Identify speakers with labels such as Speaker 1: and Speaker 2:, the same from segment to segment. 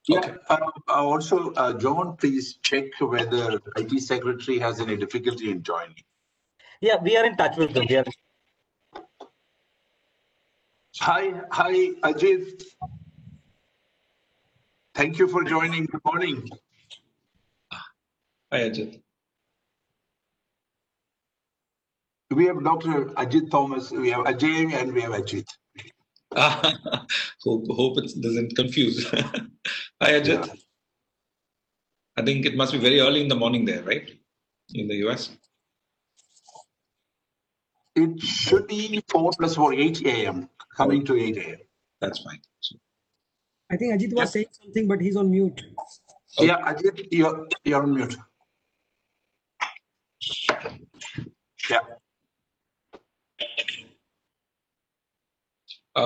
Speaker 1: Yeah.
Speaker 2: Okay.
Speaker 1: Also, John, please check whether IT secretary has any difficulty in joining.
Speaker 3: Yeah, we are in touch with them.
Speaker 1: Hi, Ajit. Thank you for joining. Good morning.
Speaker 2: Hi, Ajit.
Speaker 1: We have Dr. Ajit Thomas, we have Ajay, and we have Ajit.
Speaker 2: Hope it doesn't confuse. Hi, Ajit.
Speaker 1: Yeah.
Speaker 2: I think it must be very early in the morning there, right? In the US?
Speaker 1: It should be 4 plus 4, 8 a.m. Coming to 8 a.m.
Speaker 2: That's fine.
Speaker 4: I think Ajit was saying something, but he's on mute.
Speaker 2: Okay.
Speaker 1: Yeah, Ajit, you're on mute. Yeah.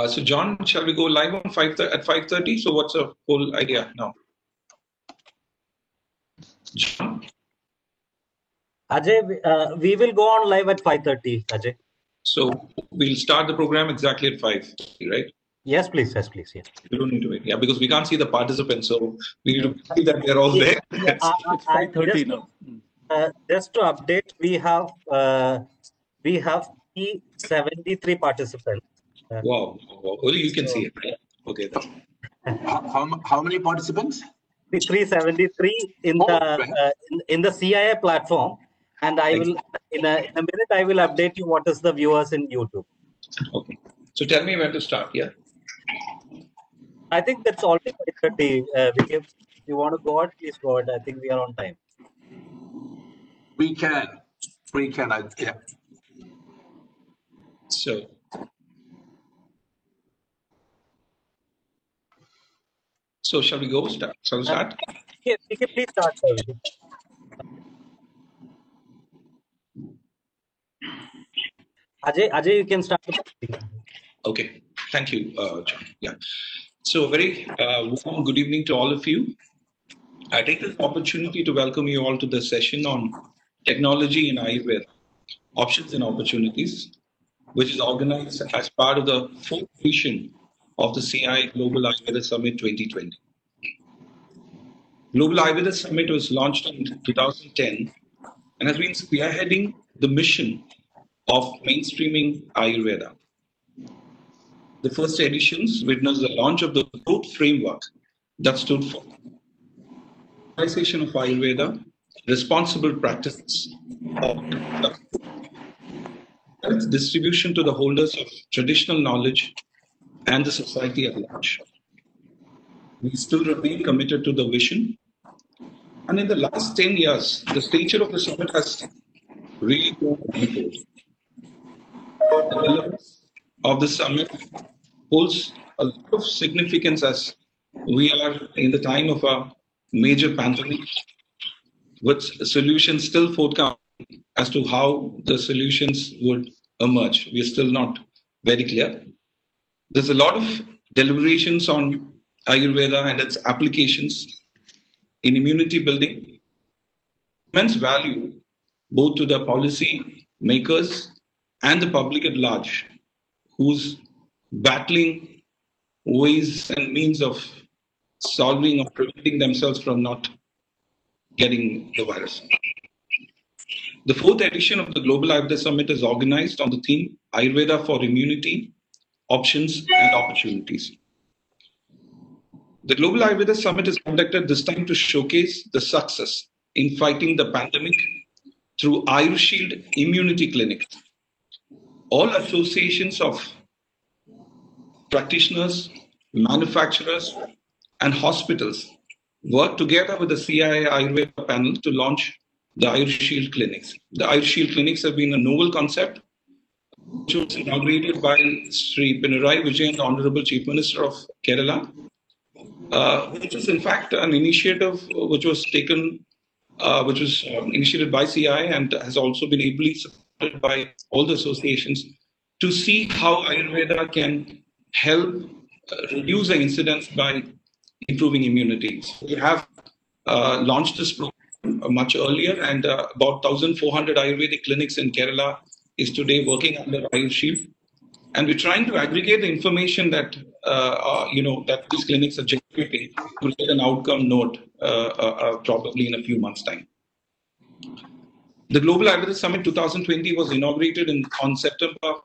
Speaker 2: So John, shall we go live on at 5:30? So what's the whole idea now? John?
Speaker 3: Ajay, we will go on live at 5:30, Ajay.
Speaker 2: So we'll start the program exactly at 5:30, right?
Speaker 3: Yes, please. Yes, please. Yeah.
Speaker 2: You don't need to wait. Yeah, because we can't see the participants, so we need to see that they're all there.
Speaker 3: Yeah,
Speaker 5: It's 5:30 now.
Speaker 3: Just to update, we have 73 participants.
Speaker 2: Wow. Only you can see it, right? Okay.
Speaker 1: How many participants?
Speaker 3: 373 in the CIA platform, and I will in a minute I will update you what is the viewers in YouTube.
Speaker 2: Okay. So tell me when to start. Yeah.
Speaker 3: I think that's already 5:30. If you want to go out, please go out. I think we are on time.
Speaker 1: We can. Yeah.
Speaker 2: So shall we go? Shall we start?
Speaker 3: Yeah, please start. Ajay, you can start.
Speaker 2: Okay. Thank you, John. Yeah. So very warm good evening to all of you. I take this opportunity to welcome you all to the session on technology in Ayurveda, options and opportunities, which is organized as part of the fourth edition of the CI Global Ayurveda Summit 2020. Global Ayurveda Summit was launched in 2010 and has been spearheading the mission of mainstreaming Ayurveda. The first editions witnessed the launch of the growth framework that stood for of Ayurveda, responsible practices, its distribution to the holders of traditional knowledge and the society at large. We still remain committed to the vision. And in the last 10 years, the stature of the summit has really grown. The relevance of the summit holds a lot of significance as we are in the time of a major pandemic, with solutions still forthcoming as to how the solutions would emerge. We are still not very clear. There's a lot of deliberations on Ayurveda and its applications in immunity building. Immense value both to the policy makers and the public at large, who's battling ways and means of solving or preventing themselves from not getting the virus. The fourth edition of the Global Ayurveda Summit is organized on the theme Ayurveda for Immunity, Options and Opportunities. The Global Ayurveda Summit is conducted this time to showcase the success in fighting the pandemic through AyurShield Immunity Clinic. All associations of practitioners, manufacturers, and hospitals work together with the CII Ayurveda panel to launch the AyurShield clinics. The AyurShield clinics have been a novel concept, which was inaugurated by Sri Pinarayi Vijayan, the Honorable Chief Minister of Kerala, which is in fact an initiative which was initiated by CII and has also been ably supported by all the associations to see how Ayurveda can help reduce the incidence by improving immunity. So we have launched this program much earlier, and about 1,400 Ayurvedic clinics in Kerala is today working under AyurShield. And we're trying to aggregate the information that that these clinics are generating to get an outcome note probably in a few months' time. The Global Ayurveda Summit 2020 was inaugurated on September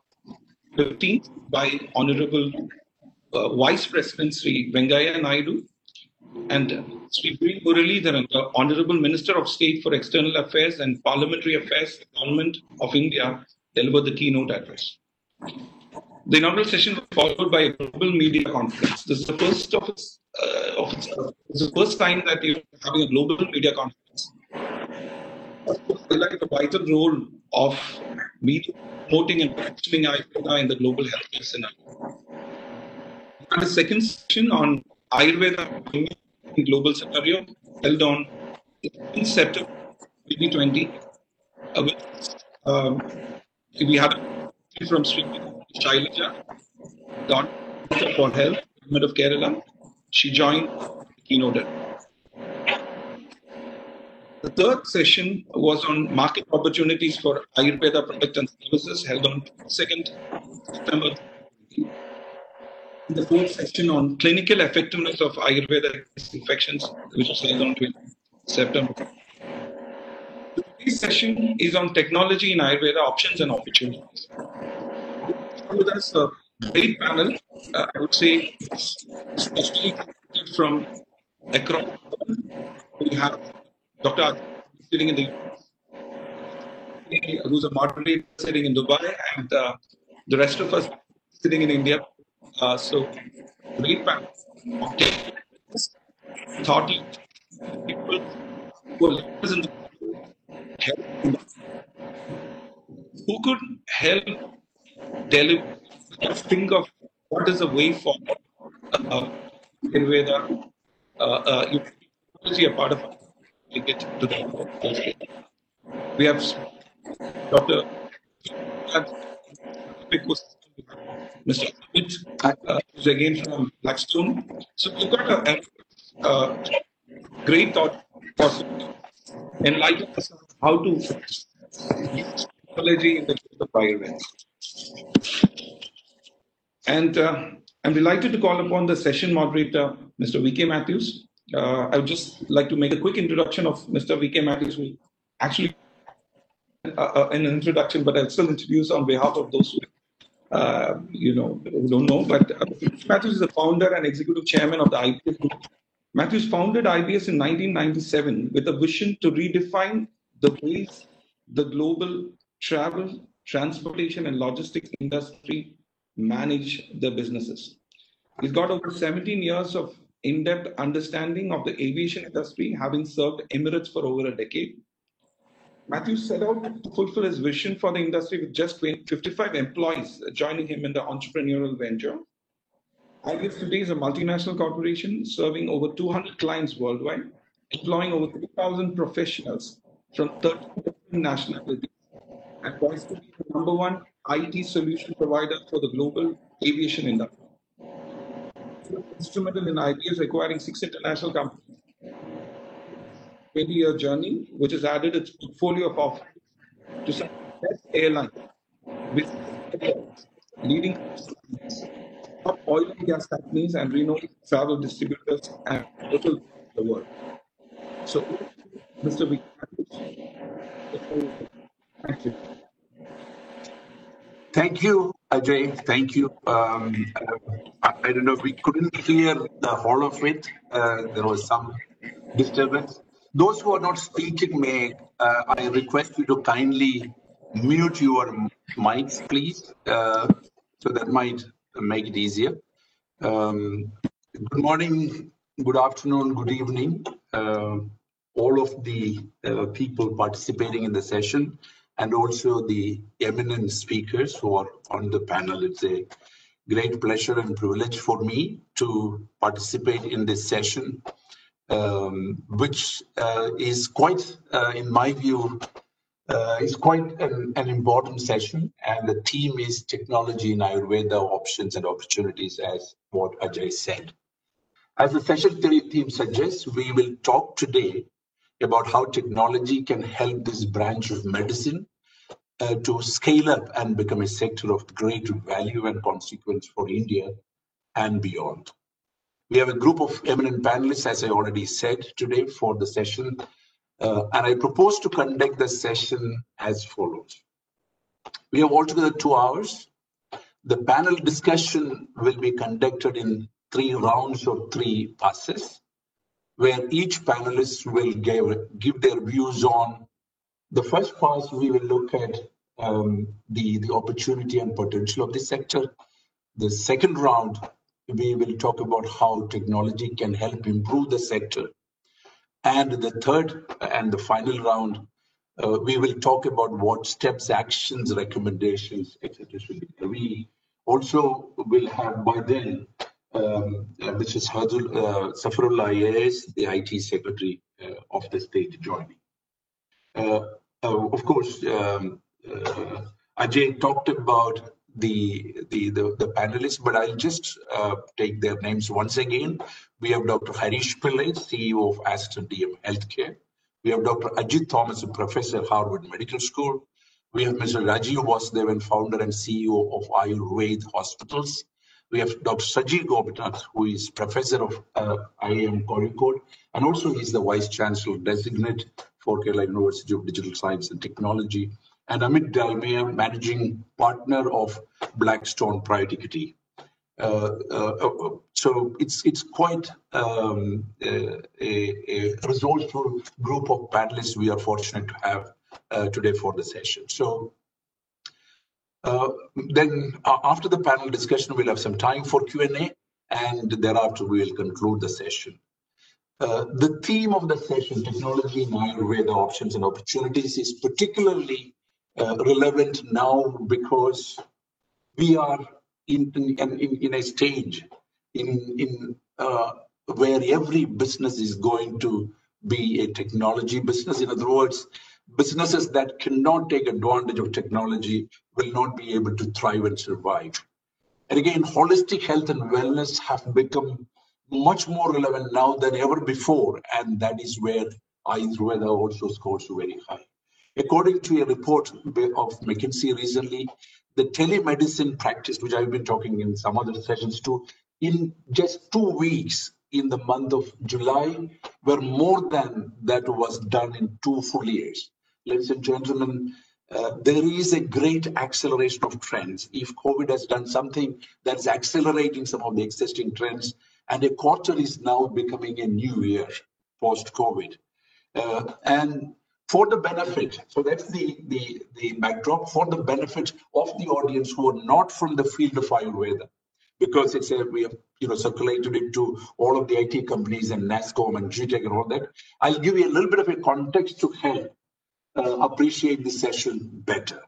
Speaker 2: 15th by Honorable Vice President Sri Venkaiah Naidu and Sri V. Muralidharan, the Honorable Minister of State for External Affairs and Parliamentary Affairs, Government of India, delivered the keynote address. The inaugural session was followed by a global media conference. This is the first it's the first time that you're having a global media conference. Highlight the vital role of media promoting and positioning Ayurveda in the global healthcare scenario. And the second session on Ayurveda in global scenario held on 15 September 2020. We had from Sri Shailaja, the Minister for Health, Government of Kerala. She joined the keynote. The third session was on market opportunities for Ayurveda products and services, held on 2nd September. The fourth session on clinical effectiveness of Ayurveda infections, which was held on 20th September. This session is on technology in Ayurveda, options and opportunities. With us, a great panel, I would say, especially from across. We have Dr. sitting in the who's a moderator sitting in Dubai, and the rest of us sitting in India. So, great panel. Thought people who are leaders in the who could help deliver. Let's think of what is the way forward. Ayurveda, a part of it. We get to that. We have Dr. Mr. Amit, who's again from Blackstone. So we've got a great thought possible, enlighten us on how to use technology in the case of Ayurveda. And I'm delighted to call upon the session moderator, Mr. V.K. Matthews. I would just like to make a quick introduction of Mr. V.K. Matthews, who actually an introduction, but I'll still introduce on behalf of those who who don't know. But Matthews is the founder and executive chairman of the IBS Group. Matthews founded IBS in 1997 with a vision to redefine the ways the global travel, transportation, and logistics industry manage their businesses. He's got over 17 years of in-depth understanding of the aviation industry, having served Emirates for over a decade. Matthews set out to fulfill his vision for the industry with just 55 employees joining him in the entrepreneurial venture. IBS today is a multinational corporation serving over 200 clients worldwide, employing over 3,000 professionals from 30 different nationalities, and poised to be the #1 IT solution provider for the global aviation industry. Instrumental in IBS acquiring 6 international companies. 20-year journey, which has added its portfolio of offerings to some of the best airlines, with leading top oil and gas companies and renowned travel distributors and local the world. So, Mr. V. Thank you.
Speaker 1: Thank you, Ajay. Thank you. I don't know if we couldn't clear the whole of it. There was some disturbance. Those who are not speaking, I request you to kindly mute your mics, please. So that might make it easier. Good morning, good afternoon, good evening, all of the people participating in the session, and also the eminent speakers who are on the panel. It's a great pleasure and privilege for me to participate in this session, which is quite, in my view, is quite an important session. And the theme is technology in Ayurveda, options and opportunities, as what Ajay said. As the session theme suggests, we will talk today about how technology can help this branch of medicine to scale up and become a sector of great value and consequence for India and beyond. We have a group of eminent panelists, as I already said today, for the session, and I propose to conduct the session as follows. We have altogether 2 hours. The panel discussion will be conducted in 3 rounds or 3 passes, where each panelist will give their views on. The first pass, we will look at the opportunity and potential of the sector. The second round, we will talk about how technology can help improve the sector. And the third and the final round, we will talk about what steps, actions, recommendations, etc. should be. We also will have by then Mrs. Safarullah IAS, the IT Secretary of the state, joining. Of course, Ajay talked about the panelists, but I'll just take their names once again. We have Dr. Harish Pillai, CEO of Aster DM Healthcare. We have Dr. Ajit Thomas, a professor at Harvard Medical School. We have Mr. Rajiv Vasudevan, founder and CEO of Ayurveda Hospitals. We have Dr. Sajeev Gopinath, who is professor of IIM Kozhikode, and also he's the Vice Chancellor Designate for Kerala University of Digital Science and Technology, and Amit Dalmia, Managing Partner of Blackstone Private Equity. So it's quite a resourceful group of panelists we are fortunate to have today for the session. So then after the panel discussion, we'll have some time for Q&A, and thereafter we will conclude the session. The theme of the session, technology in Ayurveda, options and opportunities, is particularly relevant now because we are in a stage where every business is going to be a technology business. In other words, businesses that cannot take advantage of technology will not be able to thrive and survive. And again, holistic health and wellness have become much more relevant now than ever before, and that is where Ayurveda also scores very high. According to a report of McKinsey recently, the telemedicine practice, which I've been talking in some other sessions too, in just 2 weeks in the month of July, were more than that was done in 2 full years. Ladies and gentlemen, there is a great acceleration of trends. If COVID has done something, that's accelerating some of the existing trends, and a quarter is now becoming a new year post-COVID. And for the benefit, so that's the backdrop, for the benefit of the audience who are not from the field of Ayurveda, because we have circulated it to all of the IT companies and NASCOM and GTEC and all that. I'll give you a little bit of a context to help appreciate the session better.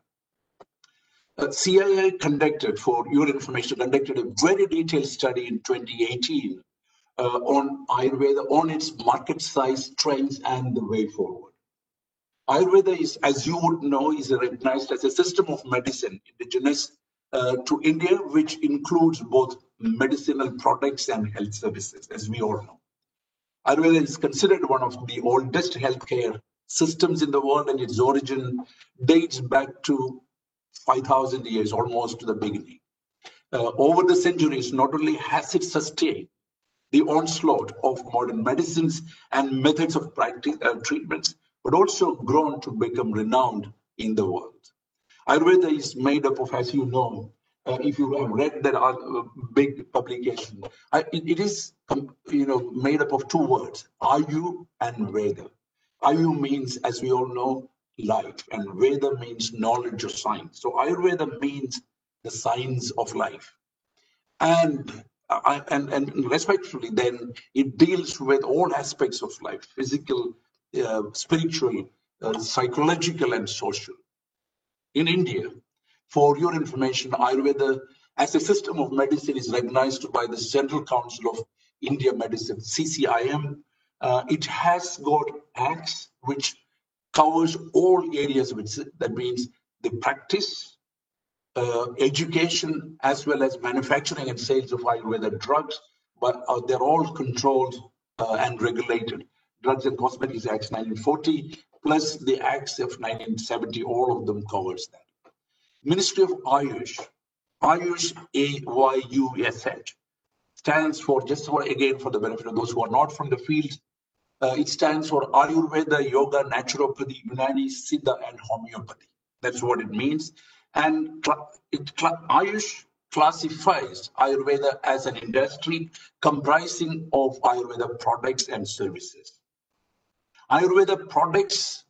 Speaker 1: CII conducted, for your information, conducted a very detailed study in 2018 on Ayurveda, on its market size, trends, and the way forward. Ayurveda is, as you would know, is recognized as a system of medicine indigenous to India, which includes both medicinal products and health services, as we all know. Ayurveda is considered one of the oldest healthcare systems in the world, and its origin dates back to 5,000 years, almost to the beginning. Over the centuries, not only has it sustained the onslaught of modern medicines and methods of treatments, but also grown to become renowned in the world. Ayurveda is made up of, as you know, if you have read that big publication, it is made up of 2 words, Ayu and Veda. Ayu means, as we all know, life, and Veda means knowledge or science. So Ayurveda means the science of life. And respectfully, then it deals with all aspects of life, physical, spiritual, psychological, and social. In India, for your information, Ayurveda as a system of medicine is recognized by the Central Council of India Medicine, CCIM. It has got acts which covers all areas of it. That means the practice, education, as well as manufacturing and sales of Ayurveda drugs, but they're all controlled and regulated. Drugs and Cosmetics Acts 1940, plus the Acts of 1970, all of them covers that. Ministry of Ayush, Ayush, AYUSH, stands for, just for again for the benefit of those who are not from the field, it stands for Ayurveda, Yoga, Naturopathy, Unani, Siddha, and Homeopathy. That's what it means. And Ayush classifies Ayurveda as an industry comprising of Ayurveda products and services. Ayurveda products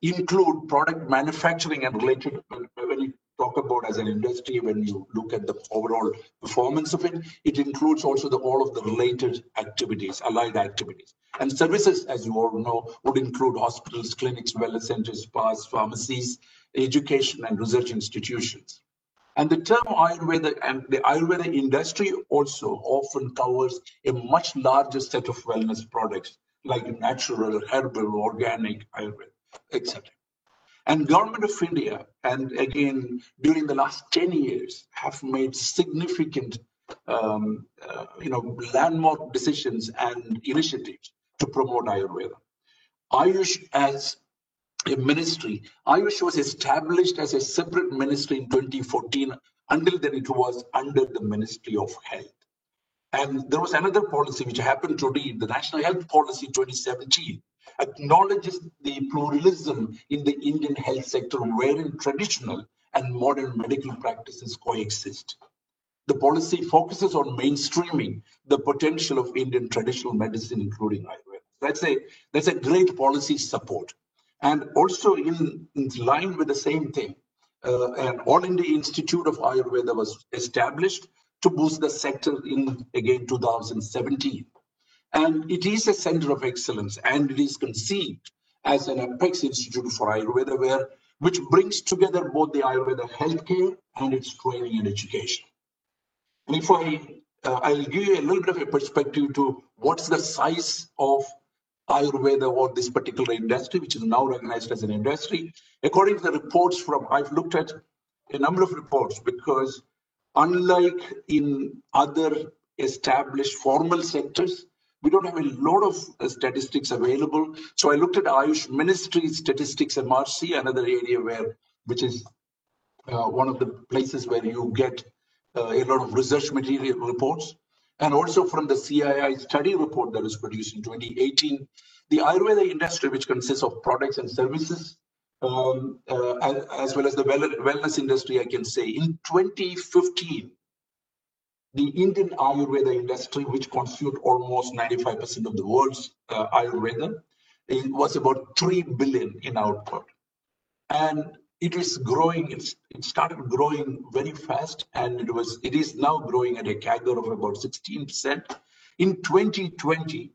Speaker 1: include product manufacturing and related, when you talk about as an industry, when you look at the overall performance of it, it includes also all of the related activities, allied activities. And services, as you all know, would include hospitals, clinics, wellness centers, spas, pharmacies, education and research institutions. And the term Ayurveda and the Ayurveda industry also often covers a much larger set of wellness products like natural, herbal, organic, Ayurveda, etc. And Government of India, and again, during the last 10 years, have made significant landmark decisions and initiatives to promote Ayurveda. Ayush as a ministry, Ayush was established as a separate ministry in 2014. Until then, it was under the Ministry of Health. And there was another policy which I happened to read, the National Health Policy 2017, acknowledges the pluralism in the Indian health sector wherein traditional and modern medical practices coexist. The policy focuses on mainstreaming the potential of Indian traditional medicine, including Ayurveda. That's a great policy support. And also in line with the same thing, an All India Institute of Ayurveda was established to boost the sector in, again, 2017. And it is a center of excellence, and it is conceived as an apex institute for Ayurveda, which brings together both the Ayurveda healthcare and its training and education. And if I'll give you a little bit of a perspective to what's the size of Ayurveda or this particular industry, which is now recognized as an industry. According to the reports from, I've looked at a number of reports, because unlike in other established formal sectors, we don't have a lot of statistics available. So I looked at Ayush Ministry statistics, MRC, another area which is one of the places where you get a lot of research material reports. And also from the CII study report that was produced in 2018, the Ayurveda industry, which consists of products and services, as well as the wellness industry, I can say, in 2015, the Indian Ayurveda industry, which constitutes almost 95% of the world's Ayurveda, it was about 3 billion in output. And it is growing, it started growing very fast, and it is now growing at a CAGR of about 16%. In 2020,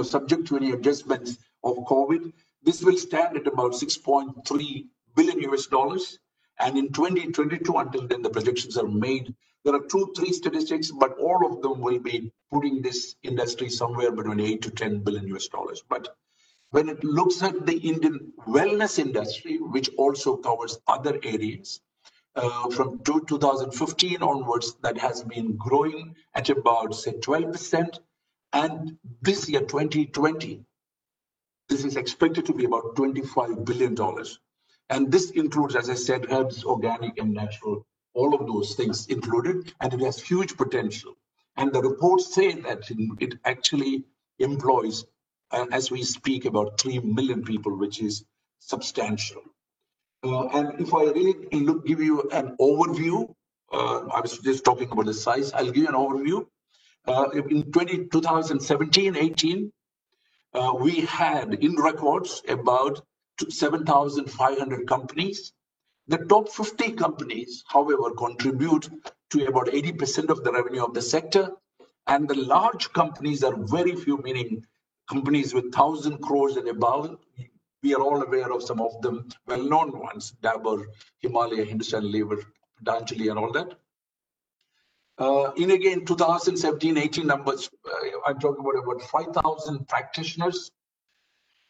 Speaker 1: subject to any adjustments of COVID, this will stand at about $6.3 billion US. And in 2022, until then, the projections are made. There are 2-3 statistics, but all of them will be putting this industry somewhere between 8 to 10 billion US. But when it looks at the Indian wellness industry, which also covers other areas, from 2015 onwards, that has been growing at about, say, 12%. And this year, 2020, this is expected to be about $25 billion. And this includes, as I said, herbs, organic and natural, all of those things included, and it has huge potential. And the reports say that it actually employs, as we speak, about 3 million people, which is substantial. And if I really give you an overview, I was just talking about the size, I'll give you an overview. In 2017-18, we had in records about 7,500 companies. The top 50 companies, however, contribute to about 80% of the revenue of the sector. And the large companies are very few, meaning companies with 1,000 crores and above. We are all aware of some of them, well-known ones, Dabur, Himalaya, Hindustan Lever, Patanjali, and all that. In again, 2017-18 numbers, I'm talking about 5,000 practitioners,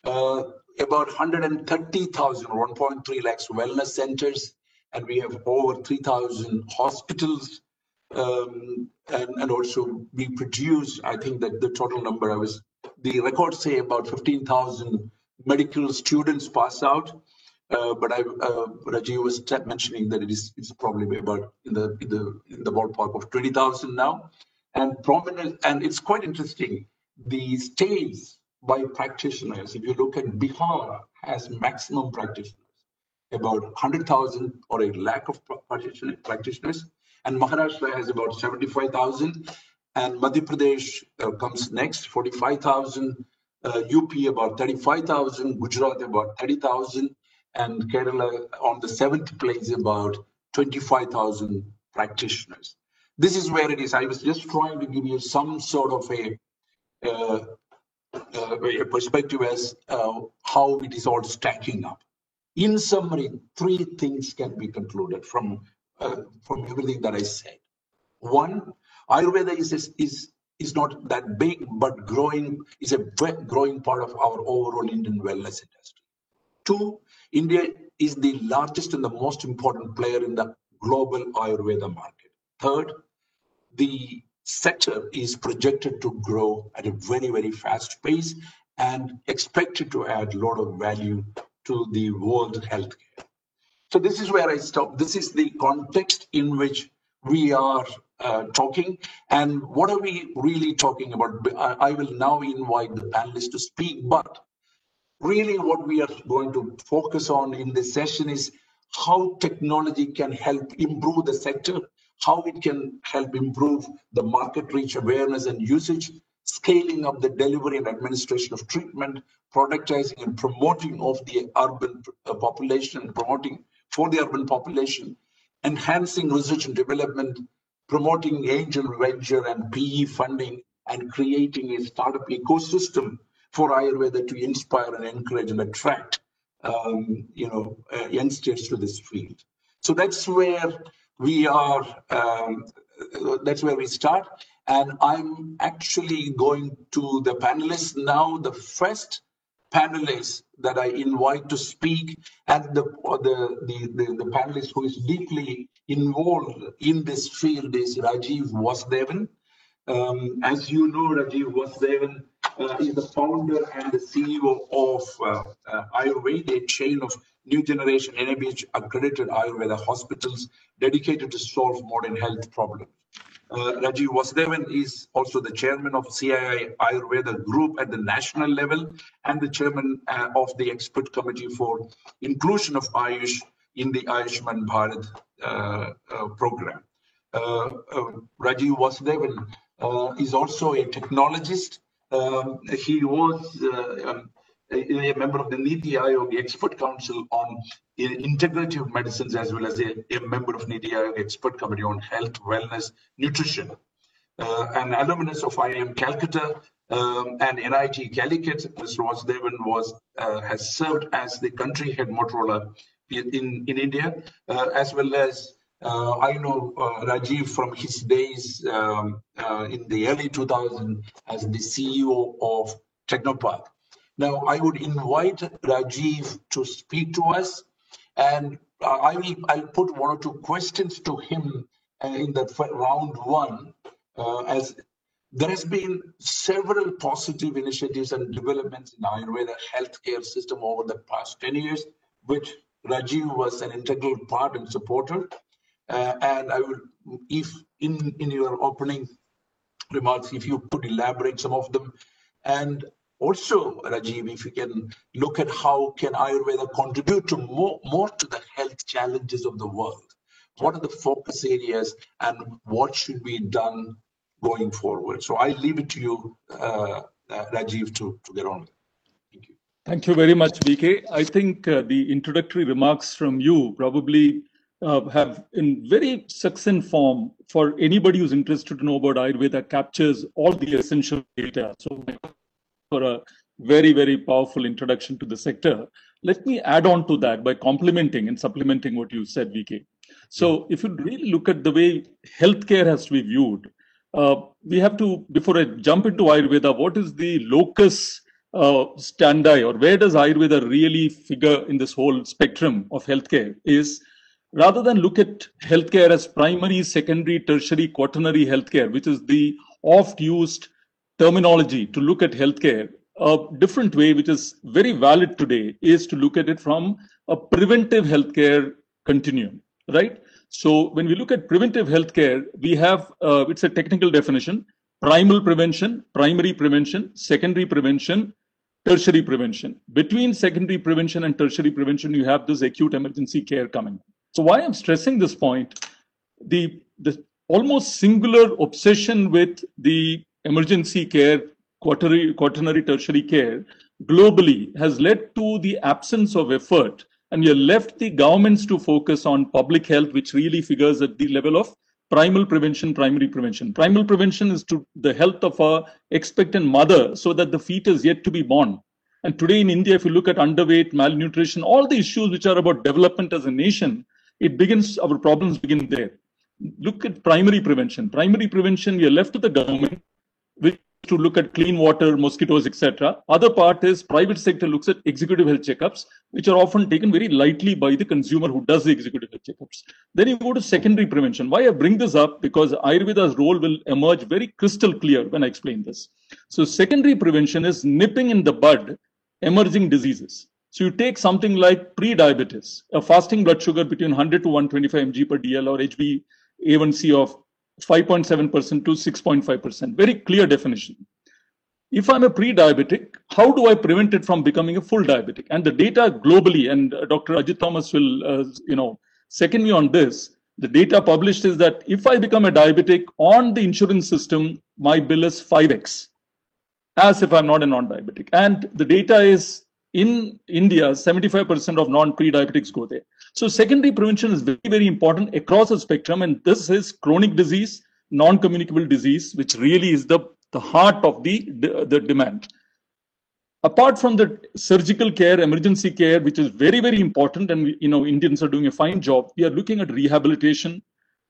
Speaker 1: about 130,000, 1.3 lakhs wellness centers, and we have over 3,000 hospitals. And also we produce, I think that the total number the records say about 15,000 medical students pass out. but Rajiv was mentioning that it's probably about in the ballpark of 20,000 now, and prominent. And it's quite interesting. The states by practitioners. If you look at Bihar, has maximum practitioners, about 100,000 or a lakh of practitioners, and Maharashtra has about 75,000, and Madhya Pradesh comes next, 45,000. UP about 35,000, Gujarat about 30,000, and Kerala on the 7th place about 25,000 practitioners. This is where it is. I was just trying to give you some sort of a perspective as how it is all stacking up. In summary, 3 things can be concluded from everything that I said. One, Ayurveda is not that big, but growing, is a growing part of our overall Indian wellness industry. 2, India is the largest and the most important player in the global Ayurveda market. 3rd, the sector is projected to grow at a very, very fast pace and expected to add a lot of value to the world healthcare. So this is where I stop. This is the context in which we are talking. And what are we really talking about? I will now invite the panelists to speak, but really what we are going to focus on in this session is how technology can help improve the sector, how it can help improve the market reach, awareness and usage, scaling up the delivery and administration of treatment, productizing and promoting of the urban population, promoting for the urban population, enhancing research and development, promoting angel venture and PE funding, and creating a startup ecosystem for Ayurveda to inspire and encourage and attract youngsters to this field. So that's where we are. That's where we start. And I'm actually going to the panelists now. The first panelist that I invite to speak, and the panelist who is deeply involved in this field is Rajiv Vasudevan. As you know, Rajiv Vasudevan is the founder and the CEO of Ayurveda, a chain of new generation NABH accredited Ayurveda hospitals dedicated to solve modern health problems. Rajiv Vasudevan is also the chairman of CII Ayurveda Group at the national level and the chairman of the expert committee for inclusion of Ayush in the Ayushman Bharat program. Rajiv Vasudevan is also a technologist. He was a member of the Niti Aayog Expert Council on Integrative Medicines, as well as a member of Niti Aayog Expert Committee on Health, Wellness, Nutrition. An alumnus of IIM Calcutta and NIT Calicut, Mr. Vasudevan has served as the country head Motorola in India, as well as I know Rajiv from his days in the early 2000s as the CEO of Technopath. Now, I would invite Rajiv to speak to us, and I'll put 1 or 2 questions to him in that round 1, as there has been several positive initiatives and developments in Ayurveda healthcare system over the past 10 years, which Rajiv was an integral part and supporter. And I will, if in your opening remarks, if you could elaborate some of them, and also, Rajiv, if you can look at how can Ayurveda contribute to more to the health challenges of the world. What are the focus areas and what should be done going forward? So I leave it to you, Rajiv, to get on. Thank you.
Speaker 5: Thank you very much, VK. I think the introductory remarks from you probably have in very succinct form for anybody who's interested to know about Ayurveda captures all the essential data. So for a very, very powerful introduction to the sector. Let me add on to that by complementing and supplementing what you said, VK. So if you really look at the way healthcare has to be viewed, we have to, before I jump into Ayurveda, what is the locus standi, or where does Ayurveda really figure in this whole spectrum of healthcare is, rather than look at healthcare as primary, secondary, tertiary, quaternary healthcare, which is the oft used terminology to look at healthcare, a different way, which is very valid today, is to look at it from a preventive healthcare continuum, right? So when we look at preventive healthcare, we have, it's a technical definition, primal prevention, primary prevention, secondary prevention, tertiary prevention. Between secondary prevention and tertiary prevention, you have this acute emergency care coming. So why I'm stressing this point, the almost singular obsession with the emergency care, quaternary tertiary care globally has led to the absence of effort, and we have left the governments to focus on public health, which really figures at the level of primal prevention, primary prevention. Primal prevention is to the health of a expectant mother so that the fetus is yet to be born. And today in India, if you look at underweight, malnutrition, all the issues which are about development as a nation, our problems begin there. Look at primary prevention. Primary prevention, we are left to the government, which to look at clean water, mosquitoes, etc. Other part is private sector looks at executive health checkups, which are often taken very lightly by the consumer who does the executive health checkups. Then you go to secondary prevention. Why I bring this up? Because Ayurveda's role will emerge very crystal clear when I explain this. So secondary prevention is nipping in the bud emerging diseases. So you take something like pre-diabetes, a fasting blood sugar between 100 to 125 mg per DL, or HbA1c of 5.7% to 6.5%. Very clear definition. If I'm a pre-diabetic, how do I prevent it from becoming a full diabetic? And the data globally, and Dr. Ajit Thomas will second me on this, the data published is that if I become a diabetic on the insurance system, my bill is 5x, as if I'm not a non-diabetic. And the data is in India, 75% of non-pre-diabetics go there. So secondary prevention is very, very important across the spectrum. And this is chronic disease, non-communicable disease, which really is the heart of the demand. Apart from the surgical care, emergency care, which is very, very important, and Indians are doing a fine job, we are looking at rehabilitation.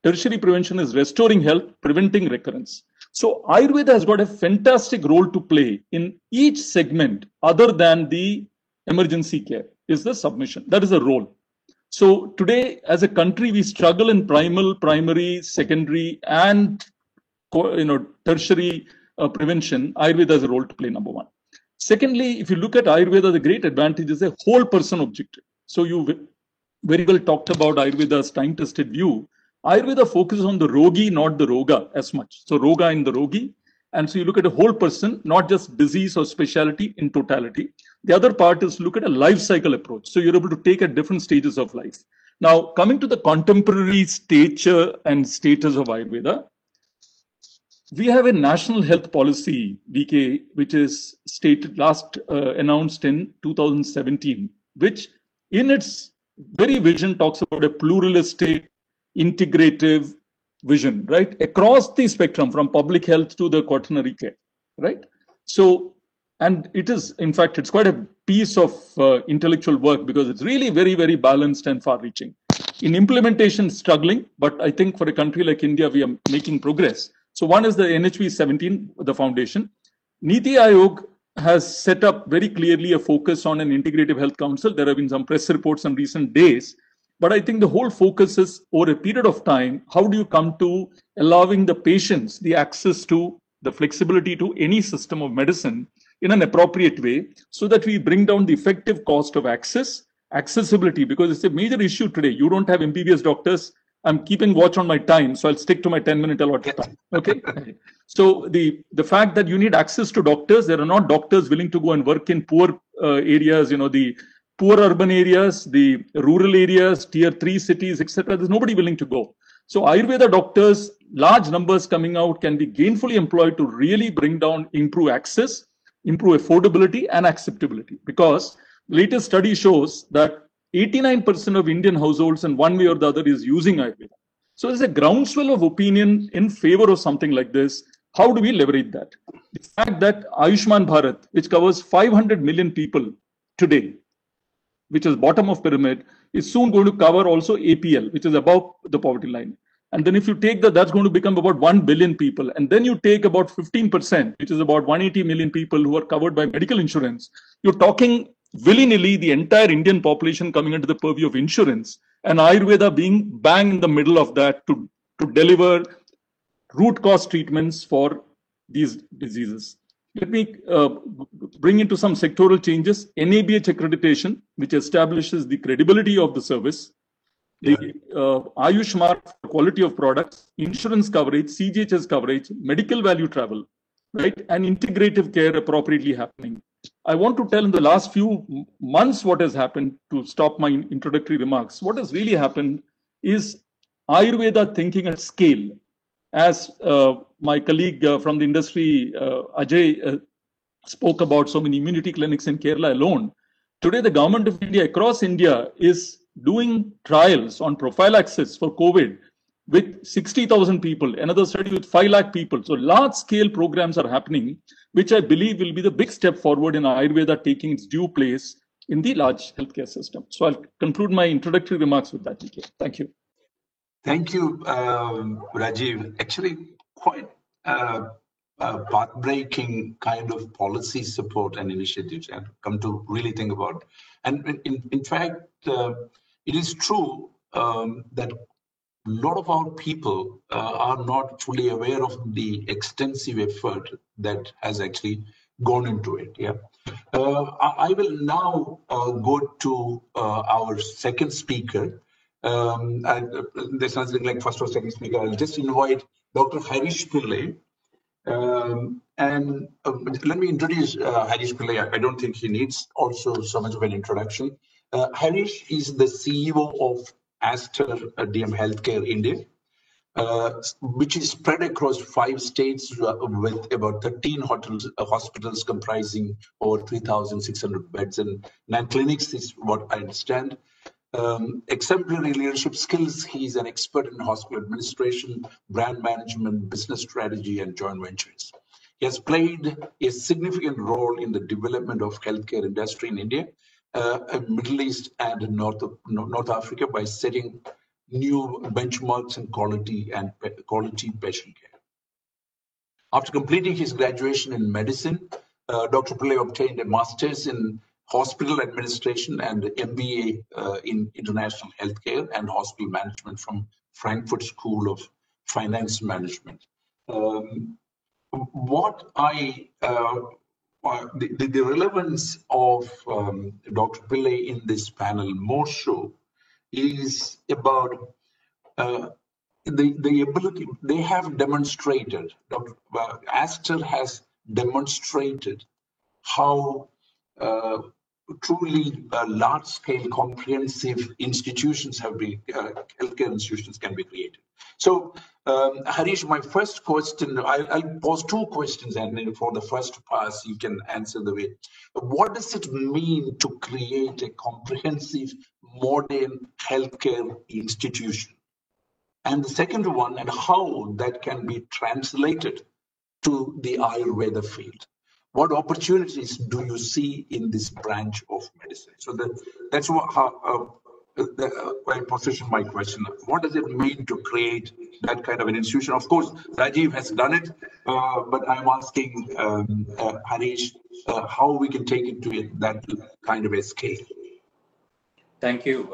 Speaker 5: Tertiary prevention is restoring health, preventing recurrence. So Ayurveda has got a fantastic role to play in each segment other than the emergency care is the submission. That is a role. So today, as a country, we struggle in primal, primary, secondary, and tertiary prevention. Ayurveda has a role to play, number one. Secondly, if you look at Ayurveda, the great advantage is a whole person objective. So you very well talked about Ayurveda's time-tested view. Ayurveda focuses on the rogi, not the roga as much. So roga in the rogi. And so you look at a whole person, not just disease or specialty in totality. The other part is look at a life cycle approach. So you're able to take at different stages of life. Now, coming to the contemporary stature and status of Ayurveda, we have a national health policy, BK, which is announced in 2017, which in its very vision talks about a pluralistic, integrative vision, right? Across the spectrum from public health to the quaternary care, right? So, and it is, in fact, it's quite a piece of intellectual work because it's really very, very balanced and far-reaching. In implementation, struggling, but I think for a country like India, we are making progress. So one is the NHB 17, the foundation. Niti Aayog has set up very clearly a focus on an integrative health council. There have been some press reports in recent days. But I think the whole focus is over a period of time, how do you come to allowing the patients the access to the flexibility to any system of medicine in an appropriate way so that we bring down the effective cost of accessibility, because it's a major issue today. You don't have MBBS doctors. I'm keeping watch on my time, so I'll stick to my 10-minute allotted time. Okay. So the fact that you need access to doctors, there are not doctors willing to go and work in poor areas, the poor urban areas, the rural areas, tier 3 cities, etc. There's nobody willing to go. So Ayurveda doctors, large numbers coming out, can be gainfully employed to really bring down, improve access, improve affordability and acceptability. Because latest study shows that 89% of Indian households in one way or the other is using Ayurveda. So there's a groundswell of opinion in favor of something like this. How do we leverage that? The fact that Ayushman Bharat, which covers 500 million people today, which is bottom of pyramid, is soon going to cover also APL, which is above the poverty line. And then if you take that's going to become about 1 billion people. And then you take about 15%, which is about 180 million people who are covered by medical insurance. You're talking willy-nilly the entire Indian population coming into the purview of insurance, and Ayurveda being bang in the middle of that to deliver root cause treatments for these diseases. Let me bring into some sectoral changes. NABH accreditation, which establishes the credibility of the service. The Ayush mark for quality of products, insurance coverage, CGHS coverage, medical value travel, right? And integrative care appropriately happening. I want to tell in the last few months what has happened to stop my introductory remarks. What has really happened is Ayurveda thinking at scale. As my colleague from the industry, Ajay, spoke about so many immunity clinics in Kerala alone. Today, the government of India across India is doing trials on prophylaxis for COVID with 60,000 people, another study with 5 lakh people. So large scale programs are happening, which I believe will be the big step forward in Ayurveda taking its due place in the large healthcare system. So I'll conclude my introductory remarks with that, GK. Thank you.
Speaker 1: Thank you, Rajiv. Actually, quite path-breaking kind of policy support and initiatives I've come to really think about. And in fact, it is true that a lot of our people are not fully aware of the extensive effort that has actually gone into it. Yeah, I will now go to our second speaker. There's nothing like first or second speaker. I'll just invite Dr. Harish Pillai. And let me introduce Harish Pillai. I don't think he needs also so much of an introduction. Harish is the CEO of Aster DM Healthcare India, which is spread across 5 states with about 13 hospitals comprising over 3,600 beds and 9 clinics is what I understand. Exemplary leadership skills. He's an expert in hospital administration, brand management, business strategy, and joint ventures. He has played a significant role in the development of healthcare industry in India, Middle East, and North Africa by setting new benchmarks in quality patient care. After completing his graduation in medicine, Dr. Pillai obtained a master's in hospital administration and MBA in international healthcare and hospital management from Frankfurt School of Finance Management. The relevance of Dr. Pillai in this panel more so is about the ability they have demonstrated. Aster has demonstrated how truly large-scale, comprehensive institutions have been, healthcare institutions can be created. So, Harish, my first question, I'll pose 2 questions, and then for the first pass, you can answer the way. What does it mean to create a comprehensive, modern healthcare institution? And the second one, and how that can be translated to the Ayurveda field. What opportunities do you see in this branch of medicine? So that's how I position my question. What does it mean to create that kind of an institution? Of course, Rajiv has done it, but I'm asking Harish how we can take it to that kind of a scale.
Speaker 6: Thank you,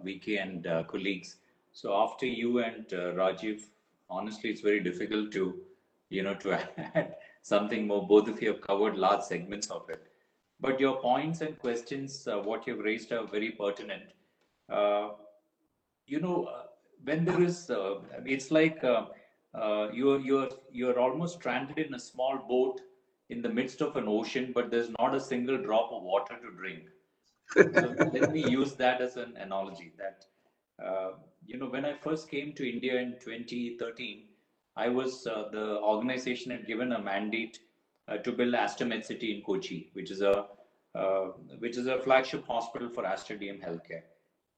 Speaker 6: VK and colleagues. So after you and Rajiv, honestly, it's very difficult to, to add something more. Both of you have covered large segments of it. But your points and questions, what you've raised are very pertinent. When there is, it's like you're almost stranded in a small boat in the midst of an ocean, but there's not a single drop of water to drink. So let me use that as an analogy that, when I first came to India in 2013, I was, the organization had given a mandate to build Aster MedCity in Kochi, which is a flagship hospital for Aster DM Healthcare.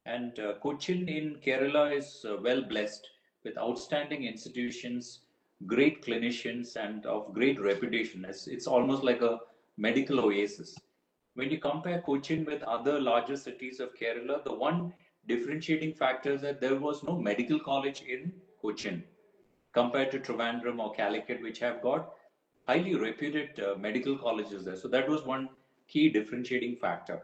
Speaker 6: And Cochin in Kerala is well blessed with outstanding institutions, great clinicians, and of great reputation. It's almost like a medical oasis. When you compare Cochin with other larger cities of Kerala, the one differentiating factor is that there was no medical college in Cochin compared to Trivandrum or Calicut, which have got highly reputed medical colleges there. So that was one key differentiating factor.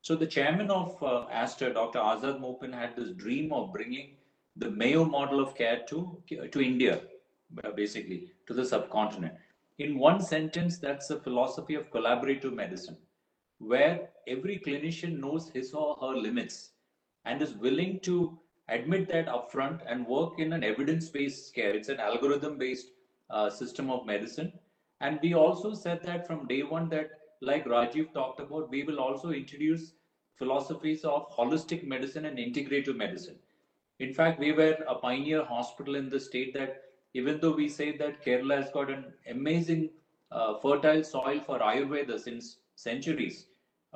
Speaker 6: So the chairman of Aster, Dr. Azad Moopen, had this dream of bringing the Mayo model of care to India, basically, to the subcontinent. In one sentence, that's the philosophy of collaborative medicine, where every clinician knows his or her limits and is willing to admit that upfront and work in an evidence-based care. It's an algorithm-based system of medicine. And we also said that from day one that, like Rajiv talked about, we will also introduce philosophies of holistic medicine and integrative medicine. In fact, we were a pioneer hospital in the state that, even though we say that Kerala has got an amazing fertile soil for Ayurveda since centuries,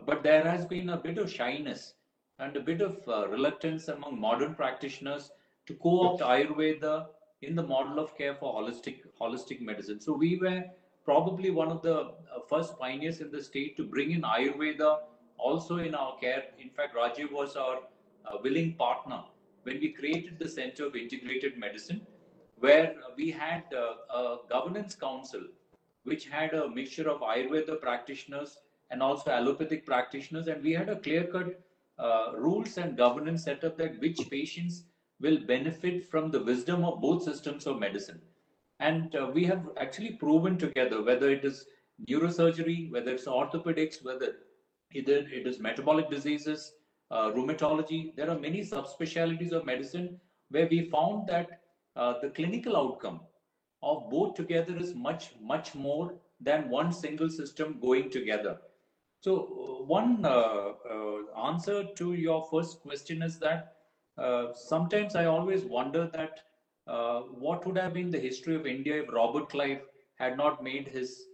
Speaker 6: but there has been a bit of shyness and a bit of reluctance among modern practitioners to co-opt Ayurveda in the model of care for holistic medicine. So we were probably one of the first pioneers in the state to bring in Ayurveda also in our care. In fact, Rajiv was our willing partner when we created the Center of Integrated Medicine, where we had a governance council which had a mixture of Ayurveda practitioners and also allopathic practitioners, and we had a clear-cut rules and governance setup that which patients will benefit from the wisdom of both systems of medicine. And we have actually proven together, whether it is neurosurgery, whether it's orthopedics, whether either it is metabolic diseases, rheumatology, there are many subspecialties of medicine where we found that the clinical outcome of both together is much more than one single system going together. So one answer to your first question is that sometimes I always wonder that what would have been the history of India if Robert Clive had not made his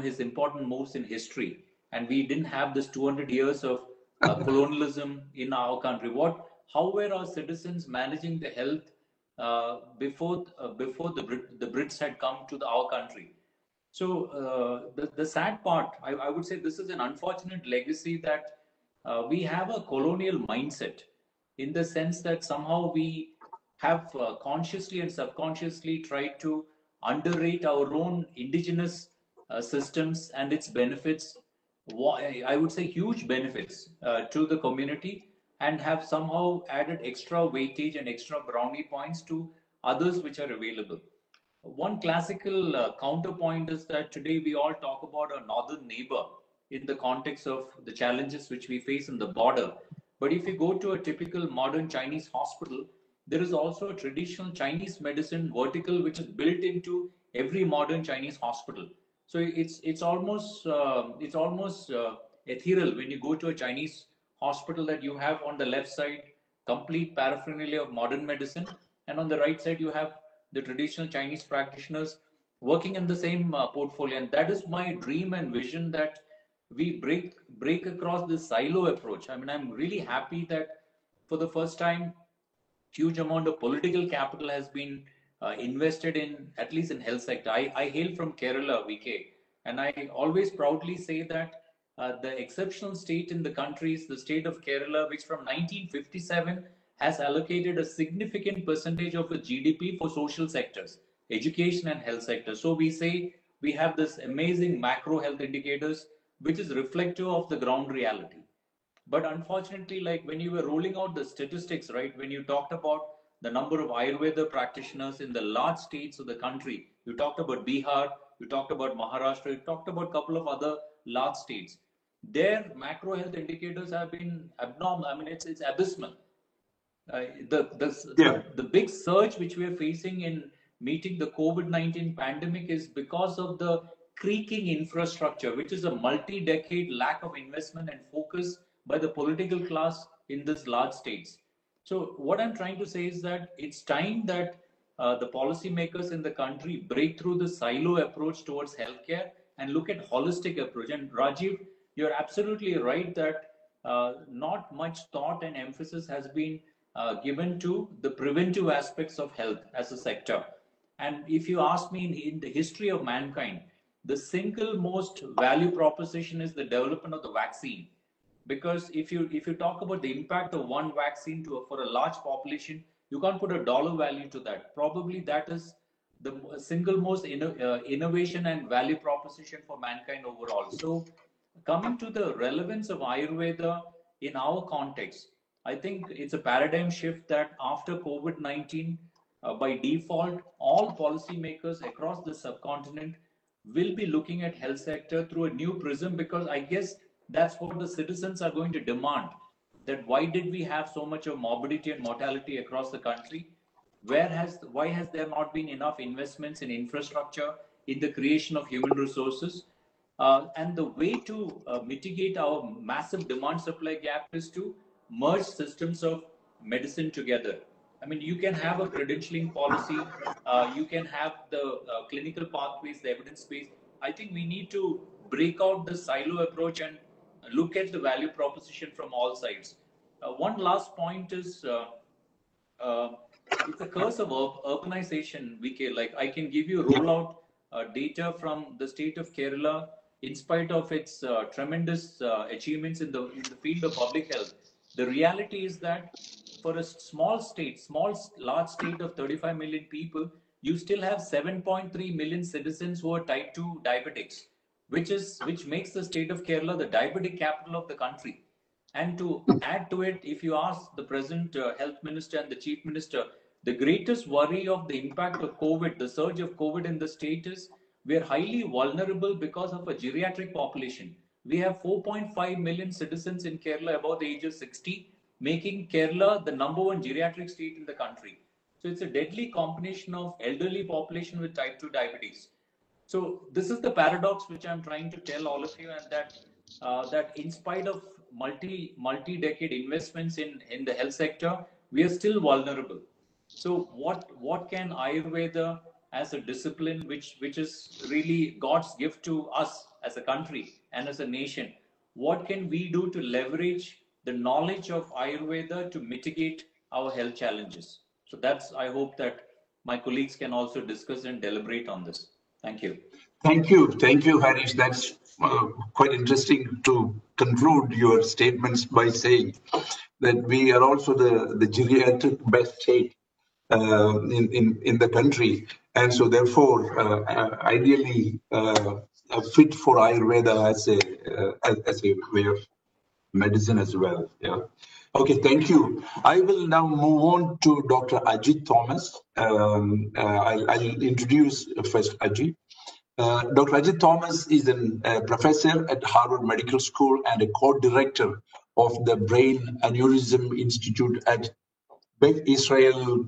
Speaker 6: his important moves in history, and we didn't have this 200 years of colonialism in our country. How were our citizens managing the health before the Brits had come to our country? So the sad part, I would say, this is an unfortunate legacy that we have a colonial mindset, in the sense that somehow we have consciously and subconsciously tried to underrate our own indigenous systems and its benefits. I would say huge benefits to the community, and have somehow added extra weightage and extra brownie points to others which are available. One classical counterpoint is that today we all talk about our northern neighbor in the context of the challenges which we face in the border. But if you go to a typical modern Chinese hospital, there is also a traditional Chinese medicine vertical which is built into every modern Chinese hospital. So it's almost ethereal when you go to a Chinese hospital, that you have on the left side complete paraphernalia of modern medicine, and on the right side you have the traditional Chinese practitioners working in the same portfolio. And that is my dream and vision, that we break across this silo approach. I mean, I'm really happy that for the first time, huge amount of political capital has been invested in, at least in health sector. I hail from Kerala, VK, and I always proudly say that the exceptional state in the country is the state of Kerala, which from 1957 has allocated a significant percentage of its GDP for social sectors, education and health sector. So we say we have this amazing macro health indicators, which is reflective of the ground reality. But unfortunately, like when you were rolling out the statistics, right, when you talked about the number of Ayurveda practitioners in the large states of the country, you talked about Bihar, you talked about Maharashtra, you talked about a couple of other large states. Their macro health indicators have been abnormal. I mean, it's abysmal. The big surge which we are facing in meeting the COVID-19 pandemic is because of the creaking infrastructure, which is a multi-decade lack of investment and focus by the political class in these large states. So what I'm trying to say is that it's time that the policymakers in the country break through the silo approach towards healthcare and look at holistic approach. And Rajiv, you're absolutely right that not much thought and emphasis has been given to the preventive aspects of health as a sector. And if you ask me, in the history of mankind, the single most value proposition is the development of the vaccine. Because if you talk about the impact of one vaccine for a large population, you can't put a dollar value to that. Probably that is the single most innovation and value proposition for mankind overall. So coming to the relevance of Ayurveda in our context, I think it's a paradigm shift that after COVID-19, by default, all policymakers across the subcontinent will be looking at health sector through a new prism, because I guess that's what the citizens are going to demand. That why did we have so much of morbidity and mortality across the country? Why has there not been enough investments in infrastructure, in the creation of human resources? And the way to mitigate our massive demand supply gap is to merge systems of medicine together. I mean, you can have a credentialing policy, you can have the clinical pathways, the evidence base. I think we need to break out the silo approach and look at the value proposition from all sides. One last point is it's a curse of urbanization, VK. Like, I can give you rollout data from the state of Kerala. In spite of its tremendous achievements in the field of public health, the reality is that for a large state of 35 million people, you still have 7.3 million citizens who are type 2 diabetics, which makes the state of Kerala the diabetic capital of the country. And to add to it, if you ask the present health minister and the chief minister, the greatest worry of the impact of COVID, the surge of COVID in the state is we are highly vulnerable because of a geriatric population. We have 4.5 million citizens in Kerala above the age of 60, making Kerala the #1 geriatric state in the country. So it's a deadly combination of elderly population with type 2 diabetes. So this is the paradox which I'm trying to tell all of you, and that in spite of multi-decade investments in the health sector, we are still vulnerable. So what can Ayurveda as a discipline, which is really God's gift to us as a country and as a nation, what can we do to leverage the knowledge of Ayurveda to mitigate our health challenges? So I hope that my colleagues can also discuss and deliberate on this. Thank you.
Speaker 1: Thank you, Harish. That's quite interesting to conclude your statements by saying that we are also the geriatric best state in the country, and so therefore ideally fit for Ayurveda as a way of medicine as well. Yeah. Okay, thank you. I will now move on to Dr. Ajit Thomas. I'll introduce first Ajit. Dr. Ajit Thomas is a professor at Harvard Medical School and a co-director of the Brain Aneurysm Institute at Beth Israel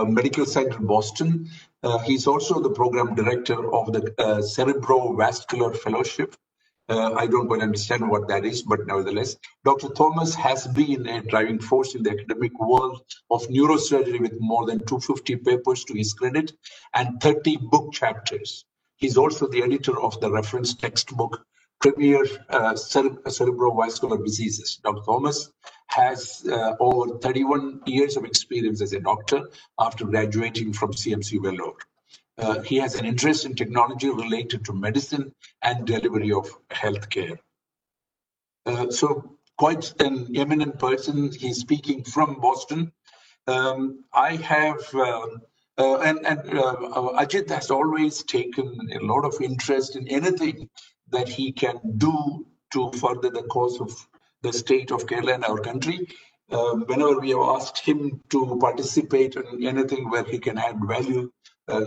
Speaker 1: Medical Center, Boston. He's also the program director of the Cerebrovascular Fellowship. I don't quite understand what that is, but nevertheless, Dr. Thomas has been a driving force in the academic world of neurosurgery with more than 250 papers to his credit and 30 book chapters. He's also the editor of the reference textbook, Premier Cerebrovascular Diseases. Dr. Thomas has over 31 years of experience as a doctor after graduating from CMC Vellore. He has an interest in technology related to medicine and delivery of healthcare. So quite an eminent person. He's speaking from Boston. Ajit has always taken a lot of interest in anything that he can do to further the cause of the state of Kerala and our country. Whenever we have asked him to participate in anything where he can add value,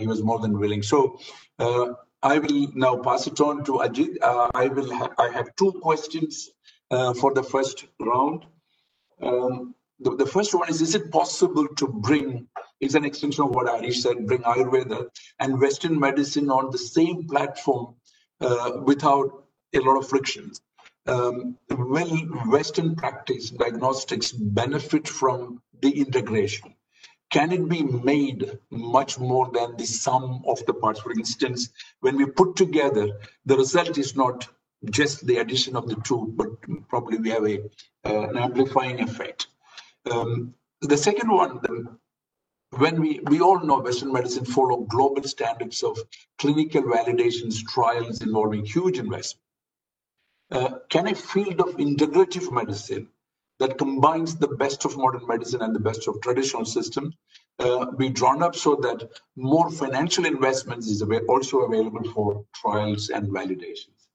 Speaker 1: he was more than willing. So I will now pass it on to Ajit. I have two questions for the first round. The first one is it possible to bring, it's an extension of what Harish said, bring Ayurveda and Western medicine on the same platform without a lot of frictions? Will Western practice diagnostics benefit from the integration? Can it be made much more than the sum of the parts? For instance, when we put together, the result is not just the addition of the two, but probably we have an amplifying effect. The second one, when we all know Western medicine follow global standards of clinical validations, trials involving huge investment. Can a field of integrative medicine that combines the best of modern medicine and the best of traditional systems be drawn up so that more financial investments is also available for trials and validations?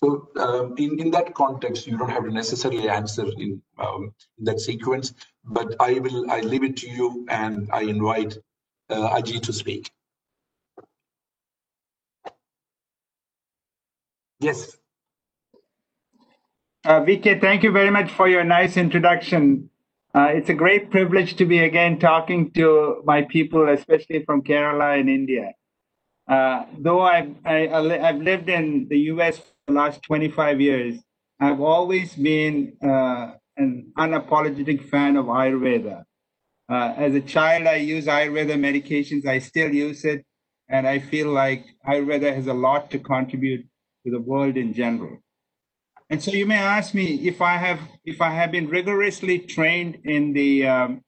Speaker 1: So in that context, you don't have to necessarily answer in that sequence, but I leave it to you, and I invite Ajit to speak. Yes.
Speaker 7: VK, thank you very much for your nice introduction. It's a great privilege to be again talking to my people, especially from Kerala in India. Though I've lived in the US for the last 25 years, I've always been an unapologetic fan of Ayurveda. As a child, I use Ayurveda medications. I still use it. And I feel like Ayurveda has a lot to contribute to the world in general. And so you may ask me if I have been rigorously trained in the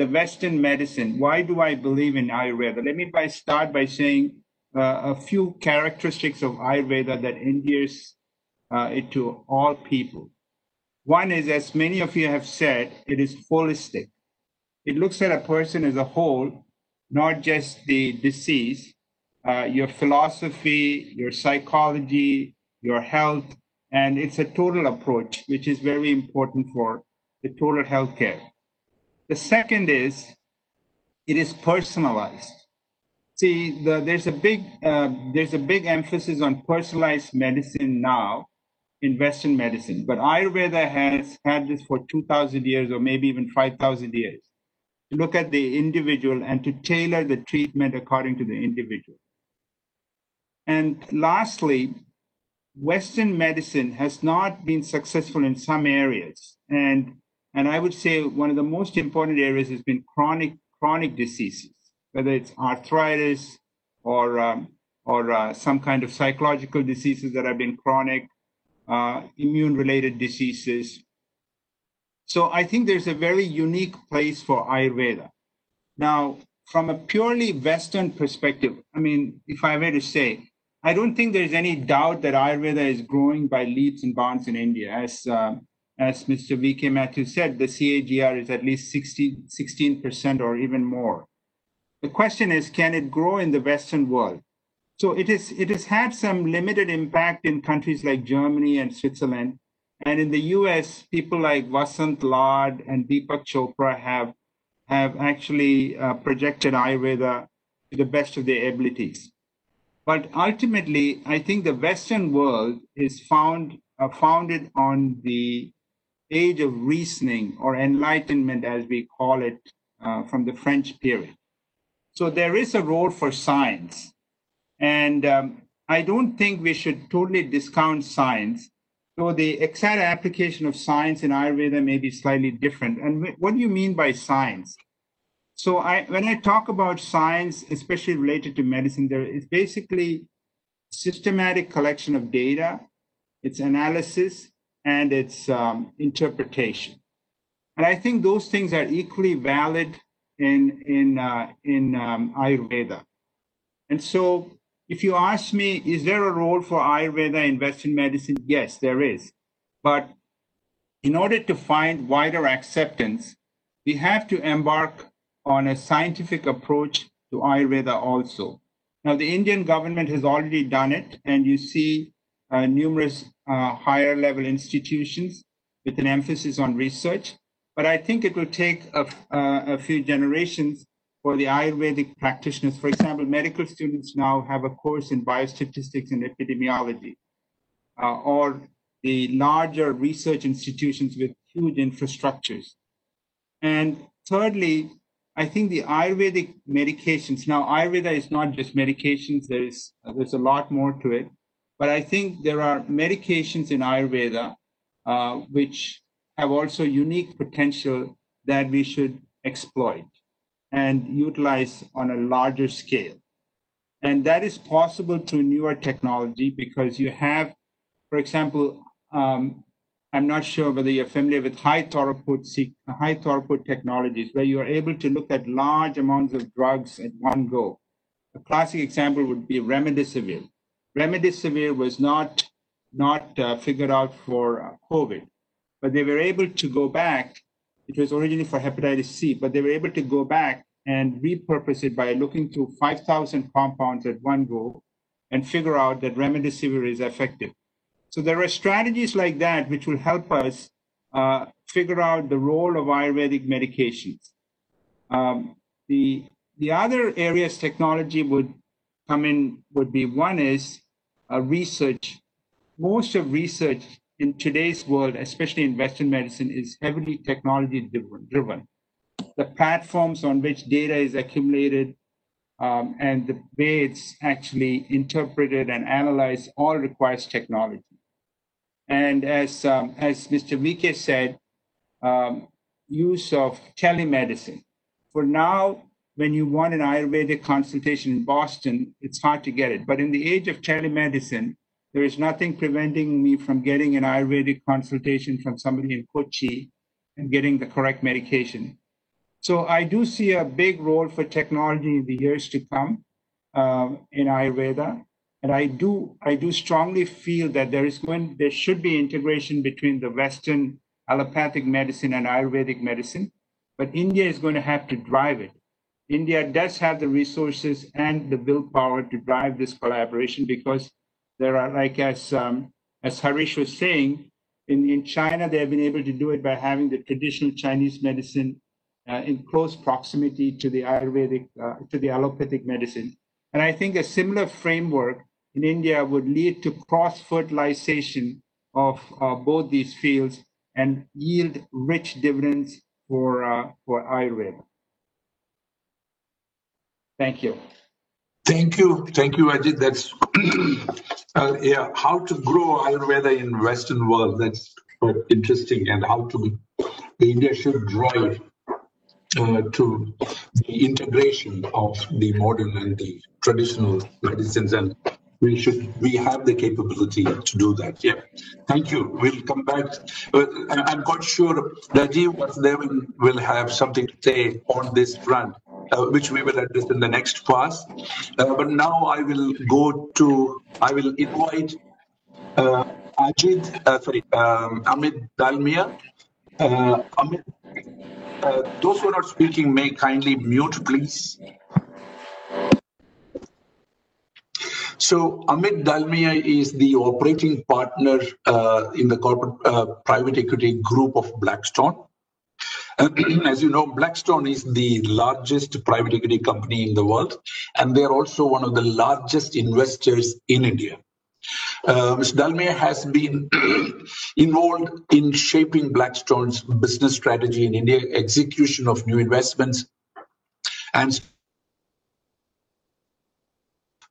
Speaker 7: Western medicine, why do I believe in Ayurveda? Let me start by saying a few characteristics of Ayurveda that endears it to all people. One is, as many of you have said, it is holistic. It looks at a person as a whole, not just the disease, your philosophy, your psychology, your health, and it's a total approach, which is very important for the total healthcare. The second is, it is personalized. See, there's a big emphasis on personalized medicine now in Western medicine, but Ayurveda has had this for 2,000 years or maybe even 5,000 years, to look at the individual and to tailor the treatment according to the individual. And lastly, Western medicine has not been successful in some areas. And I would say one of the most important areas has been chronic diseases, whether it's arthritis or some kind of psychological diseases that have been chronic, immune-related diseases. So I think there's a very unique place for Ayurveda. Now, from a purely Western perspective, I mean, if I were to say, I don't think there's any doubt that Ayurveda is growing by leaps and bounds in India. As Mr. V.K. Matthews said, the CAGR is at least 16% or even more. The question is, can it grow in the Western world? So it has had some limited impact in countries like Germany and Switzerland. And in the US, people like Vasant Lad and Deepak Chopra have actually projected Ayurveda to the best of their abilities. But ultimately, I think the Western world is founded on the age of reasoning or enlightenment, as we call it, from the French period. So there is a role for science. And I don't think we should totally discount science. So the exact application of science in Ayurveda may be slightly different. And what do you mean by science? So when I talk about science, especially related to medicine, there is basically systematic collection of data, its analysis, and its interpretation. And I think those things are equally valid in Ayurveda. And so if you ask me, is there a role for Ayurveda in Western medicine? Yes, there is. But in order to find wider acceptance, we have to embark on a scientific approach to Ayurveda also. Now, the Indian government has already done it, and you see numerous higher level institutions with an emphasis on research. But I think it will take a few generations for the Ayurvedic practitioners. For example, medical students now have a course in biostatistics and epidemiology, or the larger research institutions with huge infrastructures. And thirdly, I think the Ayurvedic medications, now Ayurveda is not just medications, there's a lot more to it, but I think there are medications in Ayurveda which have also unique potential that we should exploit and utilize on a larger scale. And that is possible through newer technology because you have, for example, I'm not sure whether you're familiar with high throughput technologies, where you are able to look at large amounts of drugs at one go. A classic example would be remdesivir. Remdesivir was not figured out for COVID, but they were able to go back. It was originally for hepatitis C, but they were able to go back and repurpose it by looking through 5,000 compounds at one go and figure out that remdesivir is effective. So there are strategies like that which will help us figure out the role of Ayurvedic medications. The other areas technology would come in would be, one is research. most of research in today's world, especially in Western medicine, is heavily technology driven. The platforms on which data is accumulated and the way it's actually interpreted and analyzed all requires technology. And as Mr. VK said, use of telemedicine. For now, when you want an Ayurvedic consultation in Boston, it's hard to get it. But in the age of telemedicine, there is nothing preventing me from getting an Ayurvedic consultation from somebody in Kochi and getting the correct medication. So I do see a big role for technology in the years to come in Ayurveda. And I do strongly feel that there should be integration between the Western allopathic medicine and Ayurvedic medicine, but India is going to have to drive it. India does have the resources and the willpower to drive this collaboration because there are, like as Harish was saying, in China, they have been able to do it by having the traditional Chinese medicine in close proximity to the Ayurvedic, to the allopathic medicine. And I think a similar framework in India would lead to cross-fertilization of both these fields and yield rich dividends for Ayurveda. Thank you.
Speaker 1: Thank you, Ajit. That's yeah, how to grow Ayurveda in Western world. That's quite interesting, and how to India should drive to the integration of the modern and the traditional medicines, and we have the capability to do that. Yeah, thank you. We'll come back. I'm quite sure Rajiv Vasudevan will have something to say on this front, which we will address in the next pass. But now I will invite Amit Dalmia. Amit, those who are not speaking may kindly mute, please. So Amit Dalmia is the operating partner in the corporate private equity group of Blackstone. As you know, Blackstone is the largest private equity company in the world, and they are also one of the largest investors in India. Mr. Dalmia has been involved in shaping Blackstone's business strategy in India, execution of new investments, and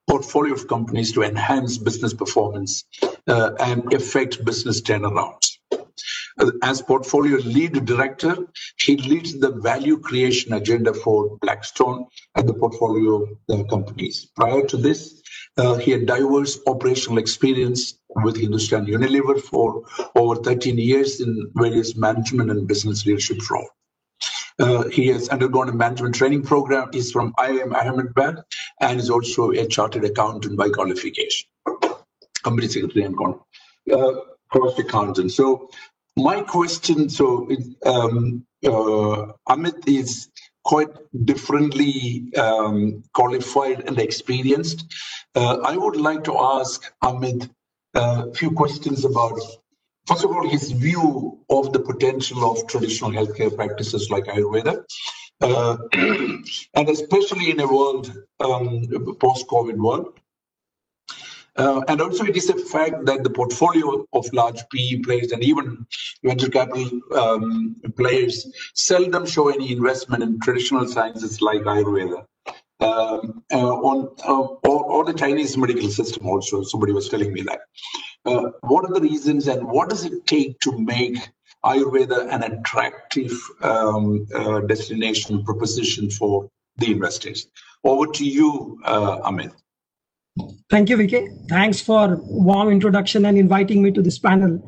Speaker 1: portfolio of companies to enhance business performance and effect business turnarounds. As portfolio lead director, he leads the value creation agenda for Blackstone and the portfolio companies. Prior to this, he had diverse operational experience with Hindustan Unilever for over 13 years in various management and business leadership roles. He has undergone a management training program. He's from IIM Ahmedabad and is also a chartered accountant by qualification, company secretary and cost accountant. So my question, Amit is quite differently qualified and experienced. I would like to ask Amit a few questions about, first of all, his view of the potential of traditional healthcare practices like Ayurveda, and especially in a world, post-COVID world. And also it is a fact that the portfolio of large PE players and even venture capital players seldom show any investment in traditional sciences like Ayurveda. Or the Chinese medical system also, somebody was telling me that. What are the reasons and what does it take to make Ayurveda an attractive destination proposition for the investors? Over to you, Amit.
Speaker 4: Thank you, VK. Thanks for warm introduction and inviting me to this panel.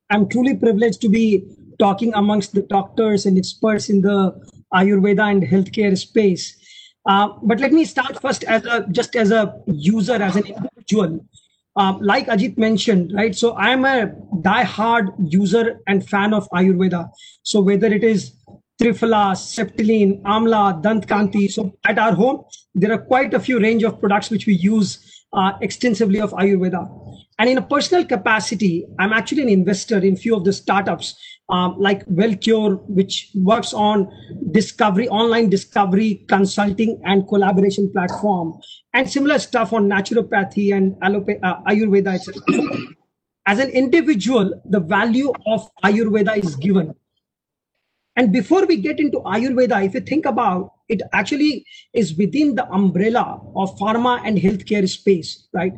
Speaker 4: I'm truly privileged to be talking amongst the doctors and experts in the Ayurveda and healthcare space. But let me start first as a user, as an individual. Like Ajit mentioned, right? So I'm a die-hard user and fan of Ayurveda. So whether it is Triphala, Septiline, Amla, Dantkanti. So at our home, there are quite a few range of products which we use extensively of Ayurveda. And in a personal capacity, I'm actually an investor in few of the startups like WellCure, which works on discovery, online discovery, consulting and collaboration platform, and similar stuff on naturopathy and Ayurveda, etc. as an individual, the value of Ayurveda is given. And before we get into Ayurveda, if you think about it, actually is within the umbrella of pharma and healthcare space, right?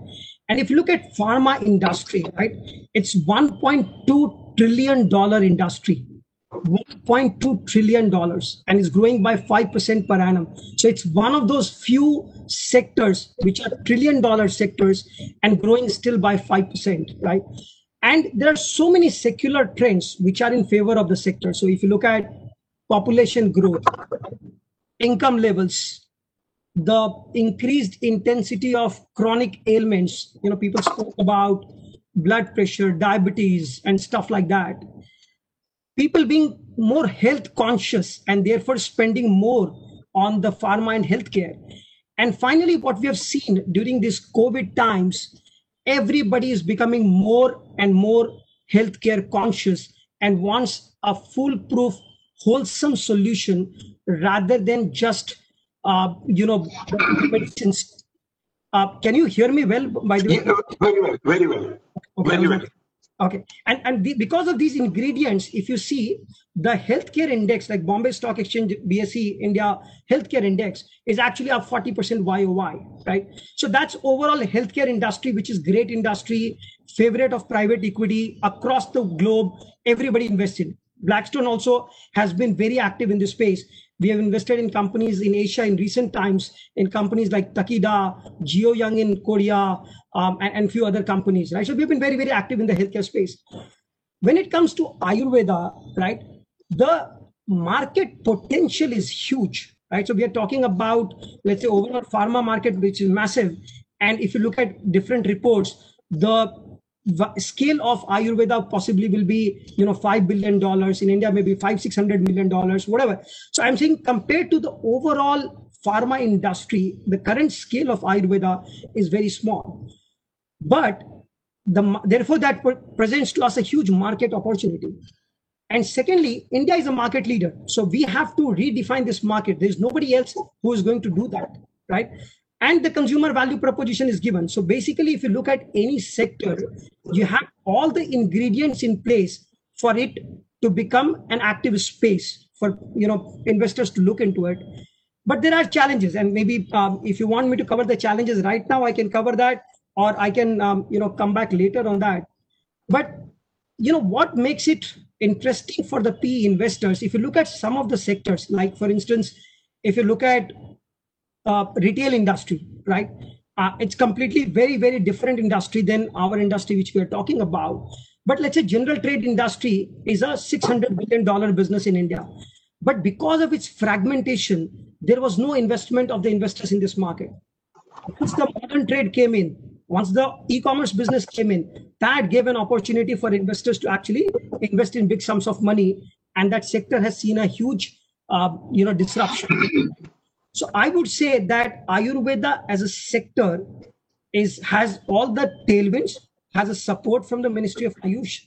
Speaker 4: And if you look at pharma industry, right, it's $1.2 trillion industry, $1.2 trillion, and it's growing by 5% per annum. So it's one of those few sectors which are $1 trillion sectors and growing still by 5%, right? And there are so many secular trends which are in favor of the sector. So if you look at population growth, income levels, the increased intensity of chronic ailments, people spoke about blood pressure, diabetes, and stuff like that. People being more health conscious and therefore spending more on the pharma and healthcare. And finally, what we have seen during these COVID times, everybody is becoming more and more healthcare conscious and wants a foolproof, wholesome solution rather than just, medicines. Can you hear me well, by the way?
Speaker 1: Yeah, very well, very well,
Speaker 4: okay,
Speaker 1: very well.
Speaker 4: Okay, because of these ingredients, if you see the healthcare index, like Bombay Stock Exchange BSE India Healthcare Index is actually up 40% YOY, right? So that's overall healthcare industry, which is great industry, favorite of private equity across the globe. Everybody invested. Blackstone also has been very active in this space. We have invested in companies in Asia in recent times, in companies like Takeda, Geoyoung in Korea, and a few other companies, right? So we've been very, very active in the healthcare space. When it comes to Ayurveda, right, the market potential is huge, right? So we are talking about, let's say, overall pharma market, which is massive. And if you look at different reports, the scale of Ayurveda possibly will be, $5 billion. In India, maybe $500-600 million, whatever. So I'm saying compared to the overall pharma industry, the current scale of Ayurveda is very small. But therefore, that presents to us a huge market opportunity. And secondly, India is a market leader. So we have to redefine this market. There's nobody else who is going to do that, right? And the consumer value proposition is given. So basically, if you look at any sector, you have all the ingredients in place for it to become an active space for investors to look into it. But there are challenges, and maybe if you want me to cover the challenges right now, I can cover that, or I can come back later on that. But what makes it interesting for the PE investors, if you look at some of the sectors, like for instance, if you look at retail industry, right? It's completely very, very different industry than our industry, which we are talking about. But let's say general trade industry is a $600 billion business in India. But because of its fragmentation, there was no investment of the investors in this market. Once the modern trade came in, once the e-commerce business came in, that gave an opportunity for investors to actually invest in big sums of money. And that sector has seen a huge, disruption. So I would say that Ayurveda as a sector has all the tailwinds, has a support from the Ministry of Ayush,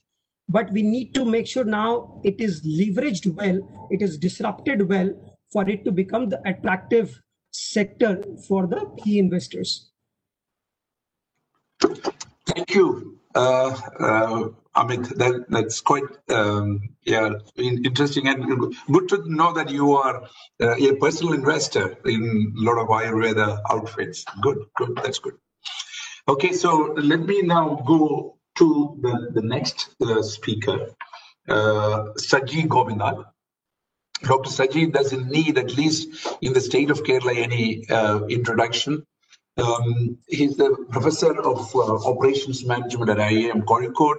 Speaker 4: but we need to make sure now it is leveraged well, it is disrupted well for it to become the attractive sector for the key investors.
Speaker 1: Thank you, Amit. That's quite interesting and good to know that you are a personal investor in a lot of Ayurveda outfits. Good. That's good. Okay, so let me now go to the next speaker, Saji Gopinath. Dr. Saji doesn't need, at least in the state of Kerala, any introduction. He's the professor of operations management at IIM Kozhikode.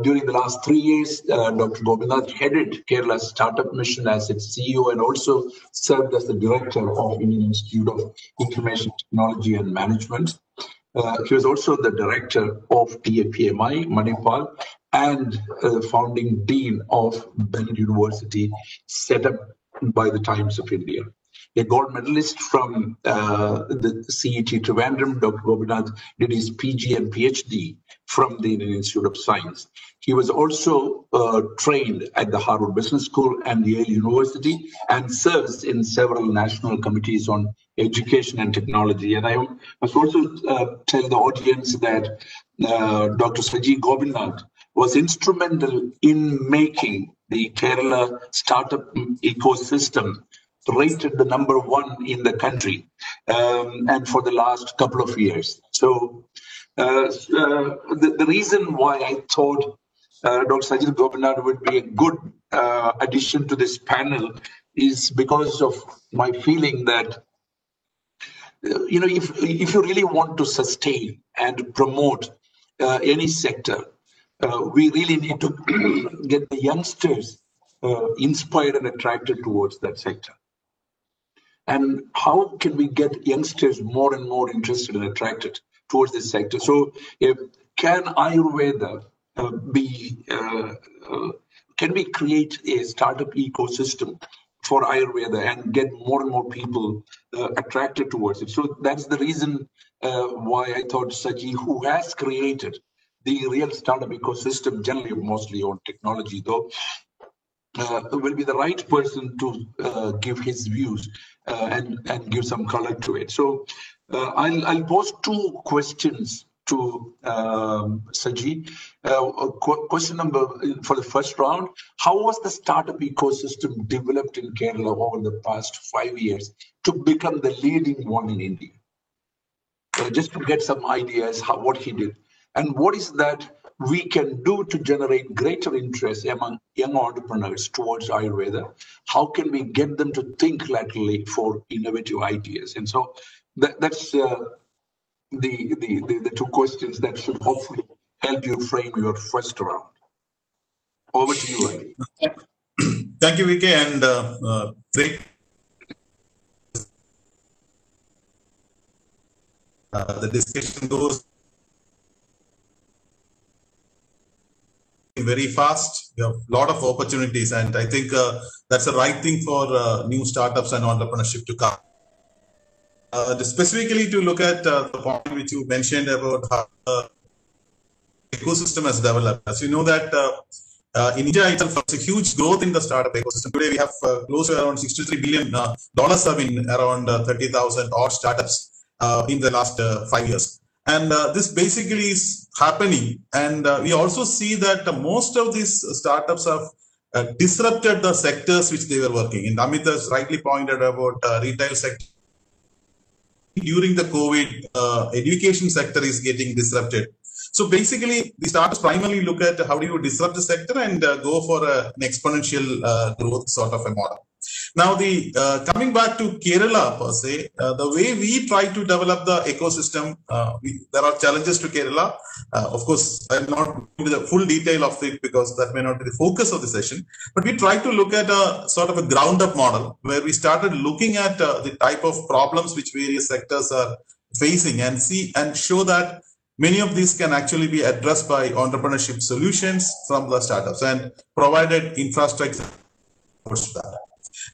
Speaker 1: During the last 3 years, Dr. Gopinath headed Kerala's startup mission as its CEO and also served as the director of Indian Institute of Information Technology and Management. He was also the director of TAPMI, Manipal, and founding dean of Bennett University, set up by the Times of India. a gold medalist from the CET Trivandrum. Dr. Gopinath did his PG and PhD from the Indian Institute of Science. He was also trained at the Harvard Business School and Yale University and serves in several national committees on education and technology. And I must also tell the audience that Dr. Saji Gopinath was instrumental in making the Kerala startup ecosystem rated the #1 in the country, and for the last couple of years. So the reason why I thought Dr. Sajid Gopinath would be a good addition to this panel is because of my feeling that, if you really want to sustain and promote any sector, we really need to get the youngsters inspired and attracted towards that sector. And how can we get youngsters more and more interested and attracted towards this sector? So can Ayurveda can we create a startup ecosystem for Ayurveda and get more and more people attracted towards it? So that's the reason why I thought Saji, who has created the real startup ecosystem, generally mostly on technology though, will be the right person to give his views and give some color to it. So I'll pose 2 questions to Saji. Question number for the first round: how was the startup ecosystem developed in Kerala over the past 5 years to become the leading one in India? Just to get some ideas what he did. And what is that we can do to generate greater interest among young entrepreneurs towards Ayurveda? How can we get them to think laterally for innovative ideas? And so that's the 2 questions that should hopefully help you frame your first round. Over to you, Ali.
Speaker 8: Thank you, VK, and great. The discussion goes very fast. You have a lot of opportunities, and I think that's the right thing for new startups and entrepreneurship to come. Specifically to look at the point which you mentioned about how the ecosystem has developed. As you know that in India itself, there's a huge growth in the startup ecosystem. Today we have close to around $63 billion have been around 30,000 odd startups in the last 5 years. And this basically is happening. And we also see that most of these startups have disrupted the sectors which they were working in. Amit has rightly pointed about retail sector. During the COVID, education sector is getting disrupted. So basically, the startups primarily look at how do you disrupt the sector and go for an exponential growth sort of a model. Now, coming back to Kerala per se, the way we try to develop the ecosystem, there are challenges to Kerala. Of course, I'm not going into the full detail of it because that may not be the focus of the session. But we try to look at a sort of a ground-up model where we started looking at the type of problems which various sectors are facing and show that many of these can actually be addressed by entrepreneurship solutions from the startups and provided infrastructure for that.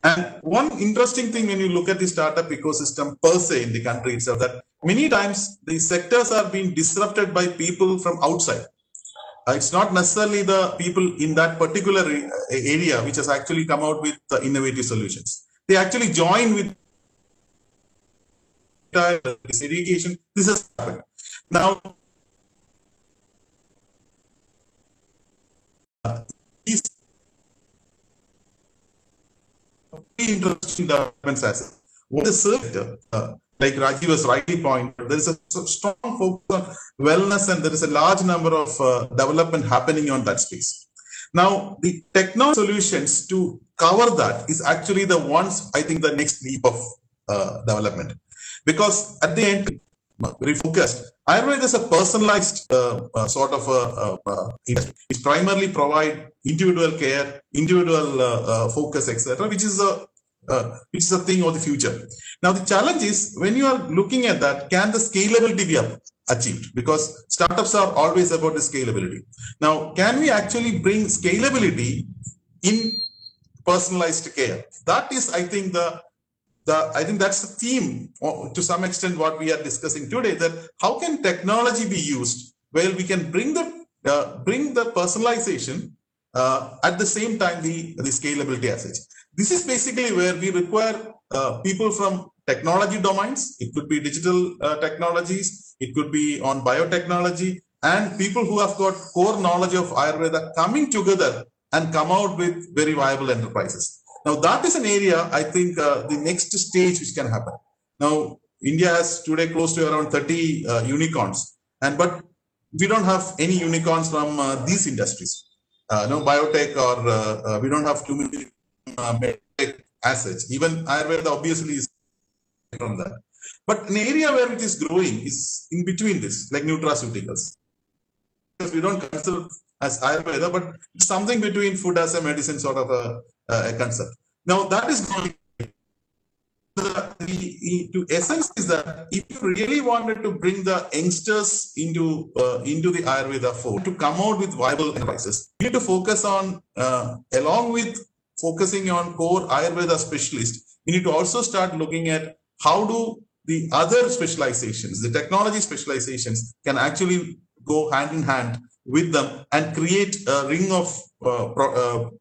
Speaker 8: And one interesting thing when you look at the startup ecosystem per se in the country itself, that many times the sectors are being disrupted by people from outside. It's not necessarily the people in that particular area which has actually come out with innovative solutions. They actually join with this education. This has happened. Now, these interesting developments as what is sector, like Rajiv was rightly pointed, there is a strong focus on wellness and there is a large number of development happening on that space. Now, the technology solutions to cover that is actually the ones, I think, the next leap of development. Because at the end, very focused, Ayurveda is a personalized sort of industry. It primarily provide individual care, individual focus, etc., which is a thing of the future. Now, the challenge is when you are looking at that, can the scalability be achieved? Because startups are always about the scalability. Now, can we actually bring scalability in personalized care? That is, I think, the I think that's the theme to some extent what we are discussing today, that how can technology be used where we can bring the personalization at the same time the scalability as such. This is basically where we require people from technology domains. It could be digital technologies, it could be on biotechnology, and people who have got core knowledge of Ayurveda coming together and come out with very viable enterprises. Now that is an area, I think, the next stage which can happen. Now India has today close to around 30 unicorns, but we don't have any unicorns from these industries. No biotech, or we don't have too many medtech assets. Even Ayurveda obviously is from that. But an area where it is growing is in between this, like nutraceuticals. Because we don't consider as Ayurveda, but it's something between food as a medicine sort of a concept. Now that is growing. The essence is that if you really wanted to bring the youngsters into the Ayurveda fold, to come out with viable enterprises, you need to focus on, along with focusing on core Ayurveda specialists, you need to also start looking at how do the other specializations, the technology specializations, can actually go hand in hand with them and create a ring of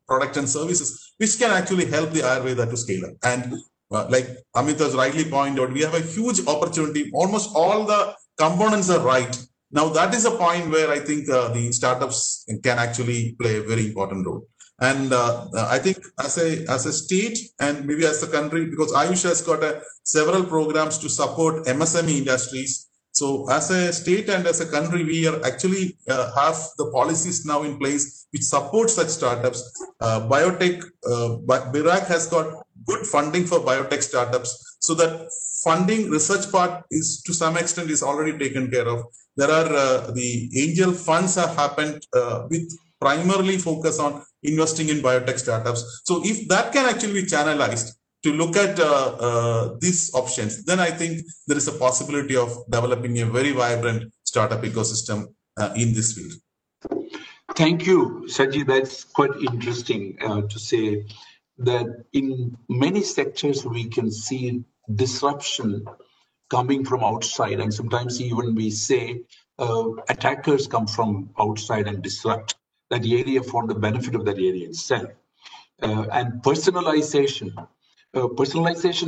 Speaker 8: product and services which can actually help the Ayurveda to scale up. And like Amit has rightly pointed out, we have a huge opportunity. Almost all the components are right. Now that is a point where I think the startups can actually play a very important role. And I think as a state and maybe as a country, because Ayush has got several programs to support MSME industries. So as a state and as a country, we are actually have the policies now in place which support such startups. Biotech, BIRAC has got good funding for biotech startups, so that funding research part is to some extent is already taken care of. There are the angel funds have happened with primarily focus on investing in biotech startups. So if that can actually be channelized to look at these options, then I think there is a possibility of developing a very vibrant startup ecosystem in this field.
Speaker 1: Thank you, Saji. That's quite interesting to say that in many sectors we can see disruption coming from outside, and sometimes even we say attackers come from outside and disrupt that area for the benefit of that area itself. And personalization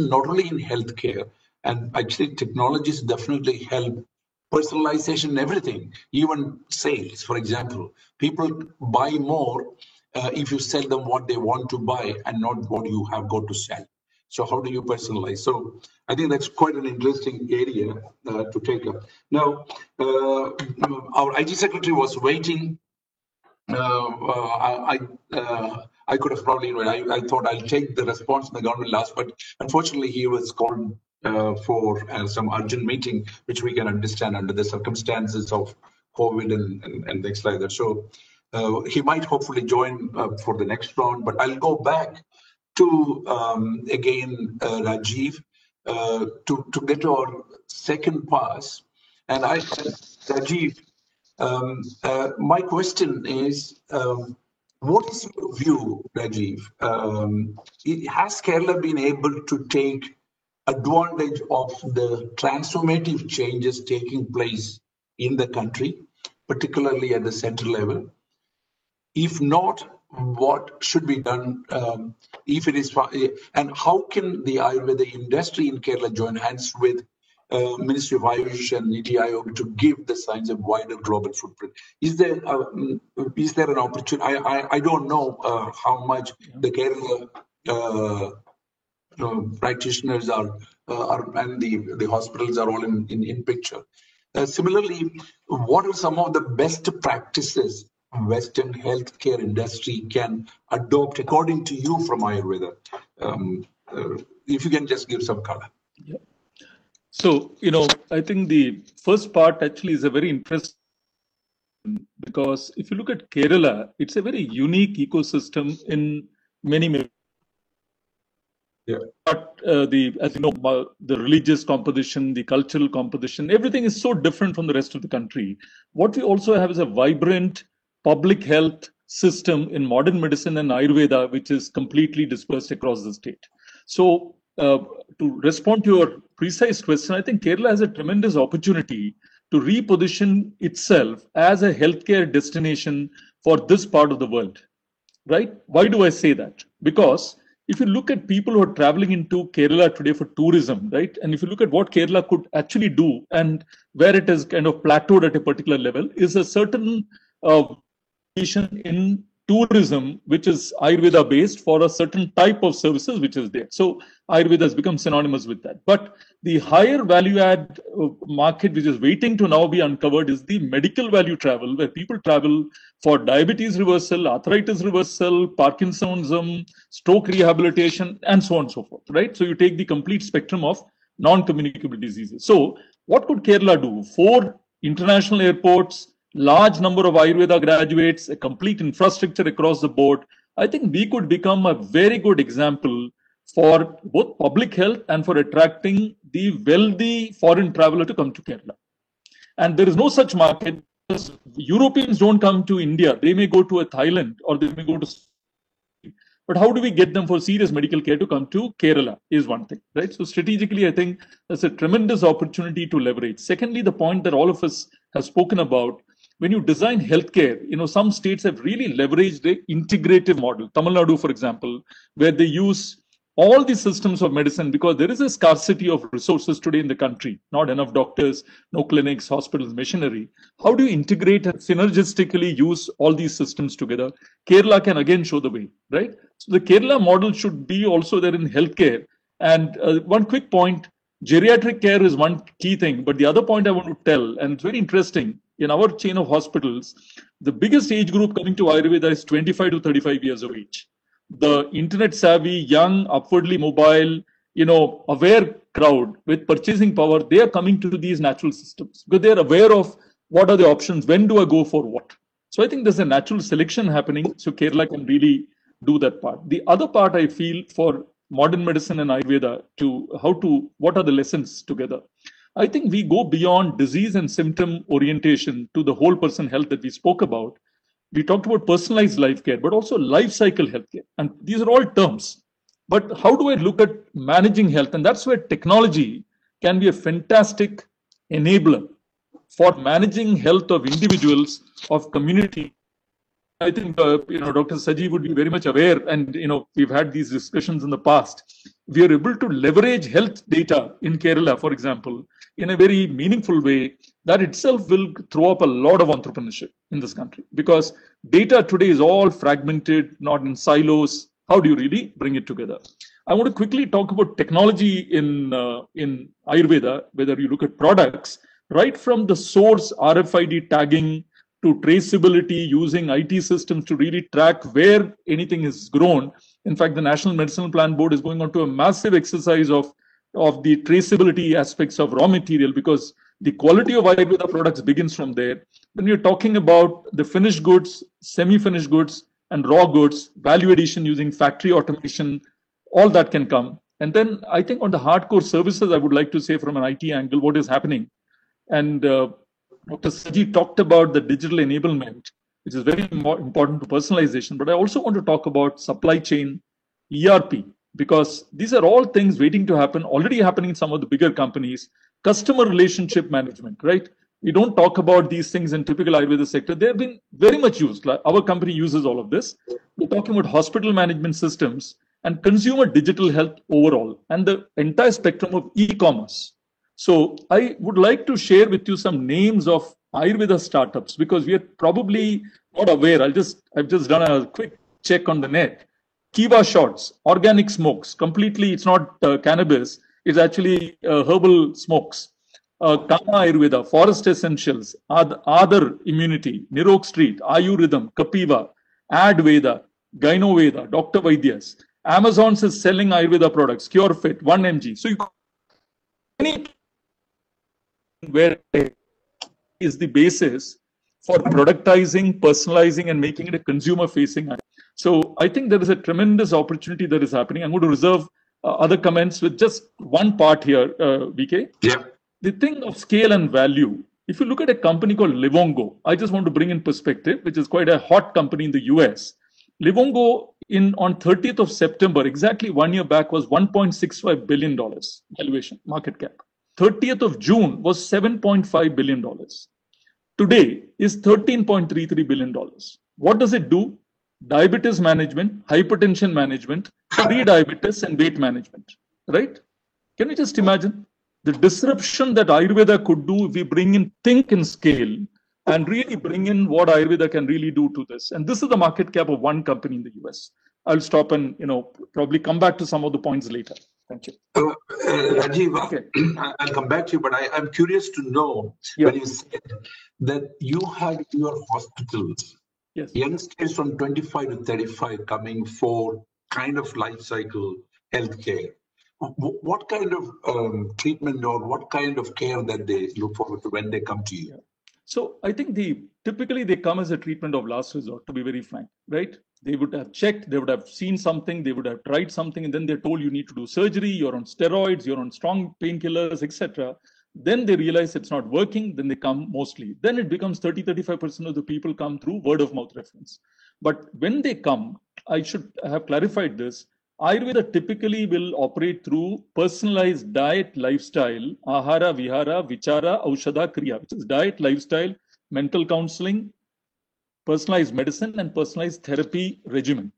Speaker 1: not only in healthcare, and actually technologies definitely help personalization in everything, even sales, for example. People buy more if you sell them what they want to buy and not what you have got to sell. So how do you personalize? So I think that's quite an interesting area to take up. Now, our IT secretary was waiting. I could have probably, I thought I'll take the response from the government last, but unfortunately he was called for some urgent meeting, which we can understand under the circumstances of COVID and things like that. So he might hopefully join for the next round, but I'll go back to again Rajiv to get our second pass. And Rajiv, my question is, what is your view, Rajiv? Has Kerala been able to take advantage of the transformative changes taking place in the country, particularly at the central level? If not, what should be done if it is, and how can the Ayurveda industry in Kerala join hands with Ministry of Ayush and Niti Aayog to give the science a wider global footprint? Is there an opportunity? I don't know how much the Kerala practitioners are and the hospitals are all in picture. Similarly, what are some of the best practices Western healthcare industry can adopt according to you from Ayurveda? If you can just give some color.
Speaker 5: Yeah. So, I think the first part actually is a very interesting, because if you look at Kerala, it's a very unique ecosystem in many. Yeah. But as you know, the religious composition, the cultural composition, everything is so different from the rest of the country. What we also have is a vibrant public health system in modern medicine and Ayurveda, which is completely dispersed across the state. So to respond to your precise question, I think Kerala has a tremendous opportunity to reposition itself as a healthcare destination for this part of the world, right? Why do I say that? Because if you look at people who are traveling into Kerala today for tourism, right? And if you look at what Kerala could actually do and where it is kind of plateaued at a particular level, is a certain in tourism, which is Ayurveda based for a certain type of services which is there. So Ayurveda has become synonymous with that. But the higher value add market which is waiting to now be uncovered is the medical value travel, where people travel for diabetes reversal, arthritis reversal, Parkinsonism, stroke rehabilitation, and so on and so forth, right? So you take the complete spectrum of non-communicable diseases. So what could Kerala do? 4 international airports, large number of Ayurveda graduates, a complete infrastructure across the board. I think we could become a very good example for both public health and for attracting the wealthy foreign traveler to come to Kerala. And there is no such market. Europeans don't come to India. They may go to a Thailand or they may go to... But how do we get them for serious medical care to come to Kerala is one thing, right? So strategically, I think that's a tremendous opportunity to leverage. Secondly, the point that all of us have spoken about, when you design healthcare, some states have really leveraged the integrative model. Tamil Nadu, for example, where they use all the systems of medicine because there is a scarcity of resources today in the country, not enough doctors, no clinics, hospitals, machinery. How do you integrate and synergistically use all these systems together? Kerala can again show the way, right? So the Kerala model should be also there in healthcare. And one quick point, geriatric care is one key thing, but the other point I want to tell, and it's very interesting, in our chain of hospitals, the biggest age group coming to Ayurveda is 25 to 35 years of age. The internet savvy, young, upwardly mobile, aware crowd with purchasing power, they are coming to these natural systems because they are aware of what are the options, when do I go for what. So I think there's a natural selection happening. So Kerala can really do that part. The other part I feel for modern medicine and Ayurveda what are the lessons together? I think we go beyond disease and symptom orientation to the whole person health that we spoke about. We talked about personalized life care, but also life cycle healthcare. And these are all terms. But how do I look at managing health? And that's where technology can be a fantastic enabler for managing health of individuals, of community. I think, Dr. Sajeev would be very much aware, and, we've had these discussions in the past. We are able to leverage health data in Kerala, for example, in a very meaningful way. That itself will throw up a lot of entrepreneurship in this country because data today is all fragmented, not in silos. How do you really bring it together? I want to quickly talk about technology in Ayurveda, whether you look at products, right from the source RFID tagging to traceability, using IT systems to really track where anything is grown. In fact, the National Medicinal Plan Board is going on to a massive exercise of the traceability aspects of raw material because the quality of Ayurveda products begins from there. When you're talking about the finished goods, semi-finished goods, and raw goods, value addition using factory automation, all that can come. And then I think on the hardcore services, I would like to say from an IT angle, what is happening. And Dr. Saji talked about the digital enablement, which is very important to personalization. But I also want to talk about supply chain, ERP, because these are all things waiting to happen, already happening in some of the bigger companies. Customer relationship management, right? We don't talk about these things in typical Ayurveda sector. They have been very much used. Like our company uses all of this. We're talking about hospital management systems and consumer digital health overall, and the entire spectrum of e-commerce. So I would like to share with you some names of Ayurveda startups because we are probably not aware. I've just done a quick check on the net. Kiva Shots, organic smokes, completely, it's not cannabis, it's actually herbal smokes. Kama Ayurveda, Forest Essentials, Adar Immunity, Nirok Street, Ayurrhythm, Kapiva, Adveda, Gynoveda, Dr. Vaidyas. Amazon is selling Ayurveda products, CureFit, 1 mg. So you any where is the basis for productizing, personalizing, and making it a consumer-facing. So I think there is a tremendous opportunity that is happening. I'm going to reserve other comments with just one part here, VK.
Speaker 1: Yeah.
Speaker 5: The thing of scale and value. If you look at a company called Livongo, I just want to bring in perspective, which is quite a hot company in the US. Livongo on 30th of September, exactly 1 year back, was $1.65 billion valuation, market cap. 30th of June was $7.5 billion. Today is $13.33 billion. What does it do? Diabetes management, hypertension management, pre-diabetes and weight management, right? Can you just imagine the disruption that Ayurveda could do if we bring in think and scale and really bring in what Ayurveda can really do to this? And this is the market cap of one company in the US. I'll stop and probably come back to some of the points later. Thank you.
Speaker 1: Rajiv, okay. I'll come back to you, but I'm curious to know when you said that you have your hospitals, youngsters from 25 to 35 coming for kind of life cycle healthcare. What kind of treatment or what kind of care that they look forward to when they come to you?
Speaker 5: So I think typically they come as a treatment of last resort, to be very frank, right? They would have checked, they would have seen something, they would have tried something, and then they're told you need to do surgery, you're on steroids, you're on strong painkillers, etc. Then they realize it's not working, then they come mostly. Then it becomes 30-35% of the people come through word of mouth reference. But when they come, I should have clarified this, Ayurveda typically will operate through personalized diet, lifestyle, ahara, vihara, vichara, aushadha, kriya, which is diet, lifestyle, mental counseling, personalized medicine, and personalized therapy regimen.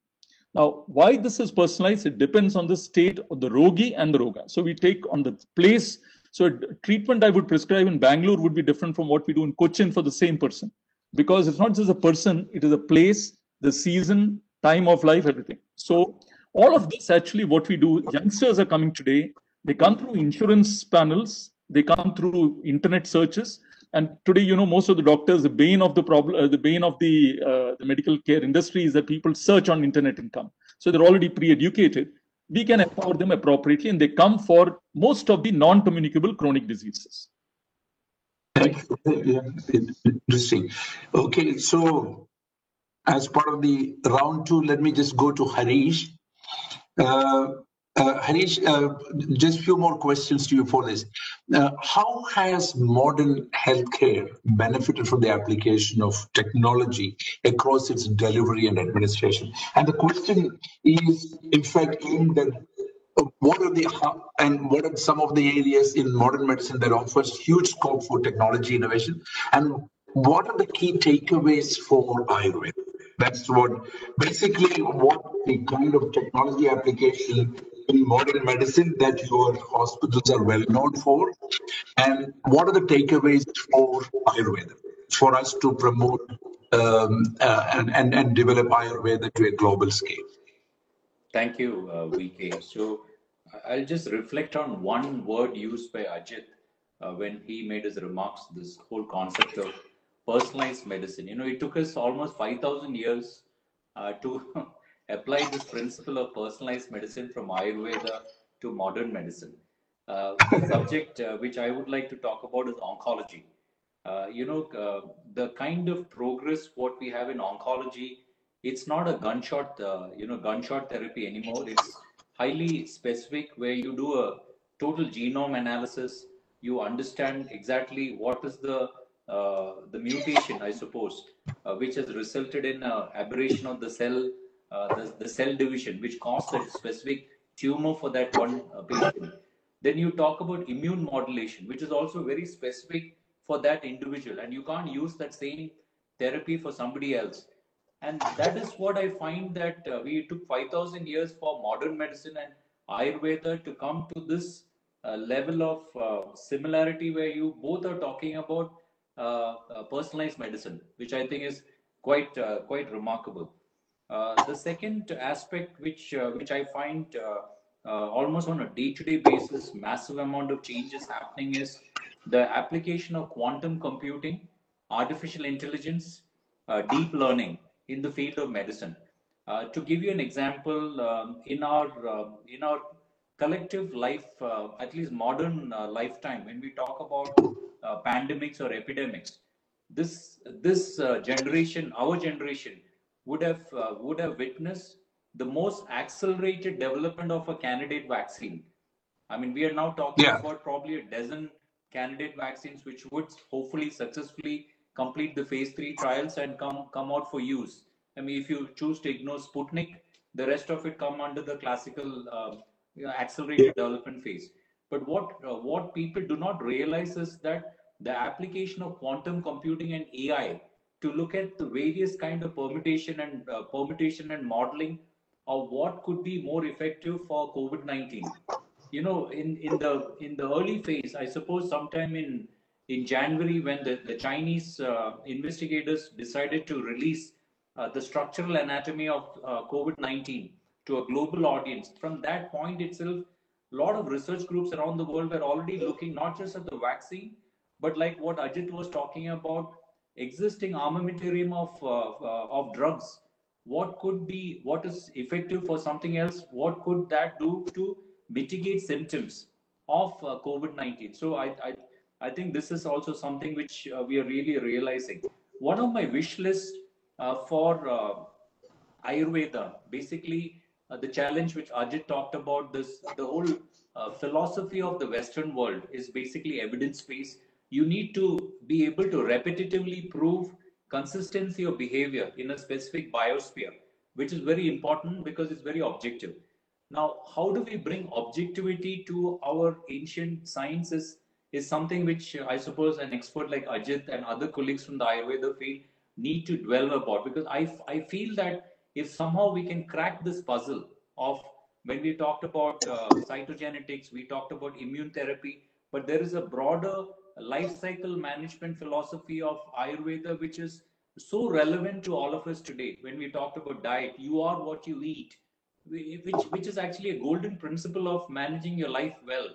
Speaker 5: Now, why this is personalized, it depends on the state of the rogi and the roga. So we take on the place. So treatment I would prescribe in Bangalore would be different from what we do in Cochin for the same person. Because it's not just a person, it is a place, the season, time of life, everything. So all of this, actually, what we do, youngsters are coming today, they come through insurance panels, they come through internet searches. And today, most of the doctors, the bane of the problem, the bane of the medical care industry is that people search on internet and come. So they're already pre-educated. We can empower them appropriately, and they come for most of the non-communicable chronic diseases.
Speaker 1: Yeah, interesting. Okay, so as part of the round two, let me just go to Harish. Harish, just a few more questions to you for this. How has modern healthcare benefited from the application of technology across its delivery and administration? And the question is, in fact, aimed at what are some of the areas in modern medicine that offers huge scope for technology innovation? And what are the key takeaways for Ayurveda? That's what the kind of technology application in modern medicine that your hospitals are well known for, and what are the takeaways for Ayurveda for us to promote and develop Ayurveda to a global scale?
Speaker 6: Thank you, VK. So I'll just reflect on one word used by Ajit when he made his remarks, this whole concept of personalized medicine. It took us almost 5,000 years to apply this principle of personalized medicine from Ayurveda to modern medicine. The subject which I would like to talk about is oncology. The kind of progress what we have in oncology, it's not a gunshot therapy anymore. It's highly specific, where you do a total genome analysis. You understand exactly what is the mutation, I suppose, which has resulted in aberration of the cell, the cell division, which caused a specific tumor for that one patient. Then you talk about immune modulation, which is also very specific for that individual, and you can't use that same therapy for somebody else. And that is what I find, that we took 5,000 years for modern medicine and Ayurveda to come to this level of similarity, where you both are talking about personalized medicine, which I think is quite remarkable. The second aspect, which I find almost on a day-to-day basis, massive amount of changes happening, is the application of quantum computing, artificial intelligence, deep learning in the field of medicine. To give you an example, in our collective life, at least modern lifetime, when we talk about pandemics or epidemics, this generation, our generation, would have witnessed the most accelerated development of a candidate vaccine. I mean, we are now talking about probably a dozen candidate vaccines, which would hopefully successfully complete the phase 3 trials and come out for use. I mean, if you choose to ignore Sputnik, The rest of it come under the classical accelerated development phase. But what people do not realize is that the application of quantum computing and AI to look at the various kind of permutation and modeling of what could be more effective for COVID-19. You know, in the early phase, I suppose sometime in January, when the Chinese investigators decided to release the structural anatomy of COVID-19 to a global audience, from that point itself, a lot of research groups around the world were already looking not just at the vaccine, but like what Ajit was talking about, existing armamentarium of drugs. What is effective for something else? What could that do to mitigate symptoms of COVID-19? So I think this is also something which we are really realizing. One of my wish lists for Ayurveda, basically the challenge which Ajit talked about, the whole philosophy of the Western world is basically evidence-based. You need to be able to repetitively prove consistency of behavior in a specific biosphere, which is very important because it's very objective. Now, how do we bring objectivity to our ancient sciences is something which I suppose an expert like Ajit and other colleagues from the Ayurveda field need to dwell about, because I feel that if somehow we can crack this puzzle of, when we talked about cytogenetics, we talked about immune therapy, but there is a broader life cycle management philosophy of Ayurveda, which is so relevant to all of us today. When we talked about diet, you are what you eat, which is actually a golden principle of managing your life well.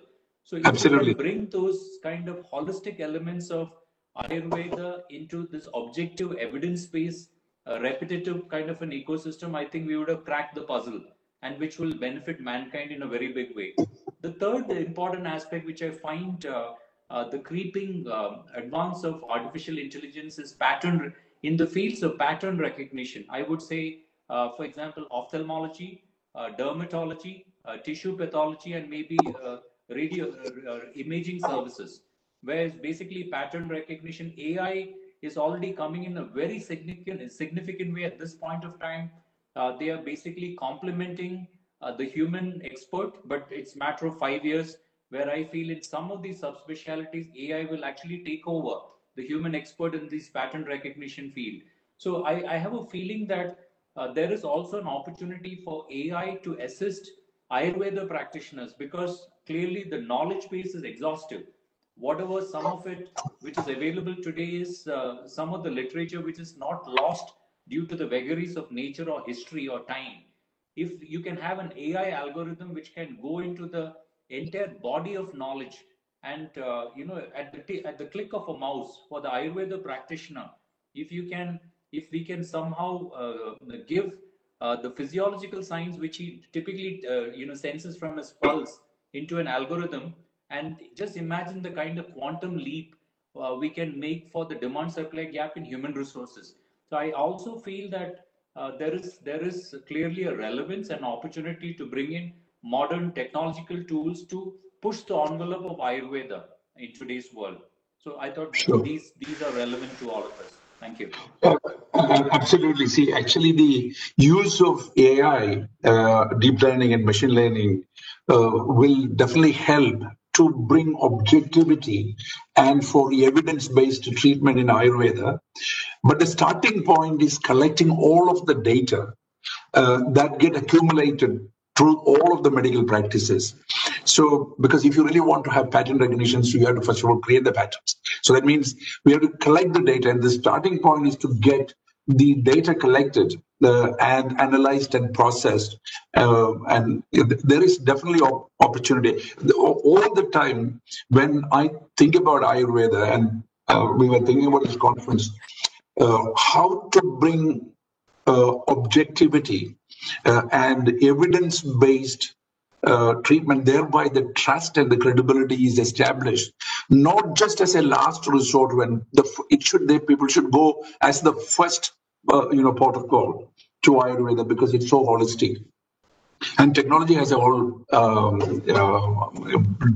Speaker 6: So if you can bring those kind of holistic elements of Ayurveda into this objective evidence-based repetitive kind of an ecosystem, I think we would have cracked the puzzle, and which will benefit mankind in a very big way. The third important aspect, which I find the creeping advance of artificial intelligence, is pattern in the fields of pattern recognition. I would say, for example, ophthalmology, dermatology, tissue pathology, and maybe radio imaging services, where it's basically pattern recognition. AI is already coming in a very significant way at this point of time. They are basically complementing the human expert, but it's a matter of 5 years where I feel in some of these subspecialties, AI will actually take over the human expert in this pattern recognition field. So I have a feeling that there is also an opportunity for AI to assist Ayurveda practitioners, because clearly the knowledge base is exhaustive. Whatever some of it which is available today is some of the literature which is not lost due to the vagaries of nature or history or time. If you can have an AI algorithm which can go into the entire body of knowledge, and at the click of a mouse for the Ayurveda practitioner, if we can somehow give the physiological signs which he typically senses from his pulse into an algorithm, and just imagine the kind of quantum leap we can make for the demand supply gap in human resources. So I also feel that there is clearly a relevance and opportunity to bring in modern technological tools to push the envelope of Ayurveda in today's world. So I thought these are relevant to all of us. Thank you.
Speaker 1: Absolutely. See, actually, the use of AI, deep learning and machine learning will definitely help to bring objectivity and for evidence-based treatment in Ayurveda. But the starting point is collecting all of the data that get accumulated through all of the medical practices. So, because if you really want to have pattern recognition, so you have to first of all create the patterns. So that means we have to collect the data, and the starting point is to get the data collected and analyzed and processed. And there is definitely opportunity. All the time when I think about Ayurveda, and we were thinking about this conference, how to bring objectivity and evidence-based treatment, thereby the trust and the credibility is established, not just as a last resort when people should go as the first port of call to Ayurveda, because it's so holistic. And technology has a whole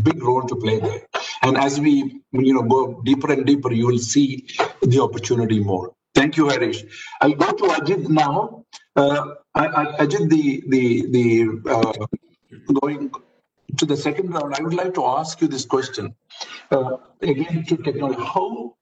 Speaker 1: big role to play there. And as we go deeper and deeper, you will see the opportunity more. Thank you, Harish. I'll go to Ajit now. Ajit, going to the second round, I would like to ask you this question. Again, to technology, how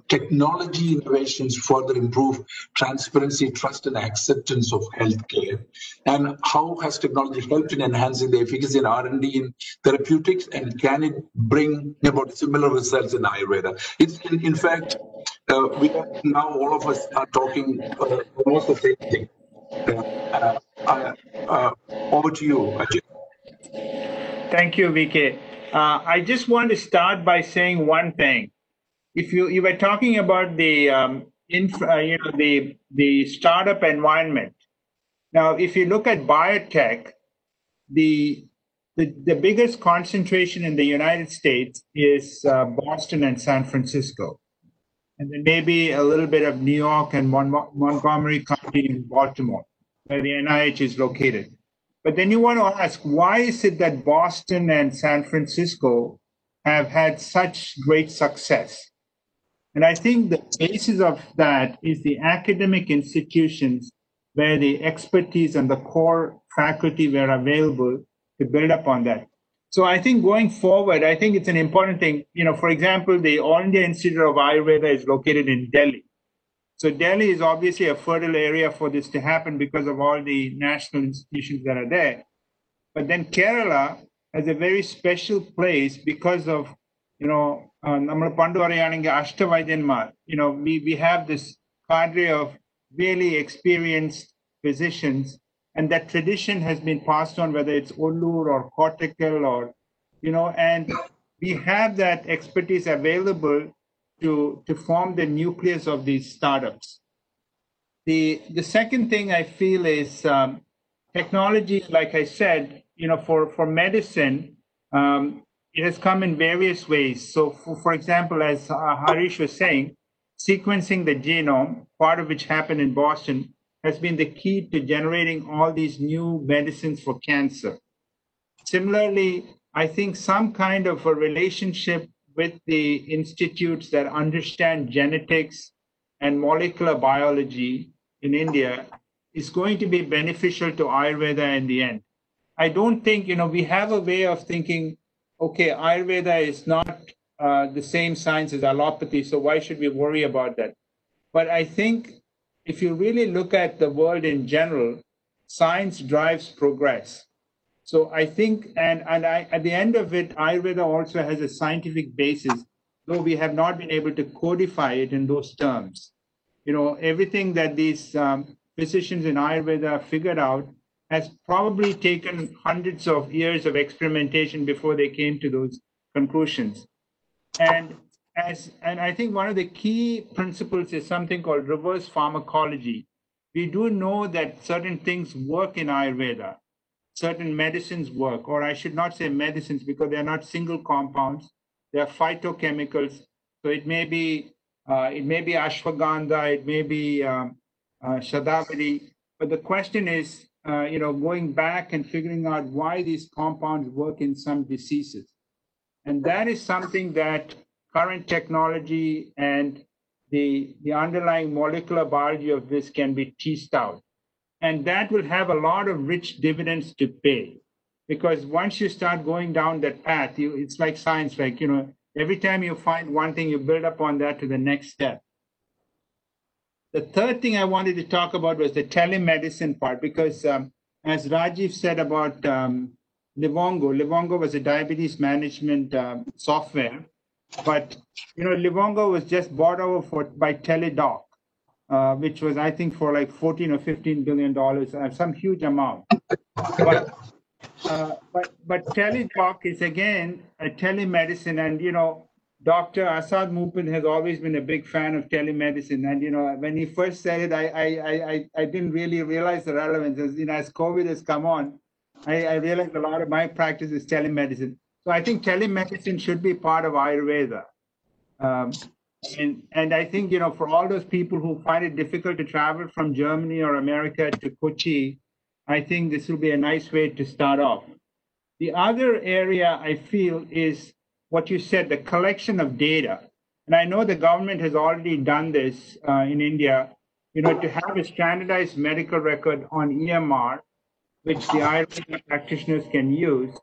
Speaker 1: technology innovations further improve transparency, trust, and acceptance of healthcare, and how has technology helped in enhancing the efficacy in R&D in therapeutics, and can it bring about similar results in Ayurveda? It's in fact, we are now all of us are talking almost the same thing. Over to you, Ajit.
Speaker 7: Thank you, VK. I just want to start by saying one thing. If you were talking about the the startup environment. Now, if you look at biotech, the biggest concentration in the United States is Boston and San Francisco, and then maybe a little bit of New York and Montgomery County in Baltimore, where the NIH is located. But then you want to ask, why is it that Boston and San Francisco have had such great success? And I think the basis of that is the academic institutions where the expertise and the core faculty were available to build up on that. So I think going forward, I think it's an important thing. You know, for example, the All India Institute of Ayurveda is located in Delhi. So Delhi is obviously a fertile area for this to happen because of all the national institutions that are there. But then Kerala has a very special place because of, you know, we have this cadre of really experienced physicians, and that tradition has been passed on, whether it's Ollur or Kottakkal or, you know, and we have that expertise available to form the nucleus of these startups. The second thing I feel is technology, like I said, you know, for medicine, it has come in various ways. So for example, as Harish was saying, sequencing the genome, part of which happened in Boston, has been the key to generating all these new medicines for cancer. Similarly, I think some kind of a relationship with the institutes that understand genetics and molecular biology in India is going to be beneficial to Ayurveda in the end. I don't think, you know, we have a way of thinking, okay, Ayurveda is not the same science as allopathy, so why should we worry about that? But I think if you really look at the world in general, science drives progress. So I think, at the end of it, Ayurveda also has a scientific basis, though we have not been able to codify it in those terms. You know, everything that these physicians in Ayurveda figured out has probably taken hundreds of years of experimentation before they came to those conclusions. And I think one of the key principles is something called reverse pharmacology. We do know that certain things work in Ayurveda. Certain medicines work, or I should not say medicines because they're not single compounds. They're phytochemicals. So it may be ashwagandha, it may be shatavari. But the question is, you know, going back and figuring out why these compounds work in some diseases. And that is something that current technology and the underlying molecular biology of this can be teased out. And that will have a lot of rich dividends to pay. Because once you start going down that path, it's like science, like, you know, every time you find one thing, you build upon that to the next step. The third thing I wanted to talk about was the telemedicine part, because as Rajiv said about Livongo was a diabetes management software, but, you know, Livongo was just bought over by Teladoc. Which was, I think, for like $14 or $15 billion, some huge amount. But Teladoc is, again, a telemedicine. And, you know, Dr. Asad Mupin has always been a big fan of telemedicine. And, you know, when he first said it, I didn't really realize the relevance. As, you know, as COVID has come on, I realized a lot of my practice is telemedicine. So I think telemedicine should be part of Ayurveda. And I think, you know, for all those people who find it difficult to travel from Germany or America to Kochi, I think this will be a nice way to start off. The other area I feel is what you said, the collection of data. And I know the government has already done this in India. to have a standardized medical record on EMR, which the Ayurveda practitioners can use.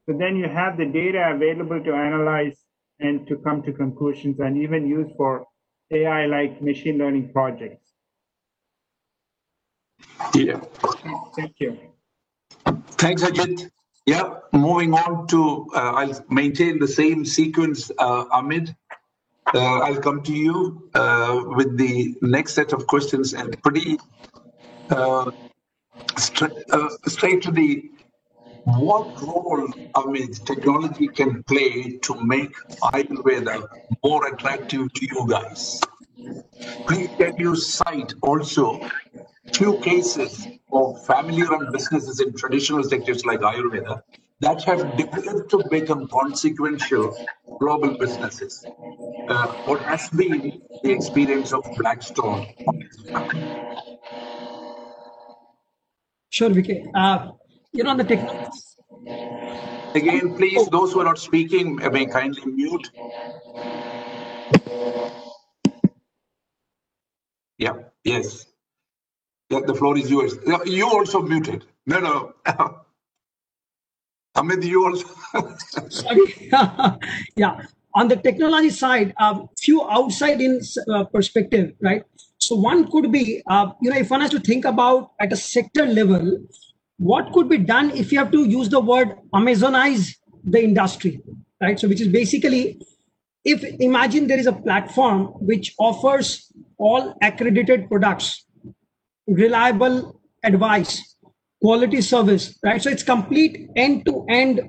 Speaker 7: So then you have the data available to analyze and to come to conclusions and even use for AI-like machine learning projects.
Speaker 1: Yeah.
Speaker 7: Thank you.
Speaker 1: Thanks, Ajit. Yeah, moving on to, I'll maintain the same sequence, Amit. I'll come to you with the next set of questions and pretty straight to the what role, Amit, technology can play to make Ayurveda more attractive to you guys. Please can you cite also few cases of family-run businesses in traditional sectors like Ayurveda that have developed to become consequential global businesses. What has been the experience of Blackstone on this front?
Speaker 4: Sure, VK. On the technology.
Speaker 1: Again, please, those who are not speaking may kindly mute. Yeah, yes. Yeah, the floor is yours. You also muted. No. Amit, you also.
Speaker 4: Sorry. Yeah. On the technology side, few outside-in perspective, right? So one could be, if one has to think about at a sector level, what could be done if you have to use the word Amazonize the industry, right? So which is basically, if imagine there is a platform which offers all accredited products, reliable advice, quality service, right? So it's complete end-to-end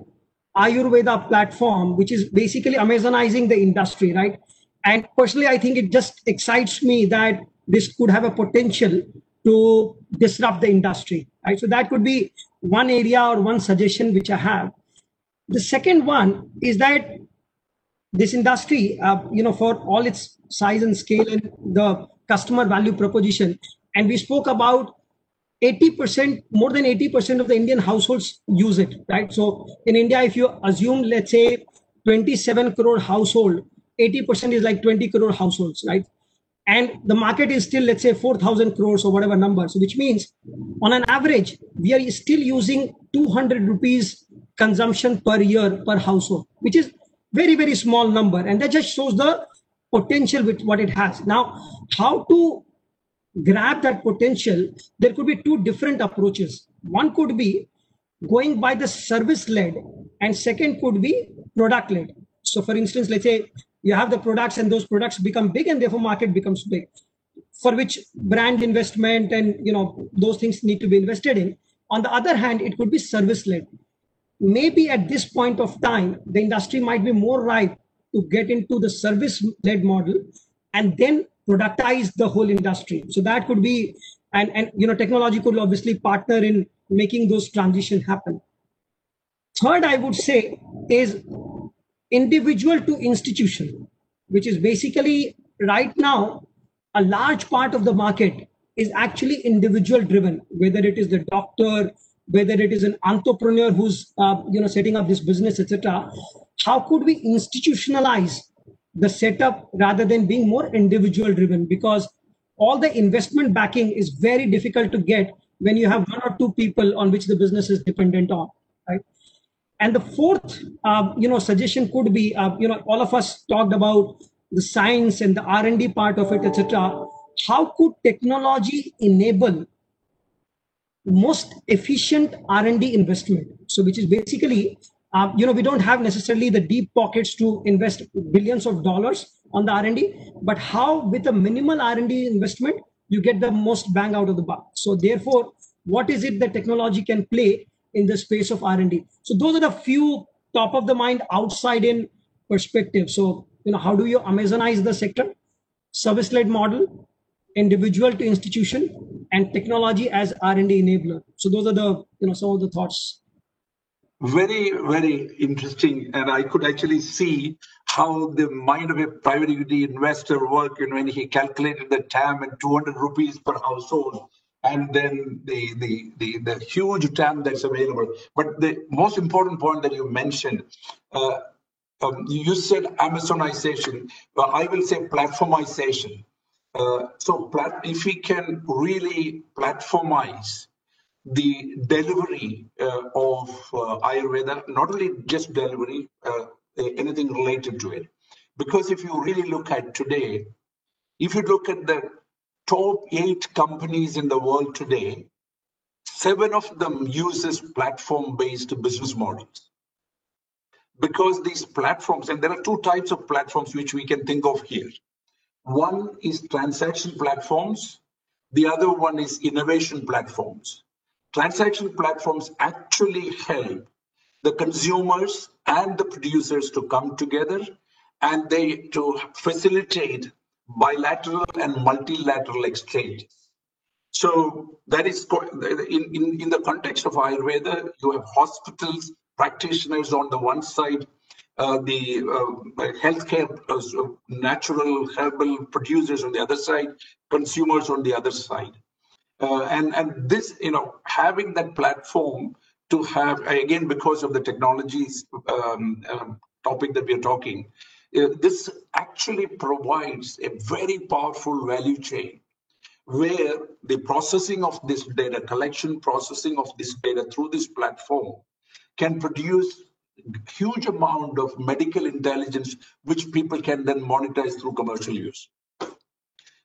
Speaker 4: Ayurveda platform, which is basically Amazonizing the industry, right? And personally, I think it just excites me that this could have a potential to disrupt the industry, right? So that could be one area or one suggestion which I have. The second one is that this industry, for all its size and scale and the customer value proposition, and we spoke about 80%, more than 80% of the Indian households use it, right? So in India, if you assume, let's say 27 crore household, 80% is like 20 crore households, right? And the market is still, let's say 4,000 crores or whatever number. So which means on an average, we are still using 200 rupees consumption per year per household, which is very, very small number. And that just shows the potential with what it has. Now, how to grab that potential? There could be two different approaches. One could be going by the service led, and second could be product led. So for instance, let's say you have the products and those products become big and therefore market becomes big, for which brand investment and those things need to be invested in. On the other hand, it could be service led. Maybe at this point of time, the industry might be more ripe to get into the service led model and then productize the whole industry. So that could be, and technology could obviously partner in making those transitions happen. Third, I would say, is individual to institution, which is basically right now a large part of the market is actually individual driven, whether it is the doctor, whether it is an entrepreneur who's setting up this business, etc. How could we institutionalize the setup rather than being more individual driven? Because all the investment backing is very difficult to get when you have one or two people on which the business is dependent on, right? And the fourth, suggestion could be, all of us talked about the science and the R&D part of it, etc. How could technology enable most efficient R&D investment? So, which is basically, we don't have necessarily the deep pockets to invest billions of dollars on the R&D, but how with a minimal R&D investment you get the most bang out of the buck. So, therefore, what is it that technology can play in the space of R&D? So those are the few top of the mind outside in perspective. So, how do you Amazonize the sector? Service-led model, individual to institution, and technology as R&D enabler. So those are the, some of the thoughts.
Speaker 1: Very, very interesting. And I could actually see how the mind of a private equity investor worked when he calculated the TAM at 200 rupees per household. And then the huge TAM that's available. But the most important point that you mentioned, you said Amazonization, but I will say platformization. So if we can really platformize the delivery of Ayurveda, not only just delivery, anything related to it. Because if you really look at today, if you look at the top 8 companies in the world today, 7 of them uses platform-based business models. Because these platforms, and there are 2 types of platforms which we can think of here. One is transaction platforms. The other one is innovation platforms. Transaction platforms actually help the consumers and the producers to come together and to facilitate bilateral and multilateral exchanges. So that is in the context of Ayurveda, you have hospitals, practitioners on the one side, the healthcare, natural herbal producers on the other side, consumers on the other side. And this, having that platform to have, again, because of the technologies topic that we're talking, this actually provides a very powerful value chain where the processing of this data, collection processing of this data through this platform can produce huge amount of medical intelligence, which people can then monetize through commercial use.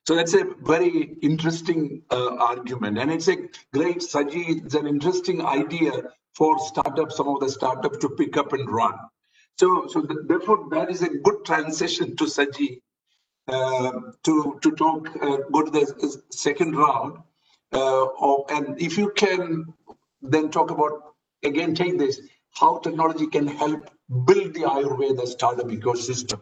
Speaker 1: So that's a very interesting argument. And it's a great, Saji, it's an interesting idea for startups, some of the startups to pick up and run. So therefore, that is a good transition to Saji to talk, go to the second round. And if you can then talk about, again, take this, how technology can help build the Ayurveda startup ecosystem.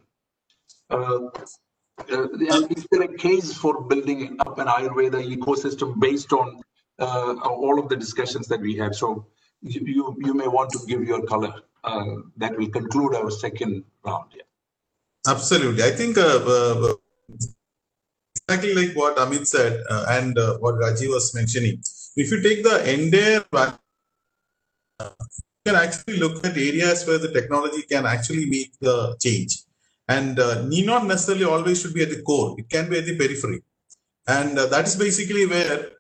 Speaker 1: Is there a case for building up an Ayurveda ecosystem based on all of the discussions that we had? So you may want to give your color. That will conclude our second round. Yeah.
Speaker 8: Absolutely. I think exactly like what Amit said and what Rajiv was mentioning. If you take the entire, you can actually look at areas where the technology can actually make the change. And need not necessarily always should be at the core. It can be at the periphery. And that is basically where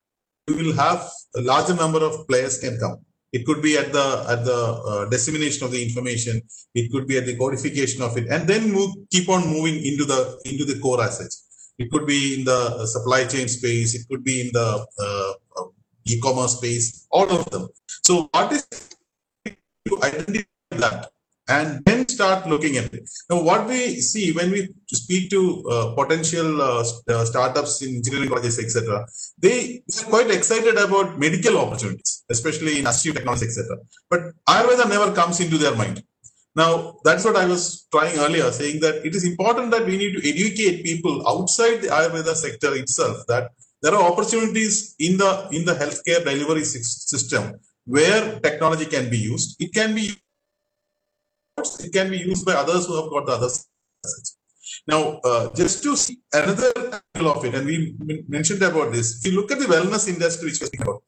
Speaker 8: you will have a larger number of players can come. It could be at the dissemination of the information. It could be at the codification of it, and then keep on moving into the core assets. It could be in the supply chain space. It could be in the e-commerce space. All of them. So what is to identify that and then start looking at it. Now, what we see when we speak to potential startups in engineering colleges, etc., they are quite excited about medical opportunities, especially in assistive technology, etc. But Ayurveda never comes into their mind. Now, that's what I was trying earlier, saying that it is important that we need to educate people outside the Ayurveda sector itself that there are opportunities in the healthcare delivery system where technology can be used. It can be used by others who have got the other assets. Now, just to see another angle of it, and we mentioned about this, if you look at the wellness industry, which we're speaking about,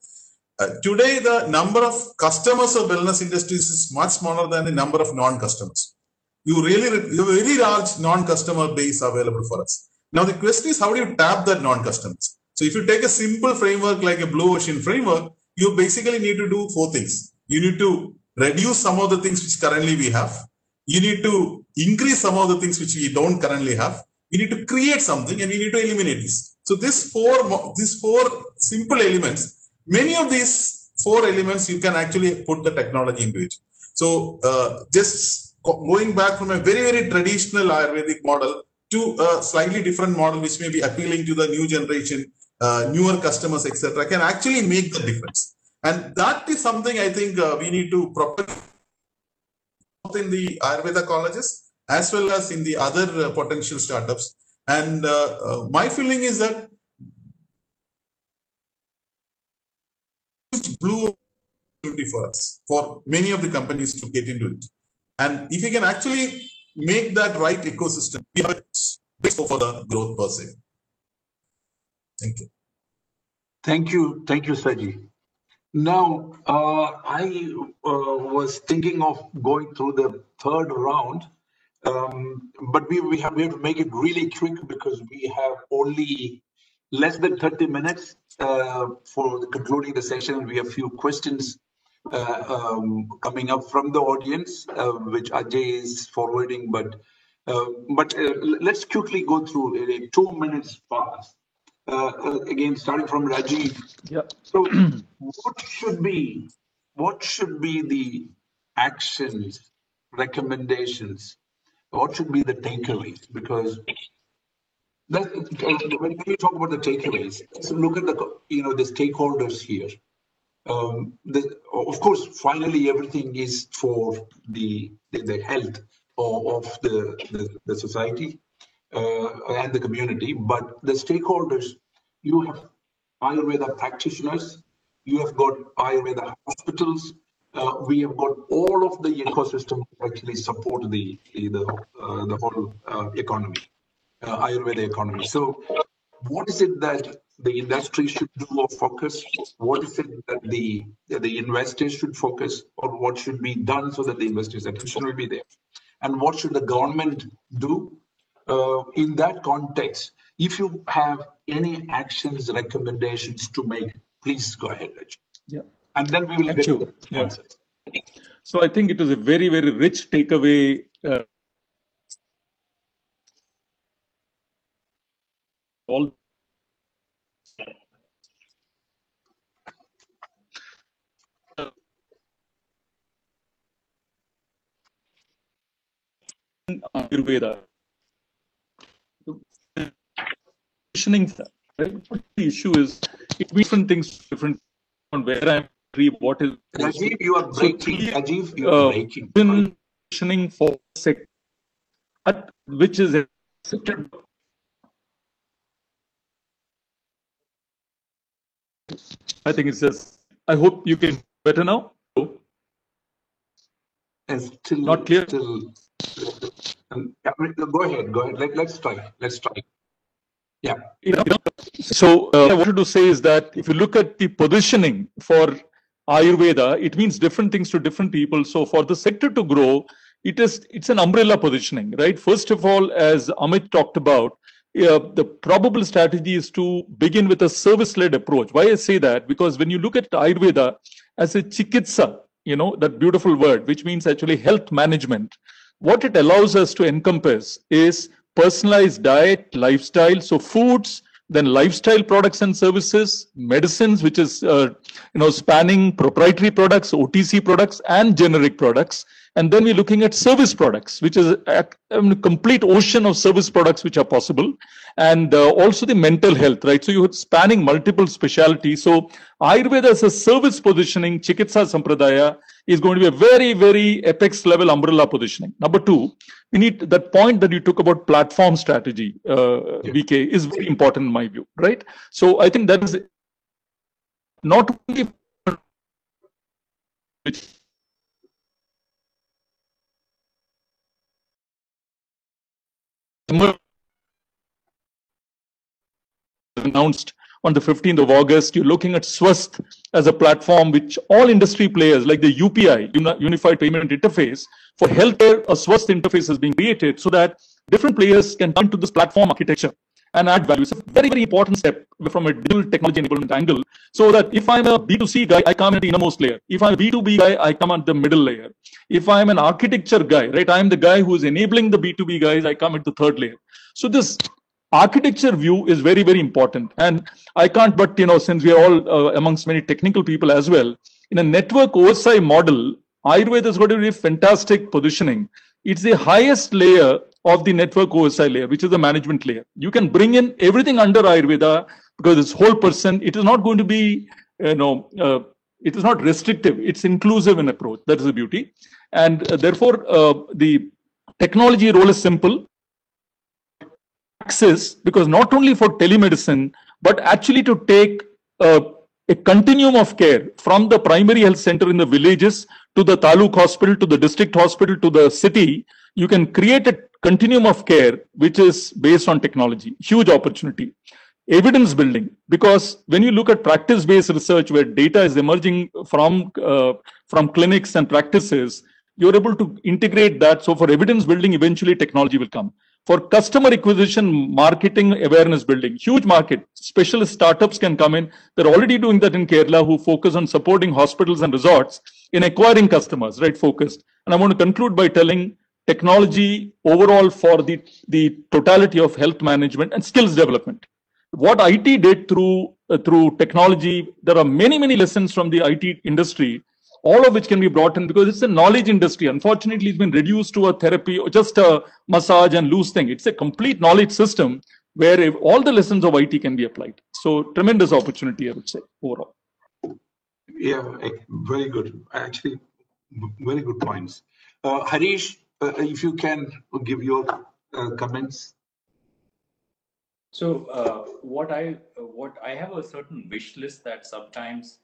Speaker 8: today the number of customers of wellness industries is much smaller than the number of non-customers. You have a very large non-customer base available for us. Now, the question is, how do you tap that non-customers? So, if you take a simple framework like a Blue Ocean framework, you basically need to do 4 things. You need to reduce some of the things which currently we have. You need to increase some of the things which we don't currently have. You need to create something, and you need to eliminate this. So these four simple elements, many of these 4 elements, you can actually put the technology into it. So just going back from a very, very traditional Ayurvedic model to a slightly different model, which may be appealing to the new generation, newer customers, etc., can actually make the difference. And that is something I think we need to propagate both in the Ayurveda colleges as well as in the other potential startups. And my feeling is that blue opportunity for us, for many of the companies to get into it. And if you can actually make that right ecosystem, we have space for the growth per se. Thank you.
Speaker 1: Thank you, Saji. Now, I was thinking of going through the third round, but we have to make it really quick because we have only less than 30 minutes for concluding the session. We have a few questions coming up from the audience, which Ajay is forwarding, but let's quickly go through 2 minutes fast. Again, starting from Rajiv.
Speaker 5: Yeah.
Speaker 1: So, what should be the actions, recommendations? What should be the takeaways? Because when we talk about the takeaways, so look at the stakeholders here. Of course, finally, everything is for the health of the society and the community. But the stakeholders, you have Ayurveda practitioners, you have got Ayurveda hospitals, we have got all of the ecosystem to actually support the whole economy, Ayurveda economy. So, what is it that the industry should do or focus? What is it that the investors should focus, or what should be done so that the investors' attention will be there? And what should the government do? In that context, if you have any actions, recommendations to make, please go ahead, Raj.
Speaker 5: Yeah.
Speaker 1: And then we will get to the answers.
Speaker 5: So I think it was a very, very rich takeaway. All Ayurveda. Right? The issue is it means different things, different on where I'm. What is
Speaker 1: Rajiv, you are breaking. Rajiv, you are breaking.
Speaker 5: Positioning for sector, which is accepted. I think it's just. I hope you can better now.
Speaker 1: And still
Speaker 5: not clear.
Speaker 1: Go ahead. Let's try. Yeah.
Speaker 5: So what I wanted to say is that if you look at the positioning for Ayurveda, it means different things to different people. So for the sector to grow, it's an umbrella positioning, right? First of all, as Amit talked about, the probable strategy is to begin with a service-led approach. Why I say that? Because when you look at Ayurveda as a chikitsa, that beautiful word, which means actually health management, what it allows us to encompass is personalized diet, lifestyle, so foods, then lifestyle products and services, medicines, which is spanning proprietary products, OTC products, and generic products. And then we're looking at service products, which is a complete ocean of service products which are possible. And also the mental health, right? So you're spanning multiple specialties. So Ayurveda as a service positioning, Chikitsa Sampradaya, is going to be a very, very apex level umbrella positioning. Number two, we need that point that you took about platform strategy, VK, is very important in my view, right? So I think that is not only announced on the 15th of August, you're looking at Swasth as a platform which all industry players like the UPI, Unified Payment Interface, for healthcare, a Swasth interface is being created so that different players can come to this platform architecture and add value. It's a very, very important step from a digital technology enablement angle, so that if I'm a B2C guy, I come at the innermost layer. If I'm a B2B guy, I come at the middle layer. If I'm an architecture guy, right, I'm the guy who is enabling the B2B guys, I come at the third layer. So this architecture view is very, very important. And I can't but, since we are all amongst many technical people as well, in a network OSI model, Ayurveda is going to be a fantastic positioning. It's the highest layer of the network OSI layer, which is the management layer. You can bring in everything under Ayurveda because this whole person, it is not going to be, it is not restrictive. It's inclusive in approach. That is the beauty. And therefore, the technology role is simple. Access, because not only for telemedicine, but actually to take a continuum of care from the primary health center in the villages to the taluk hospital, to the district hospital, to the city. You can create a continuum of care which is based on technology. Huge opportunity. Evidence building, because when you look at practice-based research where data is emerging from clinics and practices, you're able to integrate that. So for evidence building, eventually technology will come. for customer acquisition, marketing, awareness building. Huge market. Specialist startups can come in. They're already doing that in Kerala, who focus on supporting hospitals and resorts in acquiring customers, right? Focused. And I want to conclude by telling technology overall for the totality of health management and skills development. What IT did through technology, there are many lessons from the IT industry, all of which can be brought in because it's a knowledge industry. Unfortunately, it's been reduced to a therapy or just a massage and loose thing. It's a complete knowledge system where all the lessons of IT can be applied. So tremendous opportunity, I would say, overall.
Speaker 1: Yeah, very good. Actually, very good points. Harish, if you can give your comments.
Speaker 6: So what I have a certain wish list that sometimes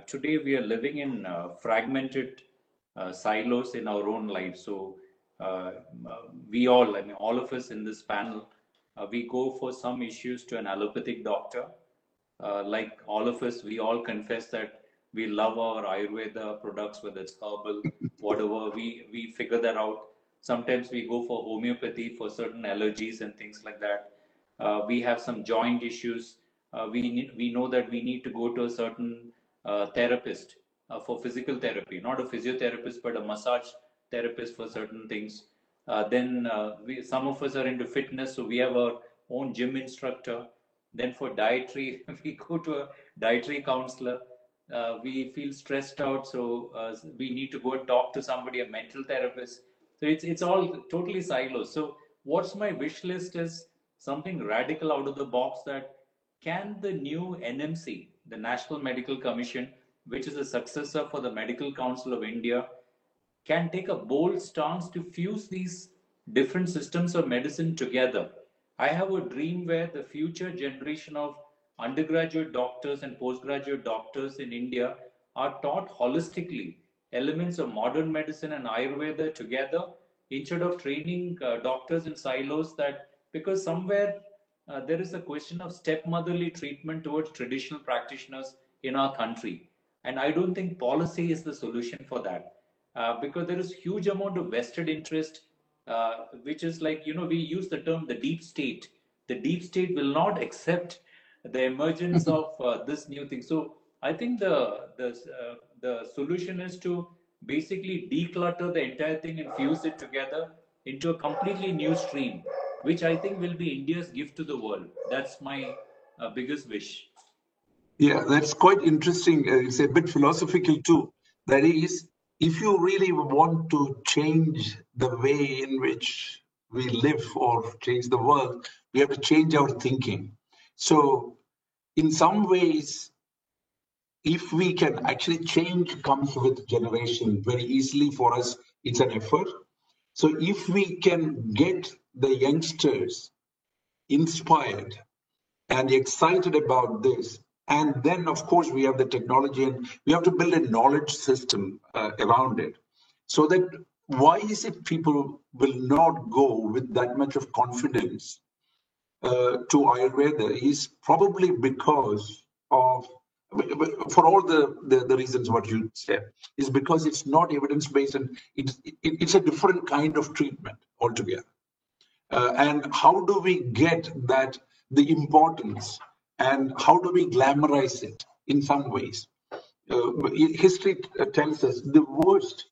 Speaker 6: today we are living in fragmented silos in our own lives. So we all, I mean, all of us in this panel, we go for some issues to an allopathic doctor. Like all of us, we all confess that we love our Ayurveda products, whether it's herbal, whatever, we figure that out. Sometimes we go for homeopathy for certain allergies and things like that. We have some joint issues. We know that we need to go to a certain therapist for physical therapy, not a physiotherapist, but a massage therapist for certain things. Then some of us are into fitness, so we have our own gym instructor. Then for dietary, we go to a dietary counselor. We feel stressed out, so we need to go and talk to somebody, a mental therapist. So it's all totally silos. So what's my wish list is something radical out of the box, that can the new NMC, the National Medical Commission, which is a successor for the Medical Council of India, can take a bold stance to fuse these different systems of medicine together. I have a dream where the future generation of undergraduate doctors and postgraduate doctors in India are taught holistically elements of modern medicine and Ayurveda together, instead of training doctors in silos, that because somewhere there is a question of stepmotherly treatment towards traditional practitioners in our country. And I don't think policy is the solution for that, because there is huge amount of vested interest, which is like, we use the term the deep state. The deep state will not accept the emergence of this new thing. So I think the solution is to basically declutter the entire thing and fuse it together into a completely new stream, which I think will be India's gift to the world. That's my biggest wish.
Speaker 1: Yeah, that's quite interesting. It's a bit philosophical too. That is, if you really want to change the way in which we live or change the world, we have to change our thinking. So in some ways, if we can actually change comes with generation very easily for us, it's an effort. So if we can get the youngsters inspired and excited about this, and then of course we have the technology and we have to build a knowledge system around it, so that why is it people will not go with that much of confidence to Ayurveda is probably because of, for all the reasons what you said, is because it's not evidence-based and it's a different kind of treatment altogether. And how do we get that, the importance, and how do we glamorize it in some ways? History tells us the worst,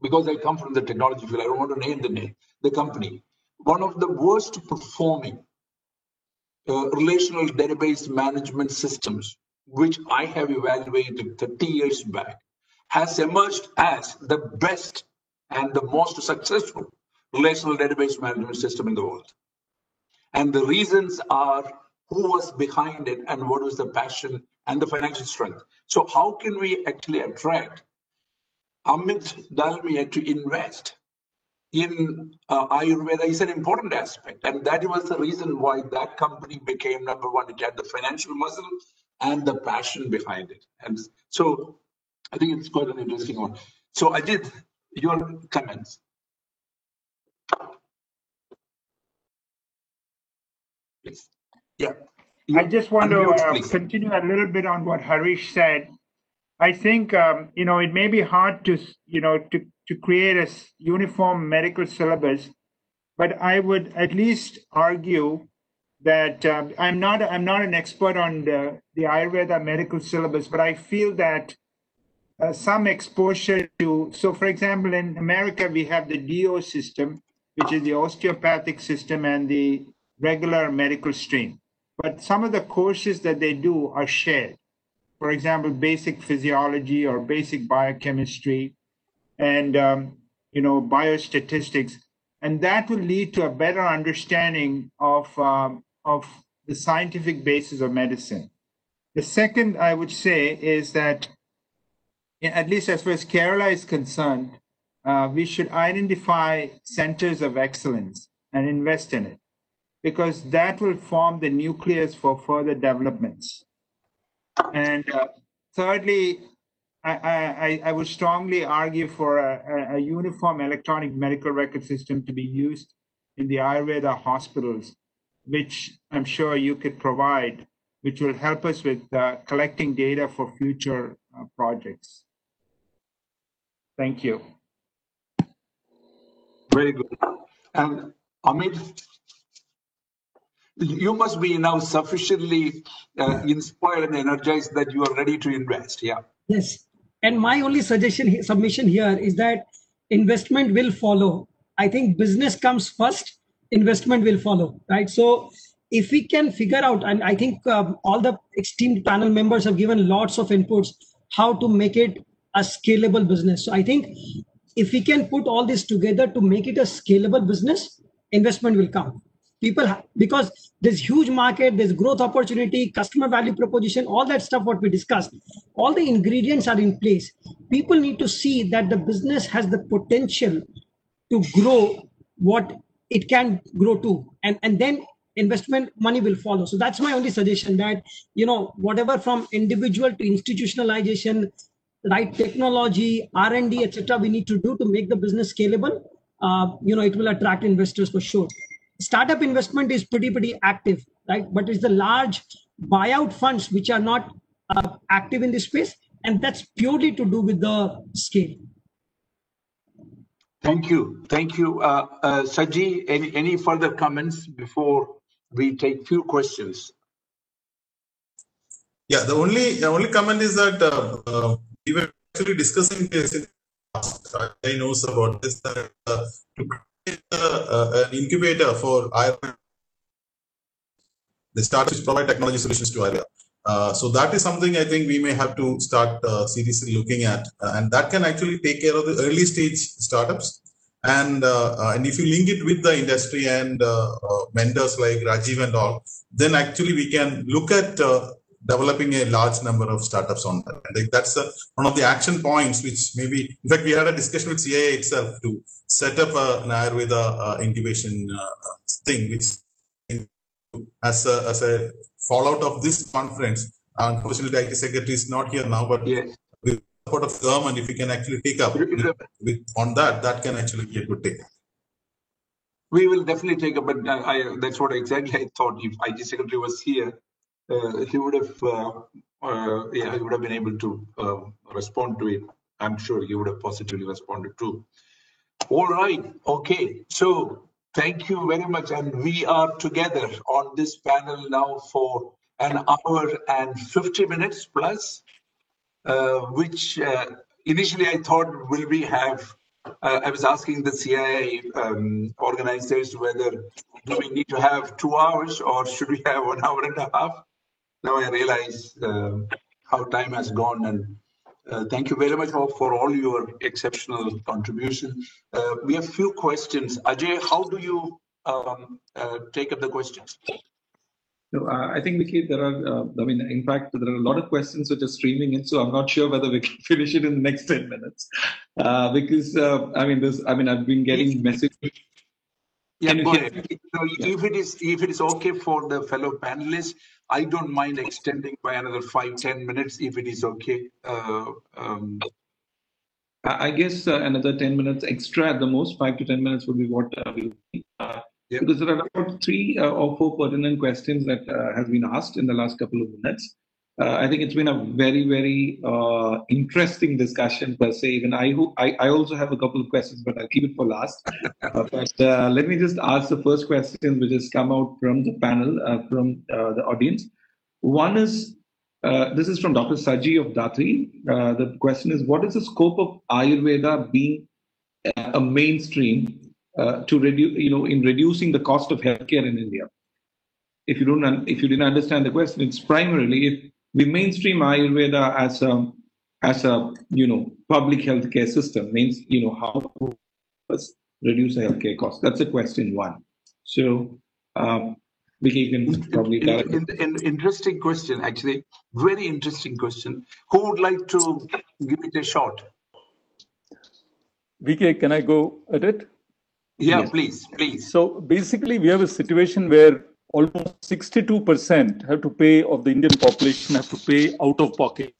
Speaker 1: because I come from the technology field, I don't want to name the company. One of the worst performing relational database management systems, which I have evaluated 30 years back, has emerged as the best and the most successful relational database management system in the world. And the reasons are who was behind it and what was the passion and the financial strength. So how can we actually attract Amit Dalmia to invest in Ayurveda is an important aspect. And that was the reason why that company became number one. It had the financial muscle and the passion behind it. And so I think it's quite an interesting one. So Ajit, your comments. Please. Yeah.
Speaker 7: I just want to continue a little bit on what Harish said. I think, it may be hard to create a uniform medical syllabus but I would at least argue that I'm not an expert on the Ayurveda medical syllabus, but I feel that some exposure to, so for example, in America, we have the DO system, which is the osteopathic system and the regular medical stream. But some of the courses that they do are shared. For example, basic physiology or basic biochemistry and, biostatistics. And that will lead to a better understanding of the scientific basis of medicine. The second I would say is that, at least as far as Kerala is concerned, we should identify centers of excellence and invest in it, because that will form the nucleus for further developments. And thirdly, I would strongly argue for a uniform electronic medical record system to be used in the Ayurveda hospitals, which I'm sure you could provide, which will help us with collecting data for future projects. Thank you.
Speaker 1: Very good. And Amit, you must be now sufficiently inspired and energized that you are ready to invest. Yeah.
Speaker 4: Yes. And my only submission here is that investment will follow. I think business comes first, investment will follow, right? So if we can figure out, and I think all the esteemed panel members have given lots of inputs, how to make it a scalable business. So I think if we can put all this together to make it a scalable business, investment will come. Because there's huge market, there's growth opportunity, customer value proposition, all that stuff what we discussed, all the ingredients are in place. People need to see that the business has the potential to grow what it can grow to, and then investment money will follow. So that's my only suggestion, that whatever from individual to institutionalization, right technology, R&D, etc., we need to do to make the business scalable. It will attract investors for sure. Startup investment is pretty active, right? But it's the large buyout funds which are not active in this space, and that's purely to do with the scale.
Speaker 1: Thank you. Saji, any further comments before we take few questions?
Speaker 8: Yeah, the only comment is that we were actually discussing this in the past. I know about this, that to create an incubator for Ayurveda, the startups provide technology solutions to Ayurveda. So that is something I think we may have to start seriously looking at, and that can actually take care of the early stage startups. And if you link it with the industry and vendors like Rajiv and all, then actually we can look at developing a large number of startups on that. I think that's one of the action points, which maybe, in fact, we had a discussion with CIA itself to set up an Ayurveda incubation thing, which as a fallout of this conference. Unfortunately, IT Secretary is not here now, but
Speaker 1: yes,
Speaker 8: with support of government, if we can actually take up on that can actually be a good thing.
Speaker 1: We will definitely take up, but that's what exactly I thought. If IT Secretary was here, he would have been able to respond to it. I'm sure he would have positively responded too. All right. Okay. So thank you very much. And we are together on this panel now for an hour and 50 minutes plus, which initially I thought will we have, I was asking the CIA organizers whether do we need to have 2 hours or should we have 1 hour and a half? Now I realize how time has gone, and thank you very much for all your exceptional contribution. We have few questions. Ajay, how do you take up the questions?
Speaker 2: No, I think, Vicky, there are, in fact, there are a lot of questions which are streaming in, so I'm not sure whether we can finish it in the next 10 minutes. Because, I've been getting messages.
Speaker 1: Yeah, if it is okay for the fellow panelists, I don't mind extending by another 5-10 minutes if it is okay.
Speaker 2: I guess another 10 minutes extra at the most, 5 to 10 minutes would be what we'll need. Because there are about 3 or 4 pertinent questions that have been asked in the last couple of minutes. I think it's been a very, very interesting discussion per se. Even I also have a couple of questions, but I'll keep it for last. But let me just ask the first question, which has come out from the panel, from the audience. One is, this is from Dr. Saji of Datri. The question is, what is the scope of Ayurveda being a mainstream to reduce, in reducing the cost of healthcare in India? If you didn't understand the question, it's primarily if we mainstream Ayurveda as a public healthcare system, means how to reduce the healthcare cost. That's a question one. So we can probably
Speaker 1: interesting question, actually, very interesting question. Who would like to give it a shot?
Speaker 5: VK, can I go at it?
Speaker 1: Yeah, yes. Please.
Speaker 5: So basically, we have a situation where almost 62% have to pay of the Indian population have to pay out of pocket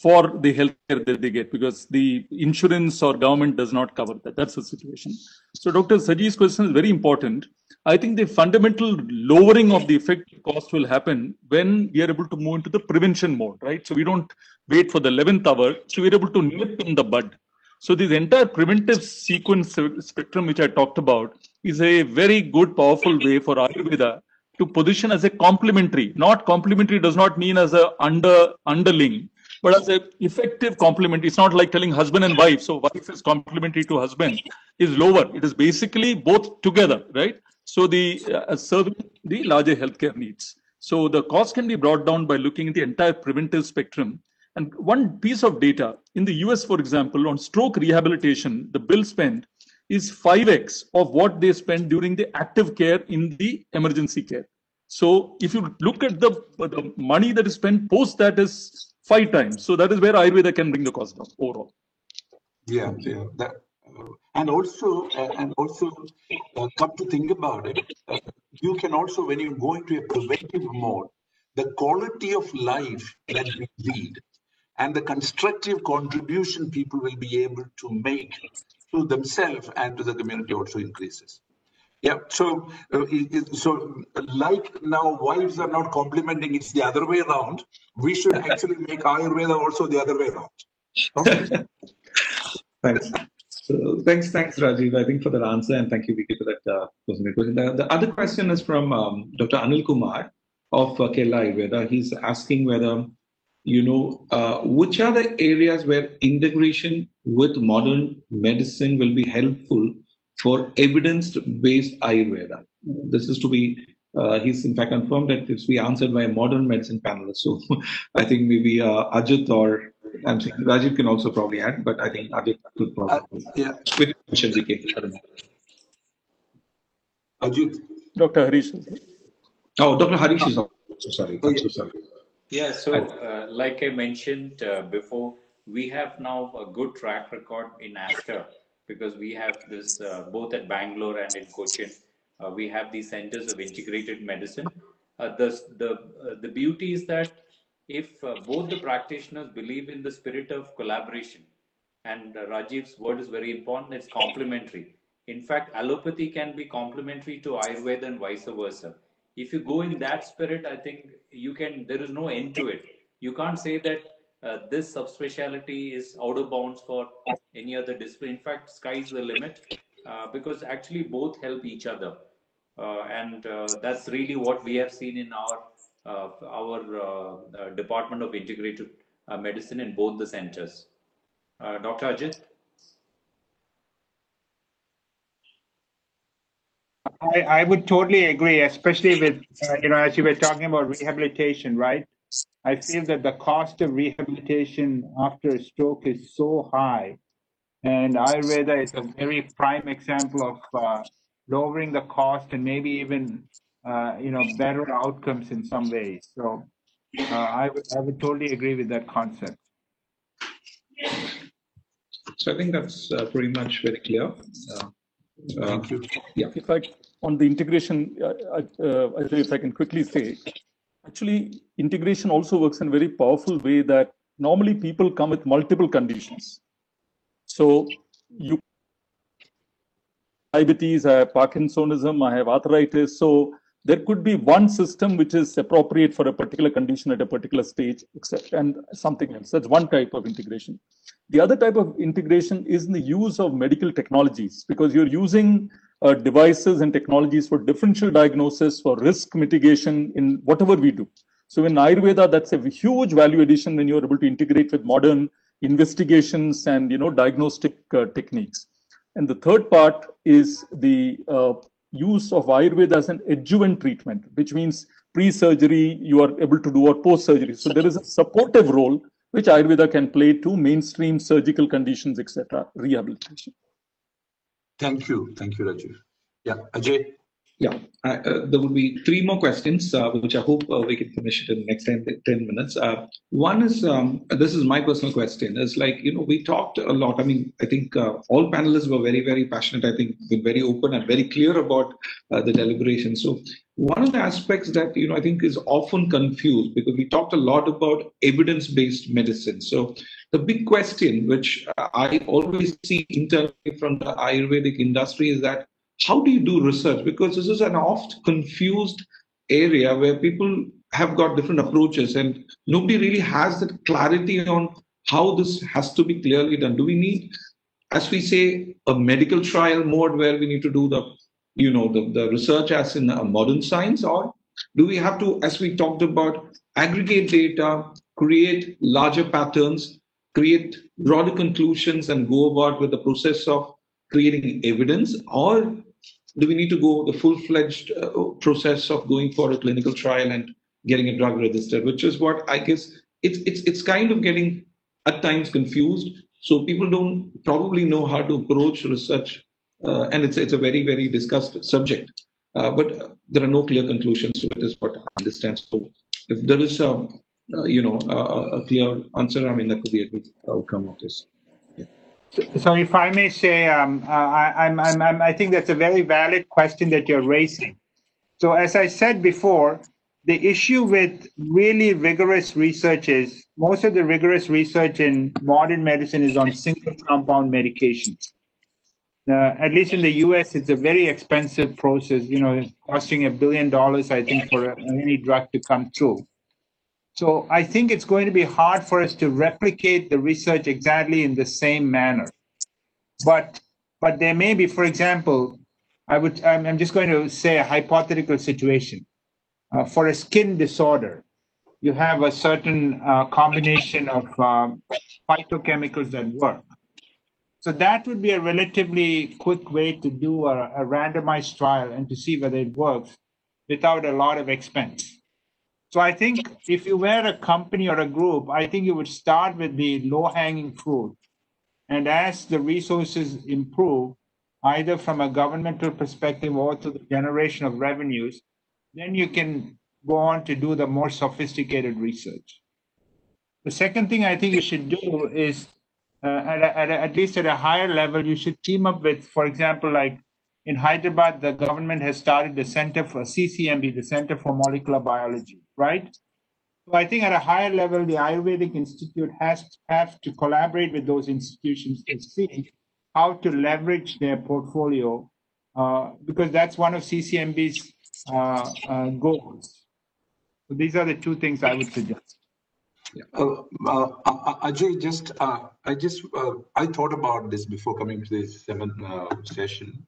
Speaker 5: for the healthcare that they get, because the insurance or government does not cover that. That's the situation. So Dr. Saji's question is very important. I think the fundamental lowering of the effective cost will happen when we are able to move into the prevention mode, right? So we don't wait for the 11th hour. So we're able to nip in the bud. So this entire preventive sequence spectrum, which I talked about, is a very good, powerful way for Ayurveda to position as a complementary. Not complementary does not mean as a underling, but as an effective complement. It's not like telling husband and wife. So wife is complementary to husband is lower. It is basically both together, right? So the serving the larger healthcare needs. So the cost can be brought down by looking at the entire preventive spectrum. And one piece of data in the US, for example, on stroke rehabilitation, the bill spent is 5x of what they spend during the active care in the emergency care. So if you look at the money that is spent post, that is 5 times. So that is where Ayurveda can bring the cost down overall.
Speaker 1: Yeah. And also, come to think about it, you can also, when you go into a preventive mode, the quality of life that we lead and the constructive contribution people will be able to make to themselves and to the community also increases. Yeah, so like now wives are not complimenting, it's the other way around. We should actually make Ayurveda also the other way around. Okay.
Speaker 2: Thanks. So thanks, Rajiv, I think, for that answer, and thank you, Vicky, for that question. The other question is from Dr. Anil Kumar of Kerala Ayurveda. He's asking whether, which are the areas where integration with modern medicine will be helpful for evidence-based Ayurveda. This is to be, he's in fact confirmed that it's to be answered by a modern medicine panelist. So I think maybe Ajit or I'm saying Rajiv can also probably add, but I think Ajit could probably.
Speaker 1: Yeah.
Speaker 2: Ajit.
Speaker 5: Dr. Harish.
Speaker 2: Oh, Dr. Harish is also sorry. I'm so sorry.
Speaker 6: Yeah, so like I mentioned before, we have now a good track record in Aster, because we have this both at Bangalore and in Cochin. We have these centers of integrated medicine. The beauty is that if both the practitioners believe in the spirit of collaboration, and Rajiv's word is very important, it's complementary. In fact, allopathy can be complementary to Ayurveda and vice versa. If you go in that spirit, I think there is no end to it. You can't say that this subspecialty is out of bounds for any other discipline. In fact, sky's the limit, because actually both help each other. And that's really what we have seen in our Department of Integrated Medicine in both the centers. Dr. Ajit?
Speaker 7: I would totally agree, especially with, as you were talking about rehabilitation, right? I feel that the cost of rehabilitation after a stroke is so high. And Ayurveda is a very prime example of lowering the cost and maybe even, better outcomes in some ways. So I would totally agree with that concept.
Speaker 2: So I think that's pretty much very clear.
Speaker 1: Thank you.
Speaker 2: Yeah.
Speaker 5: In fact, on the integration, if I can quickly say, actually, integration also works in a very powerful way that normally people come with multiple conditions. So you have diabetes, I have Parkinsonism, I have arthritis. So there could be one system which is appropriate for a particular condition at a particular stage, and something else. That's one type of integration. The other type of integration is in the use of medical technologies, because you're using devices and technologies for differential diagnosis, for risk mitigation in whatever we do. So in Ayurveda, that's a huge value addition when you're able to integrate with modern investigations and diagnostic techniques. And the third part is the use of Ayurveda as an adjuvant treatment, which means pre-surgery you are able to do, or post-surgery. So there is a supportive role which Ayurveda can play to mainstream surgical conditions, etc., rehabilitation.
Speaker 1: Thank you, Rajiv. Yeah, Ajay.
Speaker 2: Yeah, there will be 3 more questions, which I hope we can finish it in the next 10 minutes. One is, this is my personal question, is like, we talked a lot. I mean, I think all panelists were very, very passionate. I think been very open and very clear about the deliberation. So one of the aspects that, I think is often confused, because we talked a lot about evidence-based medicine. So the big question, which I always see internally from the Ayurvedic industry, is that how do you do research? Because this is an oft confused area where people have got different approaches and nobody really has that clarity on how this has to be clearly done. Do we need, as we say, a medical trial mode where we need to do the research as in a modern science, or do we have to, as we talked about, aggregate data, create larger patterns, create broader conclusions, and go about with the process of creating evidence? Or do we need to go the full-fledged process of going for a clinical trial and getting a drug registered, which is what I guess it's kind of getting at times confused. So people don't probably know how to approach research, and it's a very, very discussed subject. But there are no clear conclusions to it, is what I understand. So if there is a clear answer, I mean, that could be a good outcome of this.
Speaker 7: So if I may say, I think that's a very valid question that you're raising. So as I said before, the issue with really rigorous research is most of the rigorous research in modern medicine is on single compound medications. At least in the US, it's a very expensive process, costing $1 billion, I think, for any drug to come through. So I think it's going to be hard for us to replicate the research exactly in the same manner. But there may be, for example, I'm just going to say a hypothetical situation. For a skin disorder, you have a certain combination of phytochemicals that work. So that would be a relatively quick way to do a randomized trial and to see whether it works without a lot of expense. So I think if you were a company or a group, I think you would start with the low-hanging fruit. And as the resources improve, either from a governmental perspective or to the generation of revenues, then you can go on to do the more sophisticated research. The second thing I think you should do is, at least at a higher level, you should team up with, for example, like in Hyderabad, the government has started the Center for CCMB, the Center for Molecular Biology, right? So I think at a higher level, the Ayurvedic Institute has to collaborate with those institutions to see how to leverage their portfolio, because that's one of CCMB's goals. So these are the 2 things I would suggest.
Speaker 1: Ajay, I thought about this before coming to this session.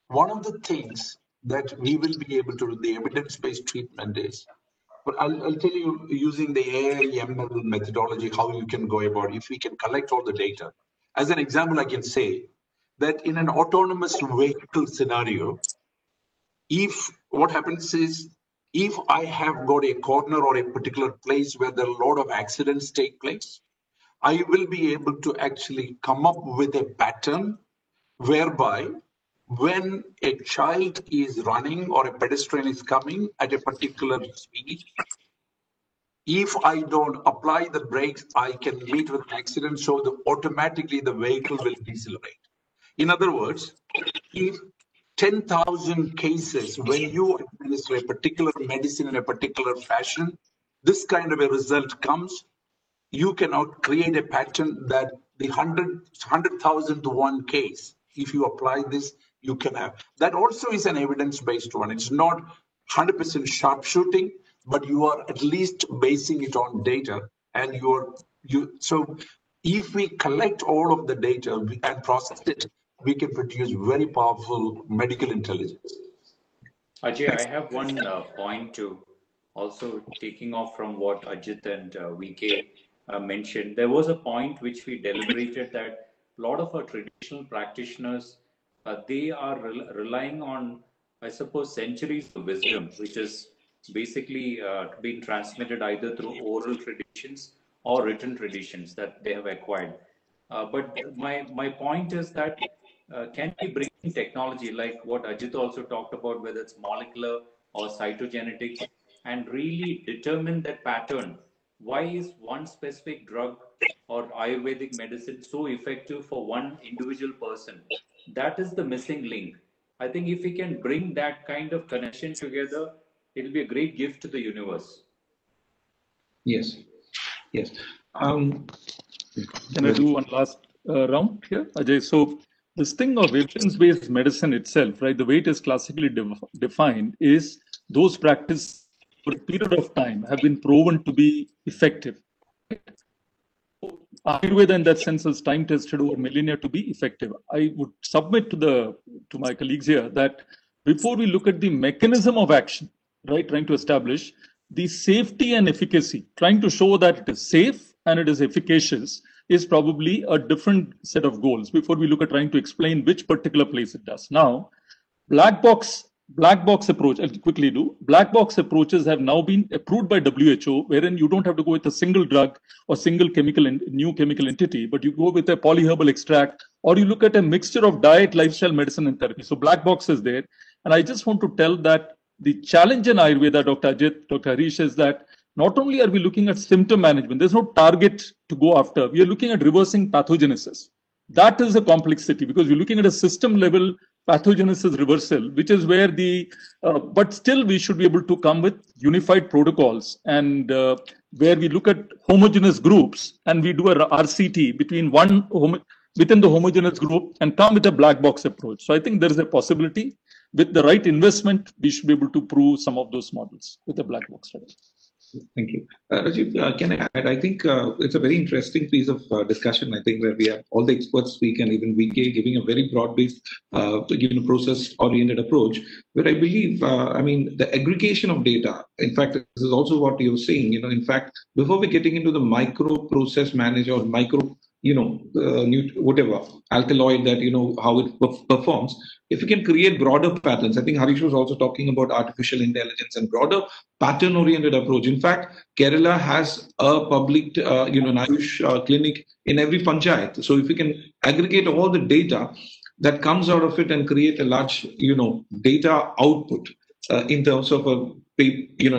Speaker 1: One of the things that we will be able to do, the evidence-based treatment is, but I'll tell you using the AI/ML methodology how you can go about it. If we can collect all the data. As an example, I can say that in an autonomous vehicle scenario, what happens is, if I have got a corner or a particular place where there are a lot of accidents take place, I will be able to actually come up with a pattern whereby when a child is running or a pedestrian is coming at a particular speed, if I don't apply the brakes, I can meet with an accident, so automatically the vehicle will decelerate. In other words, if 10,000 cases, when you administer a particular medicine in a particular fashion, this kind of a result comes, you cannot create a pattern that the 100,000 to 1 case, if you apply this, you can have. That also is an evidence-based one. It's not 100% sharpshooting, but you are at least basing it on data. And so if we collect all of the data and process it, we can produce very powerful medical intelligence.
Speaker 6: Ajay, I have one point to also taking off from what Ajit and VK mentioned. There was a point which we deliberated that a lot of our traditional practitioners, they are relying on, I suppose, centuries of wisdom, which is basically being transmitted either through oral traditions or written traditions that they have acquired. But my point is that can we bring in technology like what Ajit also talked about, whether it's molecular or cytogenetics, and really determine that pattern? Why is one specific drug or Ayurvedic medicine so effective for one individual person? That is the missing link. I think if we can bring that kind of connection together, it'll be a great gift to the universe.
Speaker 2: Yes. Yes.
Speaker 5: Can I do one last round here, Ajay? So this thing of evidence-based medicine itself, right? The way it is classically defined is those practices for a period of time have been proven to be effective. Ayurveda in that sense is time tested over millennia to be effective. I would submit to my colleagues here that before we look at the mechanism of action, right, trying to establish the safety and efficacy, trying to show that it is safe and it is efficacious is probably a different set of goals before we look at trying to explain which particular place it does. Now, black box approach, I'll quickly do. Black box approaches have now been approved by WHO, wherein you don't have to go with a single drug or single new chemical entity, but you go with a polyherbal extract, or you look at a mixture of diet, lifestyle, medicine, and therapy. So black box is there. And I just want to tell that the challenge in Ayurveda, Dr. Ajit, Dr. Harish, is that not only are we looking at symptom management, there's no target to go after. We are looking at reversing pathogenesis. That is a complexity because we're looking at a system level pathogenesis reversal, which is where but still we should be able to come with unified protocols and where we look at homogeneous groups and we do a RCT between within the homogeneous group and come with a black box approach. So I think there is a possibility with the right investment, we should be able to prove some of those models with a black box study.
Speaker 2: Thank you. Rajiv, can I add? I think it's a very interesting piece of discussion, I think, where we have all the experts speak and even VK giving a very broad-based, given a process-oriented approach, where I believe, the aggregation of data, in fact, this is also what you're saying, in fact, before we're getting into the micro process manager or micro, whatever, alkaloid that, how it performs, if we can create broader patterns. I think Harish was also talking about artificial intelligence and broader pattern-oriented approach. In fact, Kerala has a public, an Ayush clinic in every panchayat. So if we can aggregate all the data that comes out of it and create a large, data output in terms of a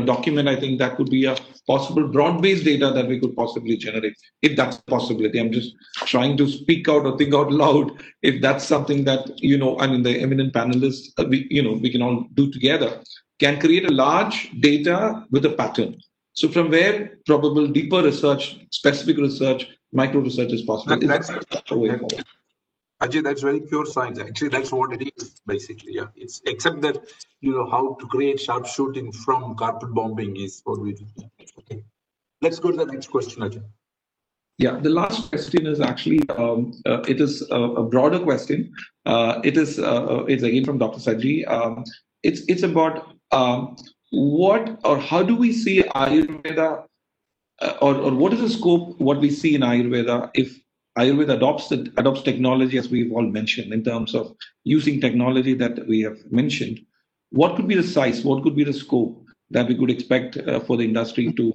Speaker 2: document, I think that could be a possible broad-based data that we could possibly generate, if that's a possibility. I'm just trying to speak out or think out loud if that's something that, the eminent panelists, we can all do together, can create a large data with a pattern. So from where probable deeper research, specific research, micro research is possible.
Speaker 1: Ajay, that's very pure science. Actually, that's what it is, basically. Yeah, it's except that how to create sharpshooting from carpet bombing is what we do. Okay, let's go to the next question, Ajay.
Speaker 2: Yeah, the last question is actually it is a broader question. It's again from Dr. Saji. It's about what or how do we see Ayurveda or what is the scope what we see in Ayurveda if Ayurveda adopts technology, as we've all mentioned, in terms of using technology that we have mentioned. What could be the size? What could be the scope that we could expect for the industry to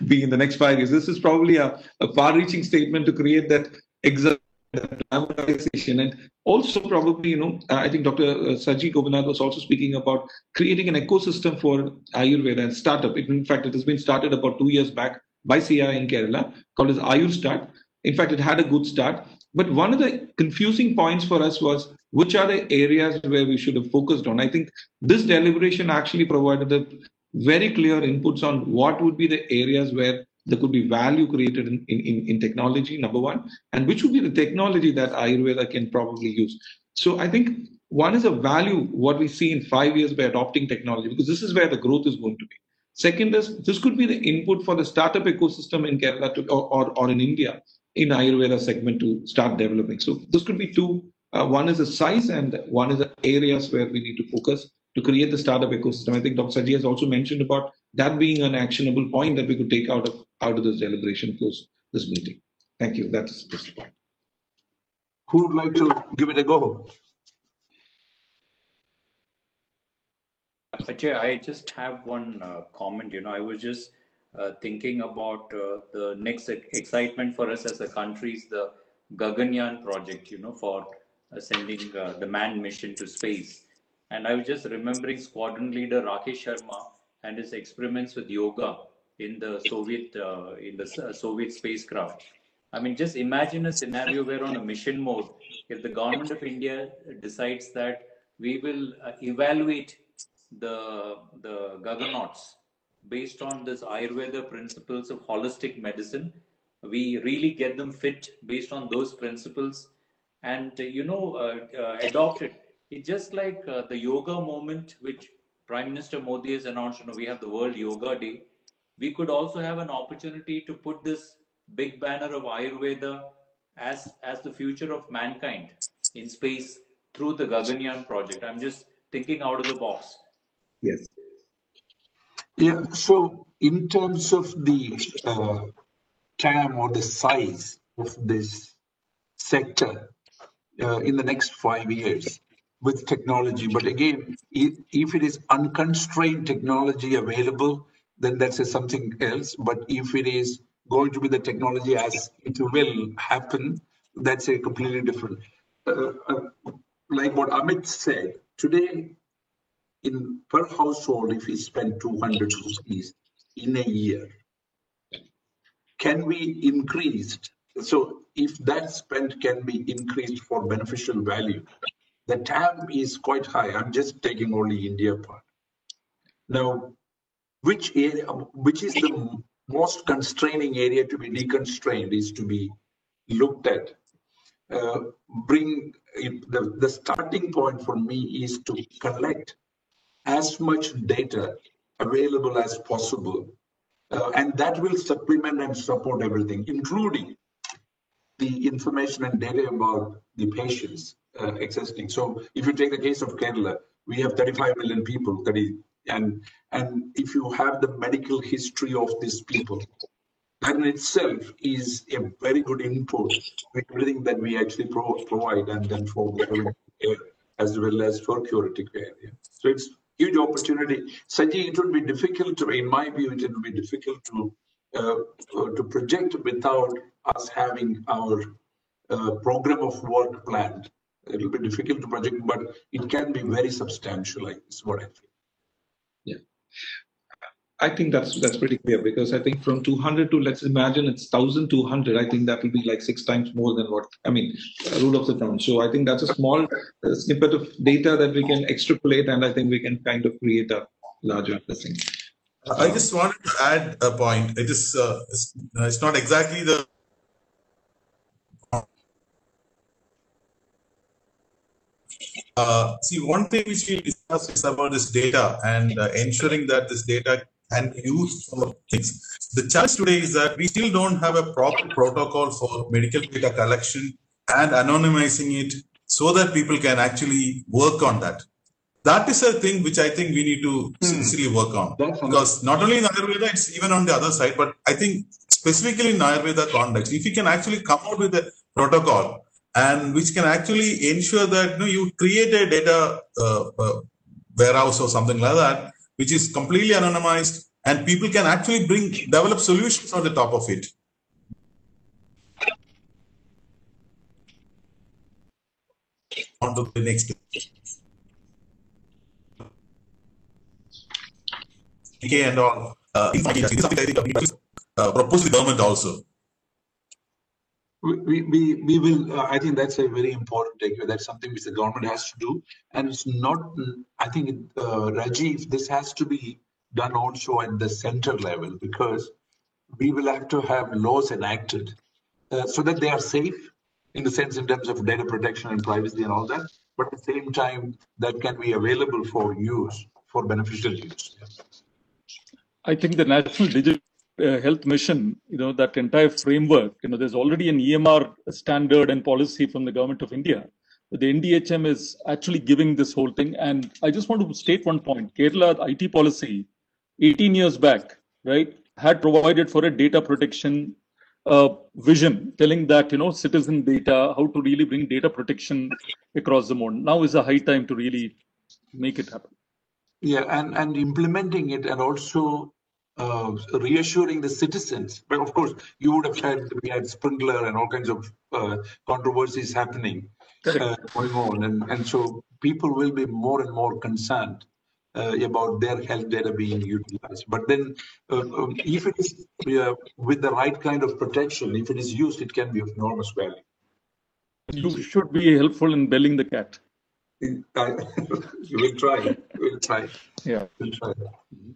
Speaker 2: be in the next 5 years? This is probably a far-reaching statement to create that glamorization. And also probably, I think Dr. Saji Gopinath was also speaking about creating an ecosystem for Ayurveda and startup. In fact, it has been started about 2 years back by CI in Kerala called as AyurStart. In fact, it had a good start. But one of the confusing points for us was which are the areas where we should have focused on. I think this deliberation actually provided a very clear inputs on what would be the areas where there could be value created in technology, number one, and which would be the technology that Ayurveda can probably use. So I think one is a value, what we see in 5 years by adopting technology, because this is where the growth is going to be. Second is, this could be the input for the startup ecosystem in Kerala or in India in Ayurveda segment to start developing. So this could be two. One is the size and one is the areas where we need to focus to create the startup ecosystem. I think Dr. Saji has also mentioned about that being an actionable point that we could take out of this deliberation post this meeting. Thank you. That's the point.
Speaker 1: Who would like to give it a go?
Speaker 6: Ajay, I just have one comment. I was just thinking about the next excitement for us as a country is the Gaganyaan project, for sending the manned mission to space. And I was just remembering Squadron Leader Rakesh Sharma and his experiments with yoga in the Soviet spacecraft. I mean, just imagine a scenario where on a mission mode, if the government of India decides that we will evaluate the Gaganauts based on this Ayurveda principles of holistic medicine, we really get them fit based on those principles and, adopt it. It's just like the yoga movement, which Prime Minister Modi has announced, we have the World Yoga Day. We could also have an opportunity to put this big banner of Ayurveda as the future of mankind in space through the Gaganyaan project. I'm just thinking out of the box.
Speaker 2: Yes.
Speaker 1: Yeah, so in terms of the TAM or the size of this sector in the next 5 years with technology, but again, if it is unconstrained technology available, then that's something else. But if it is going to be the technology as it will happen, that's a completely different. Like what Amit said, today, per household, if we spend 200 rupees in a year, can we increase? So if that spend can be increased for beneficial value, the TAM is quite high. I'm just taking only India part. Now, which is the most constraining area to be deconstrained is to be looked at. The starting point for me is to collect as much data available as possible. And that will supplement and support everything, including the information and data about the patients existing. So if you take the case of Kerala, we have 35 million people, and if you have the medical history of these people, that in itself is a very good input with everything that we actually provide, and then for the care as well as for curative care. Yeah. So it's huge opportunity. Saji, it would be difficult to, in my view, it would be difficult to project without us having our program of work planned. It will be difficult to project, but it can be very substantial. Is what I feel.
Speaker 2: Yeah, I think that's pretty clear, because I think from 200 to, let's imagine it's 1,200. I think that will be like 6 times more than rule of the thumb. So I think that's a small snippet of data that we can extrapolate, and I think we can kind of create a larger thing.
Speaker 8: I just wanted to add a point. It is it's not exactly the see, one thing which we discussed is about this data and ensuring that this data can be used for things. The challenge today is that we still don't have a proper protocol for medical data collection and anonymizing it so that people can actually work on that. That is a thing which I think we need to sincerely work on. Because not only in Ayurveda, it's even on the other side, but I think specifically in Ayurveda context, if you can actually come out with a protocol and which can actually ensure that you create a data warehouse or something like that, which is completely anonymized, and people can actually develop solutions on the top of it. On to the next. And all. This is something I think we propose to the government also.
Speaker 1: We will. I think that's a very important takeaway. That's something which the government has to do, and it's not. I think Rajiv, this has to be done also at the center level, because we will have to have laws enacted so that they are safe in the sense in terms of data protection and privacy and all that, but at the same time that can be available for use, for beneficial use.
Speaker 5: I think the National Digital Health Mission, that entire framework, there's already an EMR standard and policy from the government of India. But the NDHM is actually giving this whole thing. And I just want to state one point. Kerala IT policy, 18 years back, right, had provided for a data protection vision, telling that, citizen data, how to really bring data protection across the board. Now is a high time to really make it happen.
Speaker 1: Yeah, and implementing it and also reassuring the citizens. But of course, you would have heard we had Sprinkler and all kinds of controversies happening going on. And so people will be more and more concerned about their health data being utilized. But then if it is with the right kind of protection, if it is used, it can be of enormous value.
Speaker 5: You should be helpful in belling the cat.
Speaker 1: We'll try. We'll try.
Speaker 5: Yeah.
Speaker 1: We'll try.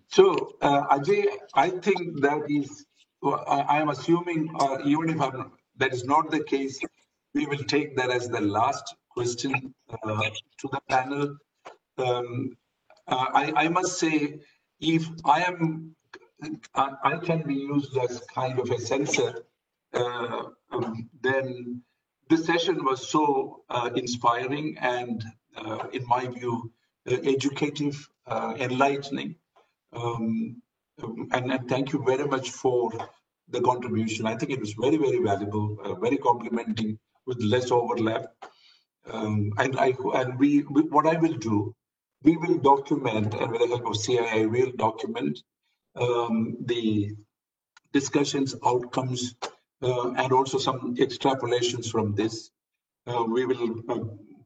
Speaker 1: So, Ajay, I think that is, I am assuming, even if that is not the case, we will take that as the last question to the panel. I must say, if I can be used as kind of a censor, then this session was so inspiring and, in my view, educative, enlightening. And thank you very much for the contribution. I think it was very, very valuable, very complimenting with less overlap. What I will do, we will document, and with the help of CII, we'll document the discussions, outcomes, and also some extrapolations from this. We will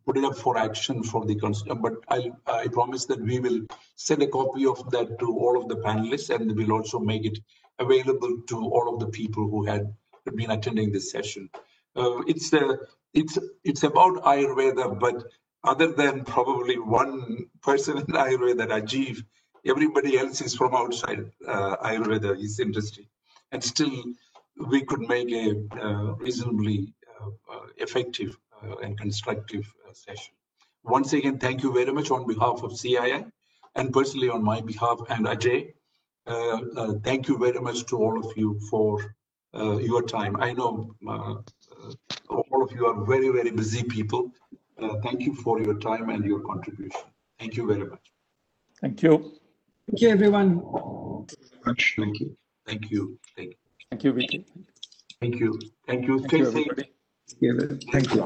Speaker 1: put it up for action for the but I promise that we will send a copy of that to all of the panelists, and we'll also make it available to all of the people who had been attending this session. It's about Ayurveda, but other than probably one person in Ayurveda, Rajiv, everybody else is from outside Ayurveda, his industry, and still we could make a reasonably effective and constructive session. Once again, thank you very much on behalf of CII and personally on my behalf and Ajay. Thank you very much to all of you for your time. I know all of you are very, very busy people. Thank you for your time and your contribution. Thank you very much.
Speaker 5: Thank you.
Speaker 4: Thank you, everyone.
Speaker 1: Thank you. Thank you.
Speaker 5: Thank you, Vicky.
Speaker 1: Thank you. Thank you.
Speaker 5: Thank you, everybody.
Speaker 1: Thank you.